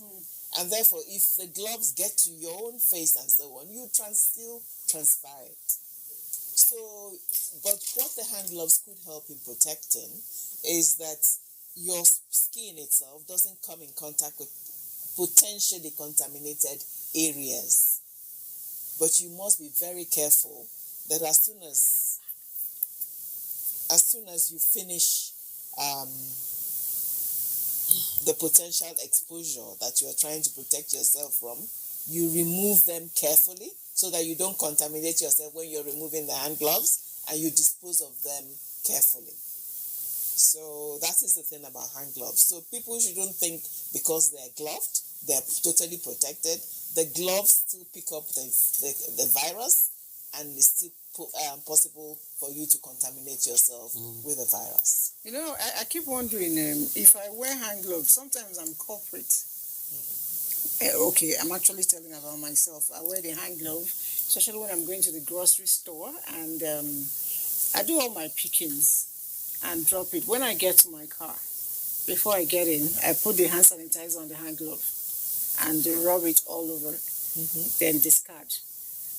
And therefore, if the gloves get to your own face and so on, you still transfer it. So, but what the hand gloves could help in protecting is that your skin itself doesn't come in contact with potentially contaminated areas. But you must be very careful that as soon as you finish the potential exposure that you are trying to protect yourself from, you remove them carefully so that you don't contaminate yourself when you're removing the hand gloves, and you dispose of them carefully. So that is the thing about hand gloves. So people shouldn't think because they're gloved, they're totally protected. The gloves still pick up the virus, and it's still possible for you to contaminate yourself with the virus. You know, I keep wondering if I wear hand gloves, sometimes I'm culprit. Okay, I'm actually telling about myself. I wear the hand glove, especially when I'm going to the grocery store, and I do all my pickings and drop it. When I get to my car, before I get in, I put the hand sanitizer on the hand glove and rub it all over, then discard.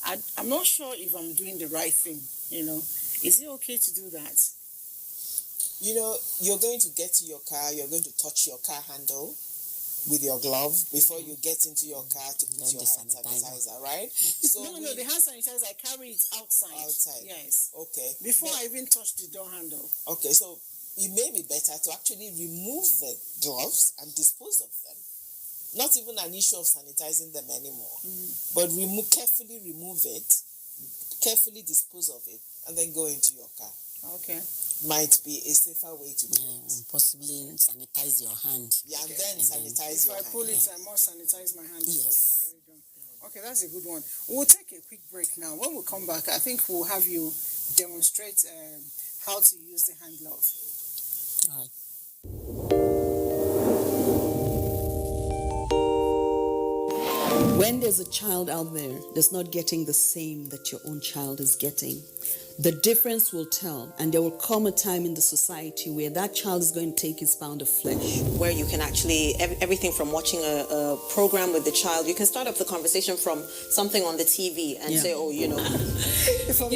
I'm not sure if I'm doing the right thing, you know. Is it okay to do that? You know, you're going to get to your car, you're going to touch your car handle with your glove before you get into your car to put your hand sanitizer, right? So no, the hand sanitizer, I carry it outside. Outside? Yes. Okay. Before I even touch the door handle. Okay, so it may be better to actually remove the gloves and dispose of them. Not even an issue of sanitizing them anymore, but carefully remove it, carefully dispose of it, and then go into your car. Okay. Might be a safer way to do it. Possibly sanitize your hand. Yeah, and then sanitize your hand. If I pull it, I must sanitize my hand before I get it done. Okay, that's a good one. We'll take a quick break now. When we come back, I think we'll have you demonstrate how to use the hand glove. All right. When there's a child out there that's not getting the same that your own child is getting, the difference will tell, and there will come a time in the society where that child is going to take his pound of flesh. Where you can actually, everything from watching a program with the child, you can start up the conversation from something on the TV and say, oh, you know. For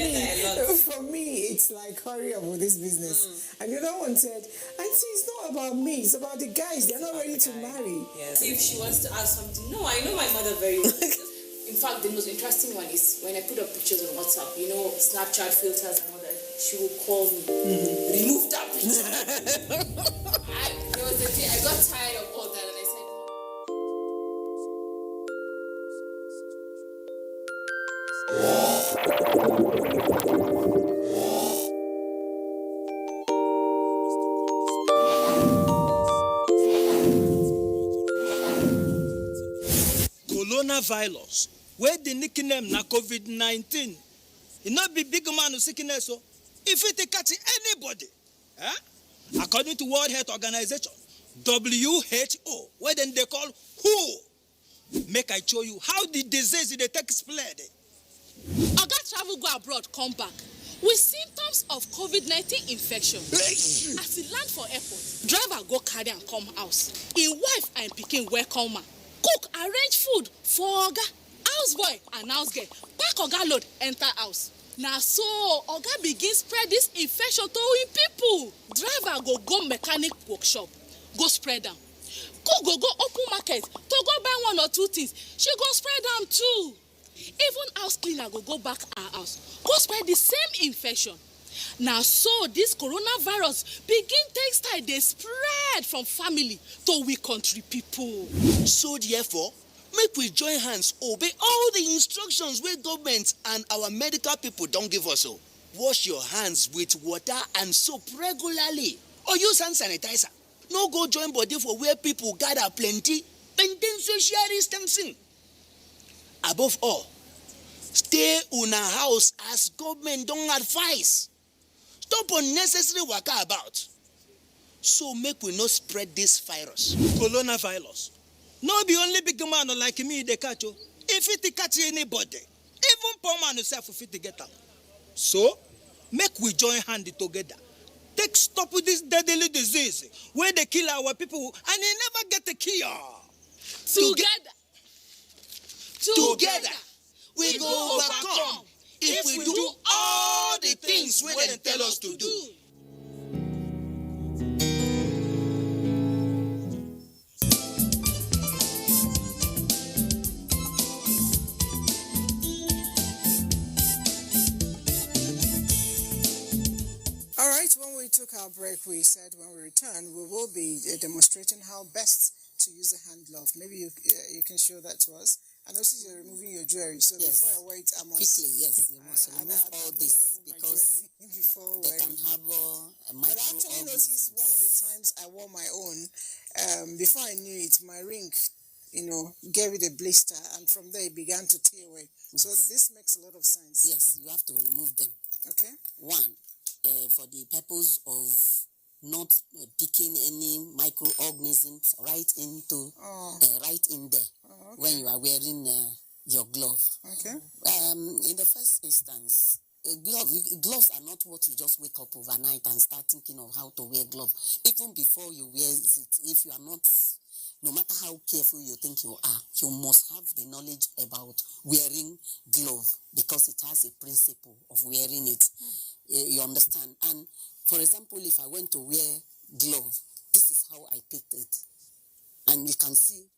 me, it's like, hurry up with this business. And the other one said, Auntie, it's not about me, it's about the guys. They're not ready to marry. Yes. If she wants to ask something, no, I know my mother very well. In fact, the most interesting one is when I put up pictures on WhatsApp, you know, Snapchat filters and all that, she will call me, remove that picture. There was a day I got tired of all that and I said, Coronavirus, where the nickname na COVID-19, it not be big man of sickness, so if it catch anybody, according to World Health Organization, WHO, where then they call WHO, make I show you how the disease they take spread. Oga travel go abroad, come back with symptoms of COVID-19 infection. As he land for airport, driver go carry and come house. His wife and pikin welcome am. Cook arrange food for Oga. Houseboy and house girl pack Oga load enter house. Now so Oga begin spread this infection to him people. Driver go mechanic workshop, go spread am. Cook go open market to go buy one or two things. She go spread am too. Even house cleaner go back her house, go spread the same infection. Now so this coronavirus begin take style dey spread from family to we country people. So therefore, make we join hands obey all the instructions wey government and our medical people don give us. Wash your hands with water and soap regularly, or use hand sanitizer. No go join body for where people gather plenty. Maintain social distancing. Above all, stay una house as government don advise. Stop unnecessary waka about. So make we not spread this virus. Coronavirus. No be only big man like me they catch you. If it catch anybody, even poor man himself if it get am. So make we join hand together. Take stop with this deadly disease where they kill our people and they never get a cure. Together, we go overcome if we do all the things where they tell us to do. All right, when we took our break, we said when we return, we will be demonstrating how best to use a hand glove. Maybe you can show that to us. I noticed you're removing your jewelry, so Yes. before I wear it, I must... Quickly, yes, you must remove all this because before they can have a But I actually noticed one of the times I wore my own, before I knew it, my ring, gave it a blister, and from there it began to tear away. Yes. So this makes a lot of sense. Yes, you have to remove them. Okay. One, for the purpose of not picking any microorganisms right in there when you are wearing your glove. Okay. In the first instance, gloves are not what you just wake up overnight and start thinking of how to wear gloves. Even before you wear it, if you are not, no matter how careful you think you are, you must have the knowledge about wearing glove because it has a principle of wearing it. You understand? And for example, if I went to wear glove, this is how I picked it. And you can see,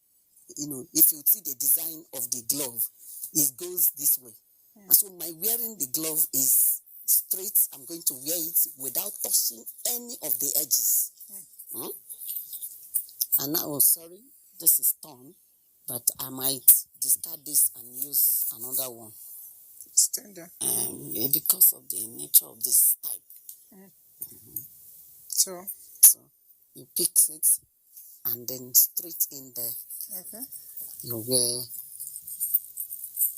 if you see the design of the glove, it goes this way. And so my wearing the glove is straight. I'm going to wear it without touching any of the edges. And now, sorry, this is torn, but I might discard this and use another one. Standard. Because of the nature of this type. So you pick it and then straight in there. Okay. You wear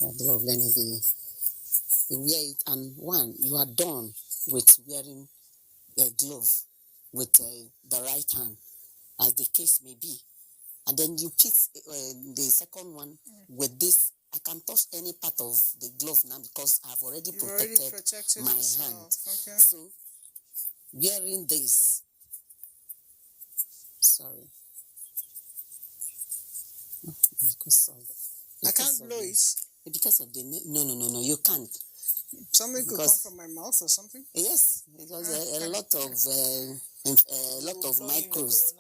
the glove, then you wear it, and you are done with wearing a glove with the right hand, as the case may be. And then you pick the second one with this. I can touch any part of the glove now because I've already protected my hand. Okay. So, wearing this, sorry. I can't blow it. Because of the, no, you can't. Something could come from my mouth or something? Yes, because a lot of microbes.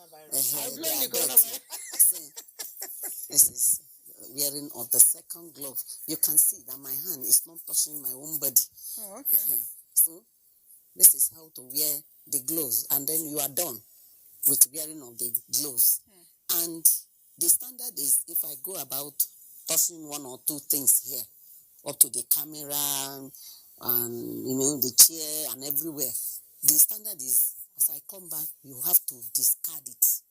This is wearing of the second glove. You can see that my hand is not touching my own body. Oh, okay. So this is how to wear the gloves, and then you are done with wearing of the gloves. And the standard is, if I go about touching one or two things here, up to the camera and the chair and everywhere, the standard is, as I come back, you have to discard it.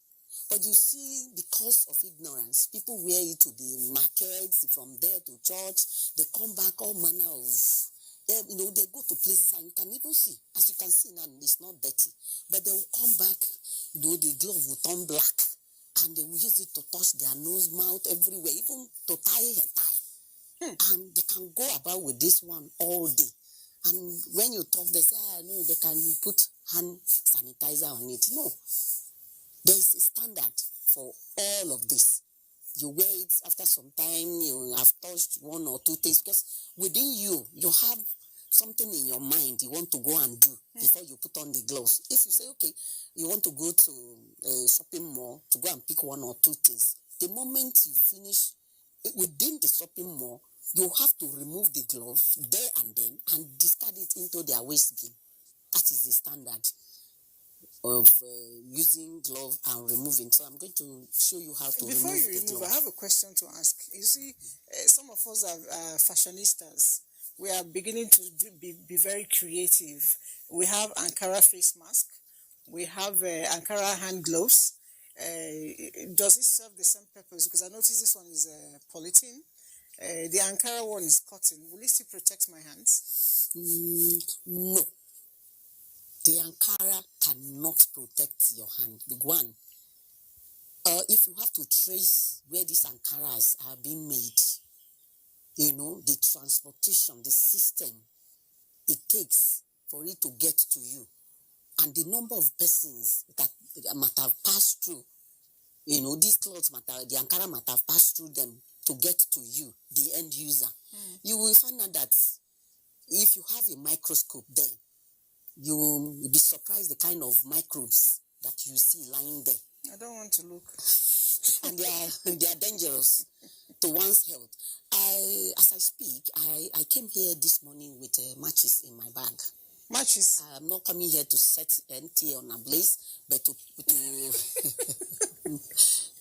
But you see, because of ignorance, people wear it to the markets, from there to church. They come back, all manner of, they go to places and you can even see, as you can see now, it's not dirty. But they will come back, the glove will turn black, and they will use it to touch their nose, mouth, everywhere, even to tie a tie. And they can go about with this one all day. And when you talk, they say, no, they can put hand sanitizer on it. No. There is a standard for all of this. You wear it after some time, you have touched one or two things, because within you have something in your mind you want to go and do before you put on the gloves. If you say, okay, you want to go to a shopping mall to go and pick one or two things, the moment you finish within the shopping mall, you have to remove the glove there and then and discard it into their waste bin. That is the standard of using glove and removing. So I'm going to show you how to Before remove you the glove. I have a question to ask. You see, some of us are fashionistas. We are beginning to be very creative. We have Ankara face mask. We have Ankara hand gloves. Does it serve the same purpose? Because I noticed this one is polythene. The Ankara one is cotton. Will it still protect my hands? No. The Ankara cannot protect your hand. One, if you have to trace where these Ankaras are being made, the transportation, the system it takes for it to get to you, and the number of persons that might have passed through, these clothes the Ankara might have passed through them to get to you, the end user. You will find out that if you have a microscope there, you will be surprised the kind of microbes that you see lying there. I don't want to look. And they are dangerous to one's health. As I speak, I came here this morning with matches in my bag. Matches. I'm not coming here to set NTA on a blaze, but to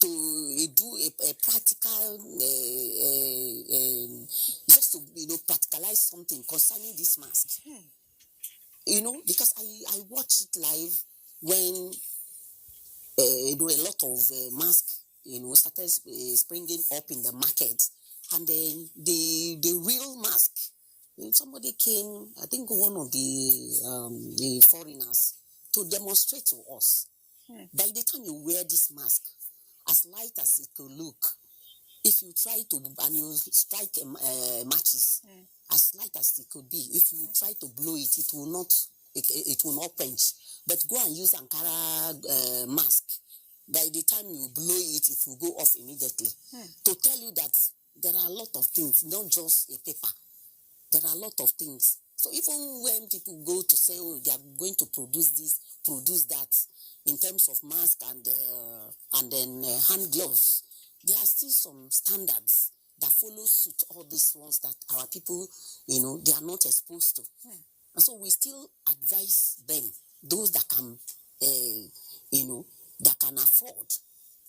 to do a practical, just to practicalize something concerning this mask. Because I watch it live when a lot of masks started springing up in the market, and then the real mask. Somebody came, I think one of the foreigners, to demonstrate to us. By the time you wear this mask, as light as it could look, if you try to, and you strike matches, as light as it could be, if you try to blow it, it will not quench. But go and use Ankara mask. By the time you blow it, it will go off immediately. To tell you that there are a lot of things, not just a paper. There are a lot of things. So even when people go to say, oh, they are going to produce this, produce that, in terms of mask and then hand gloves, there are still some standards that follow suit all these ones that our people, they are not exposed to. And so we still advise them, those that can, that can afford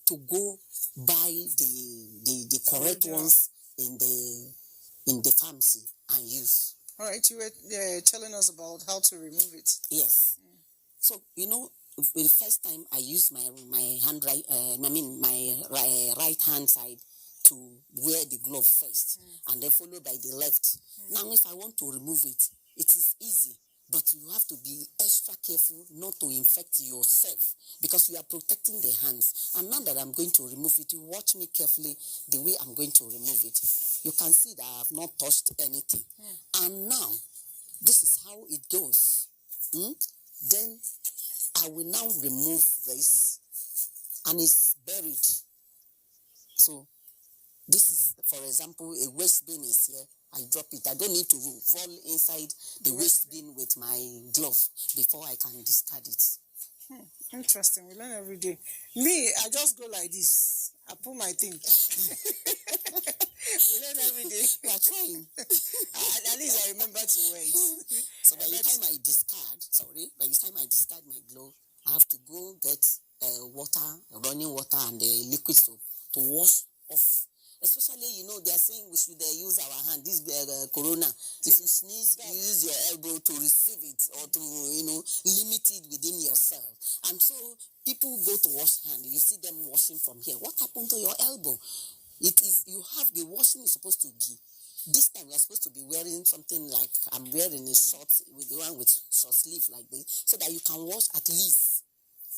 to go buy the correct ones in the pharmacy and use. All right, you were telling us about how to remove it. Yes. So the first time I used my right hand side to wear the glove first, and then followed by the left. Now, if I want to remove it, it is easy. But you have to be extra careful not to infect yourself, because you are protecting the hands. And now that I'm going to remove it, you watch me carefully the way I'm going to remove it. You can see that I have not touched anything. And now, this is how it goes. Then I will now remove this, and it's buried. So this is, for example, a waste bin is here. I drop it. I don't need to fall inside the waste bin with my glove before I can discard it. Interesting. We learn every day. Me, I just go like this. I pull my thing. We learn every day. We are trying. At least I remember to wear it. So by the time I discard my glove, I have to go get water, running water, and liquid soap to wash off. Especially, they are saying we should use our hand. This corona, if you sneeze, use your elbow to receive it, or to, limit it within yourself. And so people go to wash hand. You see them washing from here. What happened to your elbow? The washing is supposed to be, this time we are supposed to be wearing something like, I'm wearing a short, with the one with short sleeve like this, so that you can wash at least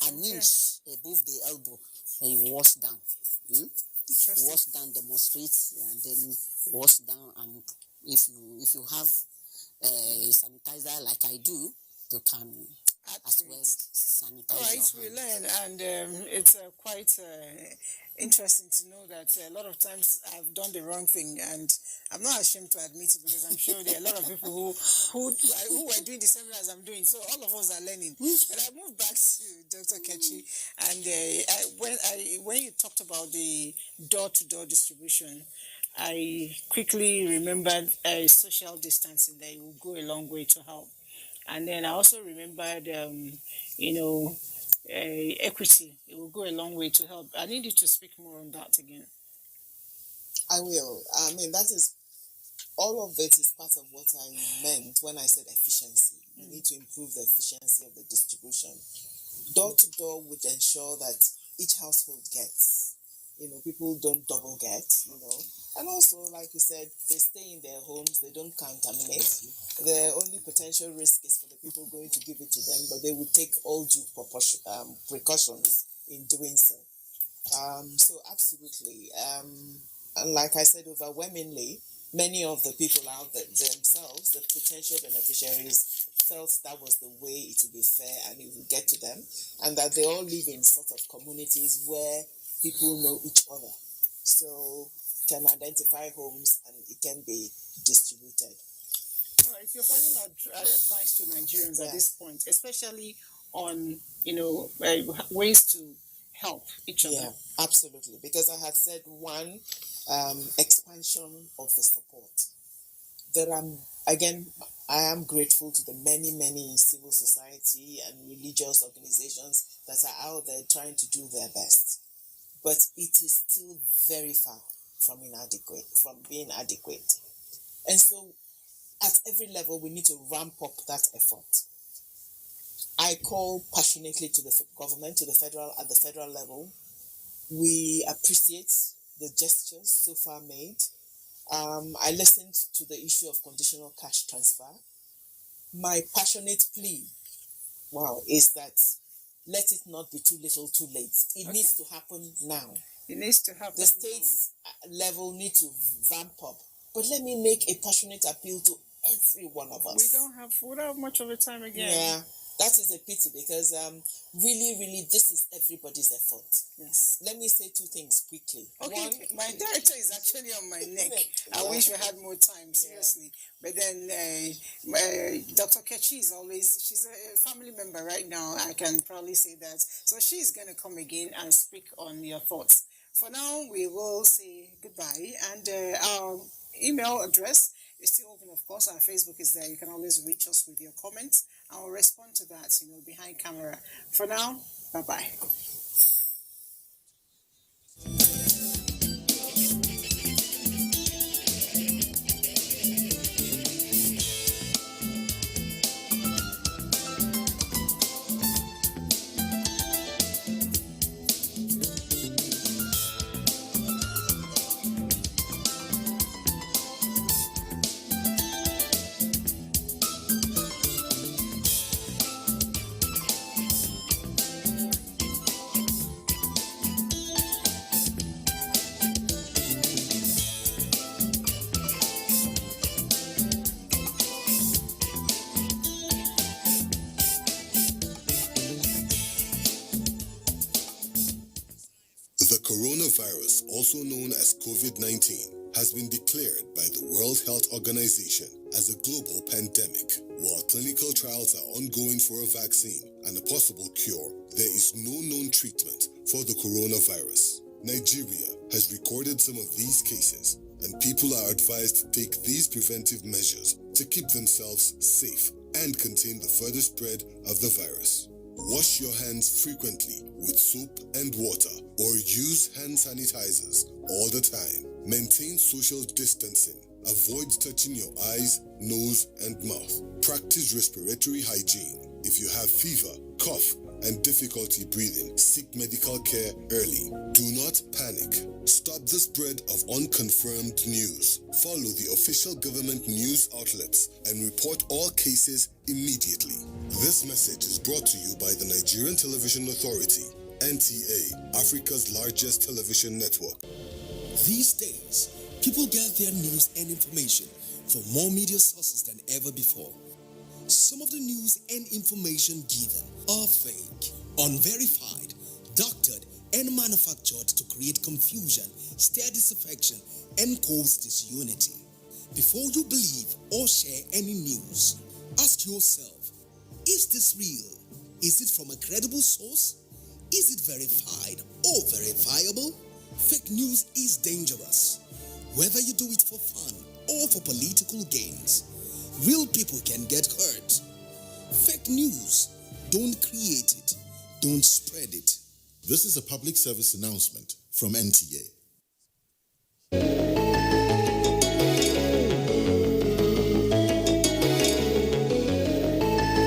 an inch above the elbow, and you wash down. Wash down, demonstrate, and then wash down. And if you have a sanitizer like I do, you can as well sanitize. All right, we learn, and it's quite interesting to know that a lot of times I've done the wrong thing, and I'm not ashamed to admit it, because I'm sure there are a lot of people who were doing the same as I'm doing. So all of us are learning. But I moved back to Dr. Kechi, and when you talked about the door-to-door distribution, I quickly remembered social distancing, that it will go a long way to help. And then I also remembered, equity. It will go a long way to help. I need you to speak more on that again. I will. I mean, that is, all of it is part of what I meant when I said efficiency. You need to improve the efficiency of the distribution. Door to door would ensure that each household gets. People don't double get, And also, like you said, they stay in their homes, they don't contaminate. The only potential risk is for the people going to give it to them, but they will take all due precautions in doing so. So absolutely. And like I said, overwhelmingly, many of the people out there themselves, the potential beneficiaries, felt that was the way it would be fair and it would get to them, and that they all live in sort of communities where people know each other. So can identify homes and it can be distributed. All right, your final advice to Nigerians at this point, especially on, ways to help each other. Yeah, absolutely. Because I had said, one, expansion of the support. There are Again, I am grateful to the many, many civil society and religious organizations that are out there trying to do their best. But it is still very far from being adequate. And so at every level, we need to ramp up that effort. I call passionately to the government, at the federal level. We appreciate the gestures so far made. I listened to the issue of conditional cash transfer. My passionate plea, is that let it not be too little, too late. It needs to happen now. It needs to happen. The states level need to vamp up. But let me make a passionate appeal to every one of us. We don't have much of a time again. Yeah, that is a pity because really, this is everybody's effort. Yes. Let me say two things quickly. Okay, One, my director is actually on my neck. I wish we had more time, seriously. But then Dr. Kechi she's a family member right now. I can probably say that. So she's going to come again and speak on your thoughts. For now, we will say goodbye. And our email address is still open, of course. Our Facebook is there. You can always reach us with your comments. I will respond to that, behind camera. For now, bye-bye. The coronavirus, also known as COVID-19, has been declared by the World Health Organization as a global pandemic. While clinical trials are ongoing for a vaccine and a possible cure, there is no known treatment for the coronavirus. Nigeria has recorded some of these cases, and people are advised to take these preventive measures to keep themselves safe and contain the further spread of the virus. Wash your hands frequently with soap and water or use hand sanitizers all the time. Maintain social distancing. Avoid touching your eyes, nose, and mouth. Practice respiratory hygiene. If you have fever, cough, and difficulty breathing, seek medical care early. Do not panic. Stop the spread of unconfirmed news. Follow the official government news outlets and report all cases immediately. This message is brought to you by the Nigerian Television Authority, NTA, Africa's largest television network. These days, people get their news and information from more media sources than ever before. Some of the news and information given are fake, unverified, doctored, and manufactured to create confusion, stir disaffection, and cause disunity. Before you believe or share any news, ask yourself, is this real? Is it from a credible source? Is it verified or verifiable? Fake news is dangerous. Whether you do it for fun or for political gains, real people can get hurt. Fake news, don't create it, don't spread it. This is a public service announcement from NTA.